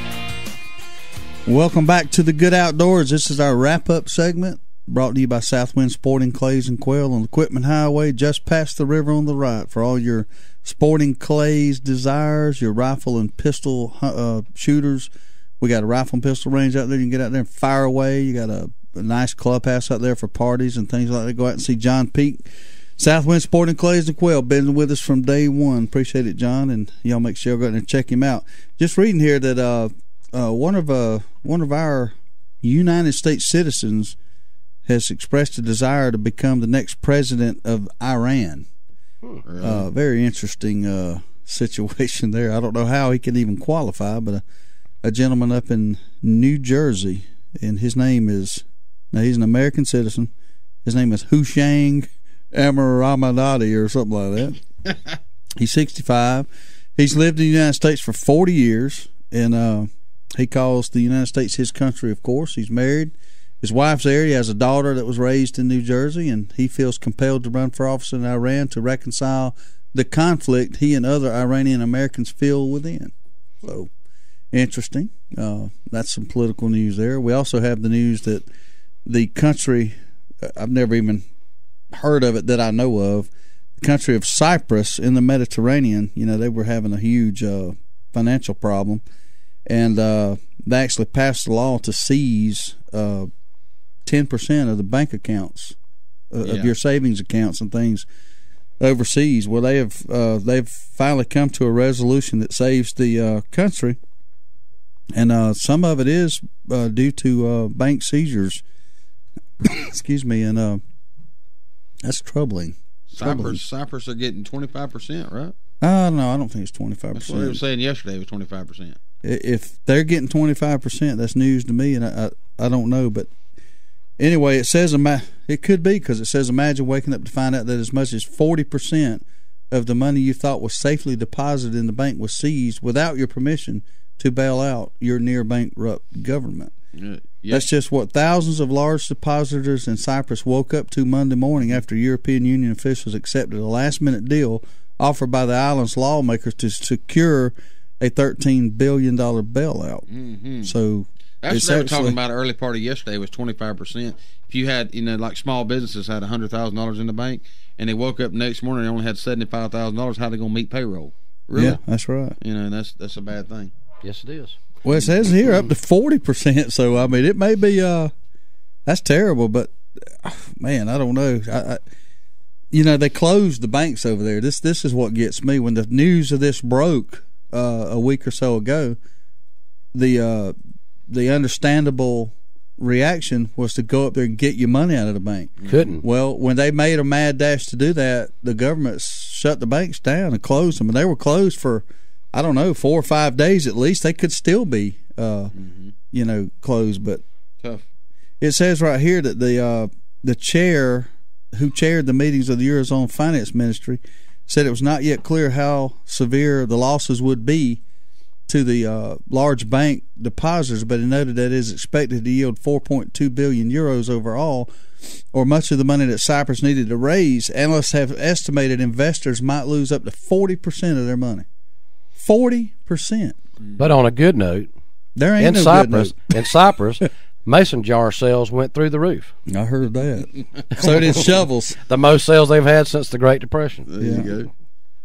Welcome back to the Good Outdoors. This is our wrap-up segment, brought to you by Southwind Sporting Clays and Quail on the Quitman Highway, just past the river on the right. For all your sporting clays desires, your rifle and pistol shooters, we got a rifle and pistol range out there. You can get out there and fire away. You got a nice clubhouse out there for parties and things like that. Go out and see John Peak, Southwind Sporting Clays and Quail, been with us from day one. Appreciate it, John, and y'all make sure you go out and check him out. Just reading here that one of our United States citizens has expressed a desire to become the next president of Iran. Really? Very interesting situation there. I don't know how he can even qualify, but a gentleman up in New Jersey, and his name is, now he's an American citizen. His name is Hushang Amaramadadi or something like that. He's 65. He's lived in the United States for 40 years, and he calls the United States his country, of course. He's married. His wife's there. He has a daughter that was raised in New Jersey, and he feels compelled to run for office in Iran to reconcile the conflict he and other Iranian Americans feel within. So, interesting. That's some political news there. We also have the news that the country, I've never even heard of it that I know of, the country of Cyprus in the Mediterranean, they were having a huge financial problem, and they actually passed a law to seize 10% of the bank accounts of your savings accounts and things overseas. Well, they've finally come to a resolution that saves the country. And some of it is due to bank seizures. Excuse me, and that's troubling. Cyprus are getting 25%, right? No, I don't think it's 25%. That's what they were saying yesterday. It was 25%. If they're getting 25%, that's news to me, and I don't know. But anyway, it says it could be, because it says imagine waking up to find out that as much as 40% of the money you thought was safely deposited in the bank was seized without your permission to bail out your near bankrupt government. That's just what thousands of large depositors in Cyprus woke up to Monday morning after European Union officials accepted a last-minute deal offered by the island's lawmakers to secure a $13 billion bailout. Mm-hmm. So that's what they were talking about early part of yesterday was 25%. If you had, like small businesses had $100,000 in the bank, and they woke up next morning and only had $75,000, how are they going to meet payroll? Really? Yeah, that's right. That's a bad thing. Yes, it is. Well, it says here up to 40%. So I mean, it may be that's terrible, but man, I don't know. They closed the banks over there. This is what gets me. When the news of this broke a week or so ago, the understandable reaction was to go up there and get your money out of the bank. Couldn't. Well, when they made a mad dash to do that, the government shut the banks down and closed them, and they were closed for, I don't know, 4 or 5 days at least. They could still be, closed. But tough. It says right here that the chair who chaired the meetings of the Eurozone Finance Ministry said it was not yet clear how severe the losses would be to the large bank depositors, but he noted that it is expected to yield 4.2 billion euros overall, or much of the money that Cyprus needed to raise. Analysts have estimated investors might lose up to 40% of their money. 40%. But on a good note, there ain't in Cyprus, mason jar sales went through the roof. I heard that. So did shovels. The most sales they've had since the Great Depression. There you go.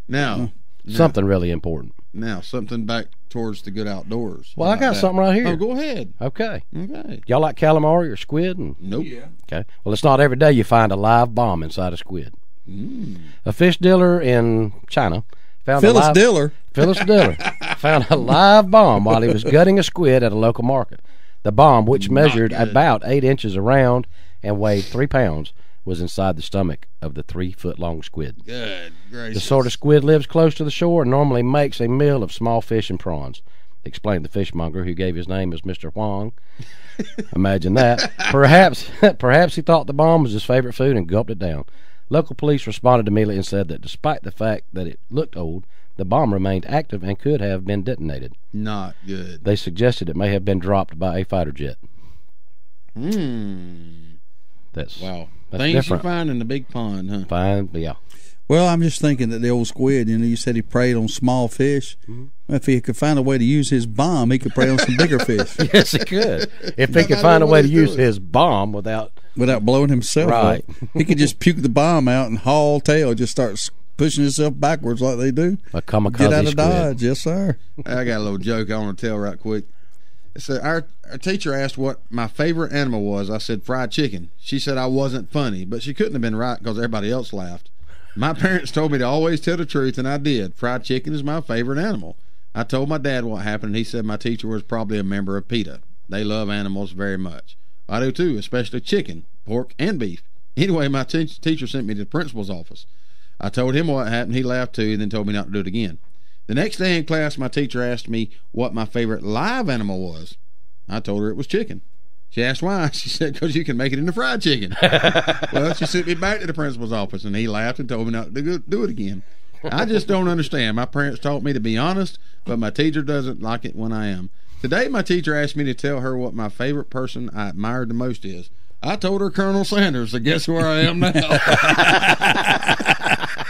Now, something really important. Now, something back towards the good outdoors. Well, I got something right here. Oh, go ahead. Okay. Okay. Y'all like calamari or squid? Nope. Yeah. Okay. Well, it's not every day you find a live bomb inside a squid. A fish dealer in China found Phyllis Diller found a live bomb while he was gutting a squid at a local market. The bomb, which measured about 8 inches around and weighed 3 pounds, was inside the stomach of the 3-foot-long squid. Good gracious. The sort of squid lives close to the shore and normally makes a meal of small fish and prawns, explained the fishmonger, who gave his name as Mr. Huang. Imagine that. Perhaps he thought the bomb was his favorite food and gulped it down. Local police responded immediately and said that despite the fact that it looked old, the bomb remained active and could have been detonated. Not good. They suggested it may have been dropped by a fighter jet. That's wow. That's Things different. you find in the big pond, huh? Fine, yeah. Well, I'm just thinking that the old squid, you said he preyed on small fish. If he could find a way to use his bomb, he could prey on some bigger fish. Yes, he could. If he could find a way to use his bomb without blowing himself right up. He could just puke the bomb out and haul tail, just start pushing himself backwards like they do. A kamikaze Get out of squid. Dodge, yes, sir. I got a little joke I want to tell right quick. So our teacher asked what my favorite animal was. I said fried chicken. She said I wasn't funny, but she couldn't have been right because everybody else laughed. My parents told me to always tell the truth, and I did. Fried chicken is my favorite animal. I told my dad what happened, and he said my teacher was probably a member of PETA. They love animals very much. I do too, especially chicken, pork, and beef. Anyway, my teacher sent me to the principal's office. I told him what happened. He laughed too, and then told me not to do it again. The next day in class, my teacher asked me what my favorite live animal was. I told her it was chicken. She asked why. She said, because you can make it into fried chicken. Well, she sent me back to the principal's office, and he laughed and told me not to do it again. I just don't understand. My parents taught me to be honest, but my teacher doesn't like it when I am. Today, my teacher asked me to tell her what my favorite person I admired the most is. I told her Colonel Sanders, so guess where I am now?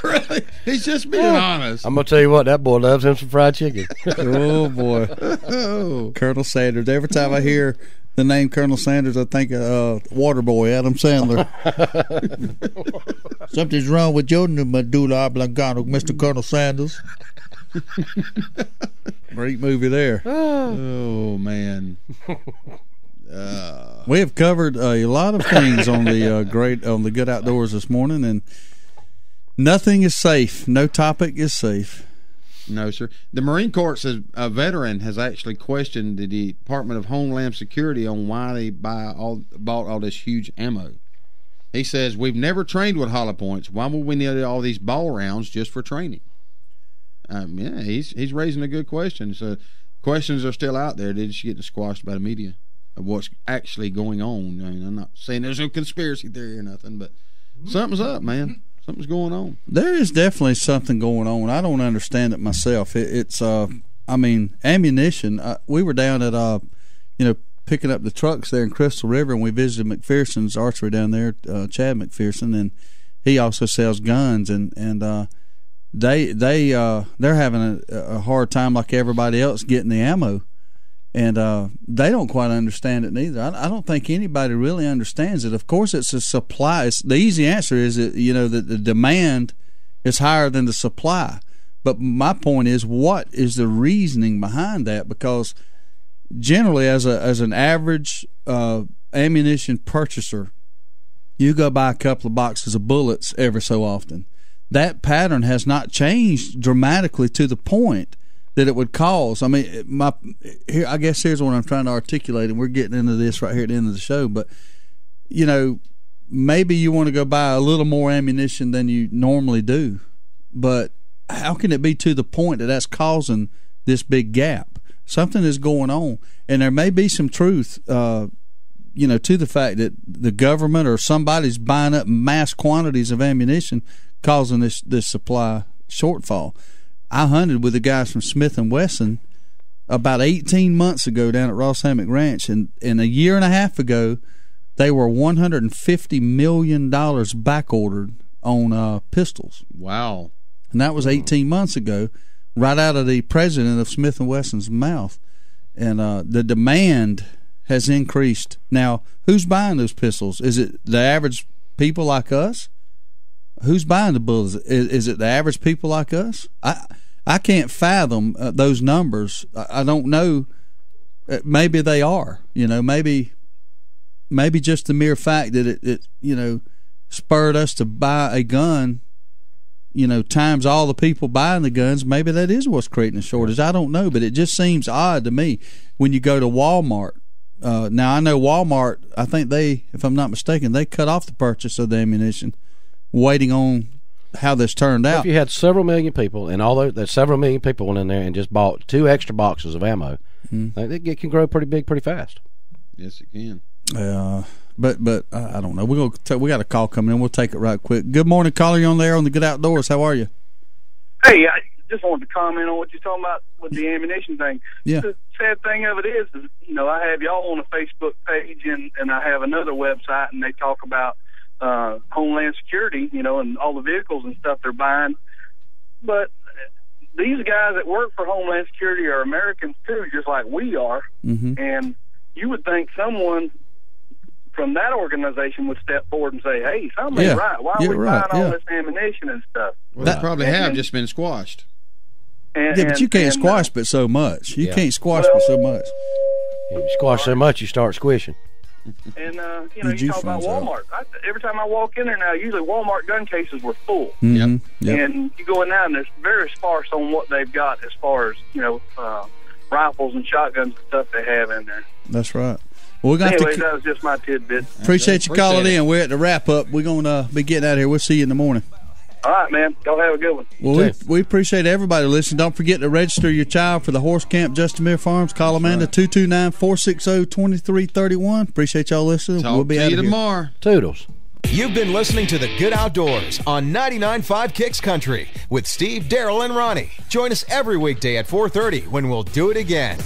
Really? He's just being honest. I'm going to tell you what, that boy loves him some fried chicken. Oh, boy. Oh. Colonel Sanders. Every time I hear the name Colonel Sanders, I think of Waterboy, Adam Sandler. Something's wrong with your medulla oblongata, Mr. Colonel Sanders. Great movie there. Oh, man. We have covered a lot of things on the Good Outdoors this morning, and nothing is safe. No topic is safe. No, sir. The Marine Corps says a veteran has actually questioned the Department of Homeland Security on why they bought all this huge ammo. He says, we've never trained with hollow points. Why would we need all these ball rounds just for training? Yeah, he's raising a good question. So questions are still out there. They're just getting squashed by the media of what's actually going on. I mean, I'm not saying there's no conspiracy theory or nothing, but something's up, man. Something's going on. There is definitely something going on. I don't understand it myself. It's ammunition. We were down at picking up the trucks there in Crystal River, and we visited McPherson's archery down there, Chad McPherson, and he also sells guns, and they're having a hard time like everybody else getting the ammo. And they don't quite understand it neither. I don't think anybody really understands it. Of course, it's a supply. The easy answer is that the demand is higher than the supply. But my point is, what is the reasoning behind that? Because generally, as an average ammunition purchaser, you go buy a couple of boxes of bullets every so often. That pattern has not changed dramatically to the point that it would cause. I mean, I guess here's what I'm trying to articulate, and we're getting into this right here at the end of the show. But maybe you want to go buy a little more ammunition than you normally do, but how can it be to the point that that's causing this big gap? Something is going on, and there may be some truth to the fact that the government or somebody's buying up mass quantities of ammunition, causing this supply shortfall. I hunted with the guys from Smith & Wesson about 18 months ago down at Ross Hammock Ranch, and a year and a half ago, they were $150 million back ordered on pistols. Wow. And that was 18 months ago, right out of the president of Smith & Wesson's mouth. And the demand has increased. Now, who's buying those pistols? Is it the average people like us? Who's buying the bullets? Is it the average people like us? I can't fathom those numbers. I don't know. Maybe they are. Maybe just the mere fact that it spurred us to buy a gun, times all the people buying the guns, maybe that is what's creating a shortage. I don't know, but it just seems odd to me when you go to Walmart. Now, I know Walmart, I think if I'm not mistaken, they cut off the purchase of the ammunition, waiting on how this turned out. If you had several million people, and although there's several million people went in there and just bought 2 extra boxes of ammo, it can grow pretty big pretty fast. Yes, it can. But I don't know. We got a call coming in. We'll take it right quick. Good morning, caller. You on there on the Good Outdoors? How are you? Hey, I just wanted to comment on what you're talking about with the ammunition thing. Yeah. The sad thing of it is I have y'all on a Facebook page and I have another website, and they talk about Homeland Security, and all the vehicles and stuff they're buying. But these guys that work for Homeland Security are Americans too, just like we are. Mm-hmm. And you would think someone from that organization would step forward and say, "Hey, something's right. Why are we buying all this ammunition and stuff?" Well, they probably have just been squashed. But you can't squash but so much. You can't squash but so much. You squash so much, you start squishing. And you talk about Walmart. Every time I walk in there now, usually Walmart gun cases were full. Mm-hmm. Yep. And you go in now, and there's very sparse on what they've got as far as rifles and shotguns and stuff they have in there. That's right. Well, anyways, that was just my tidbit. Appreciate you calling in. We're at the wrap up. We're gonna be getting out of here. We'll see you in the morning. All right, man. Y'all have a good one. Well, we appreciate everybody listening. Don't forget to register your child for the Horse Camp Justin Muir Farms. Call Amanda 229-460-2331. Appreciate y'all listening. We'll be out of here tomorrow. Toodles. You've been listening to The Good Outdoors on 99.5 Kicks Country with Steve, Daryl, and Ronnie. Join us every weekday at 4:30 when we'll do it again.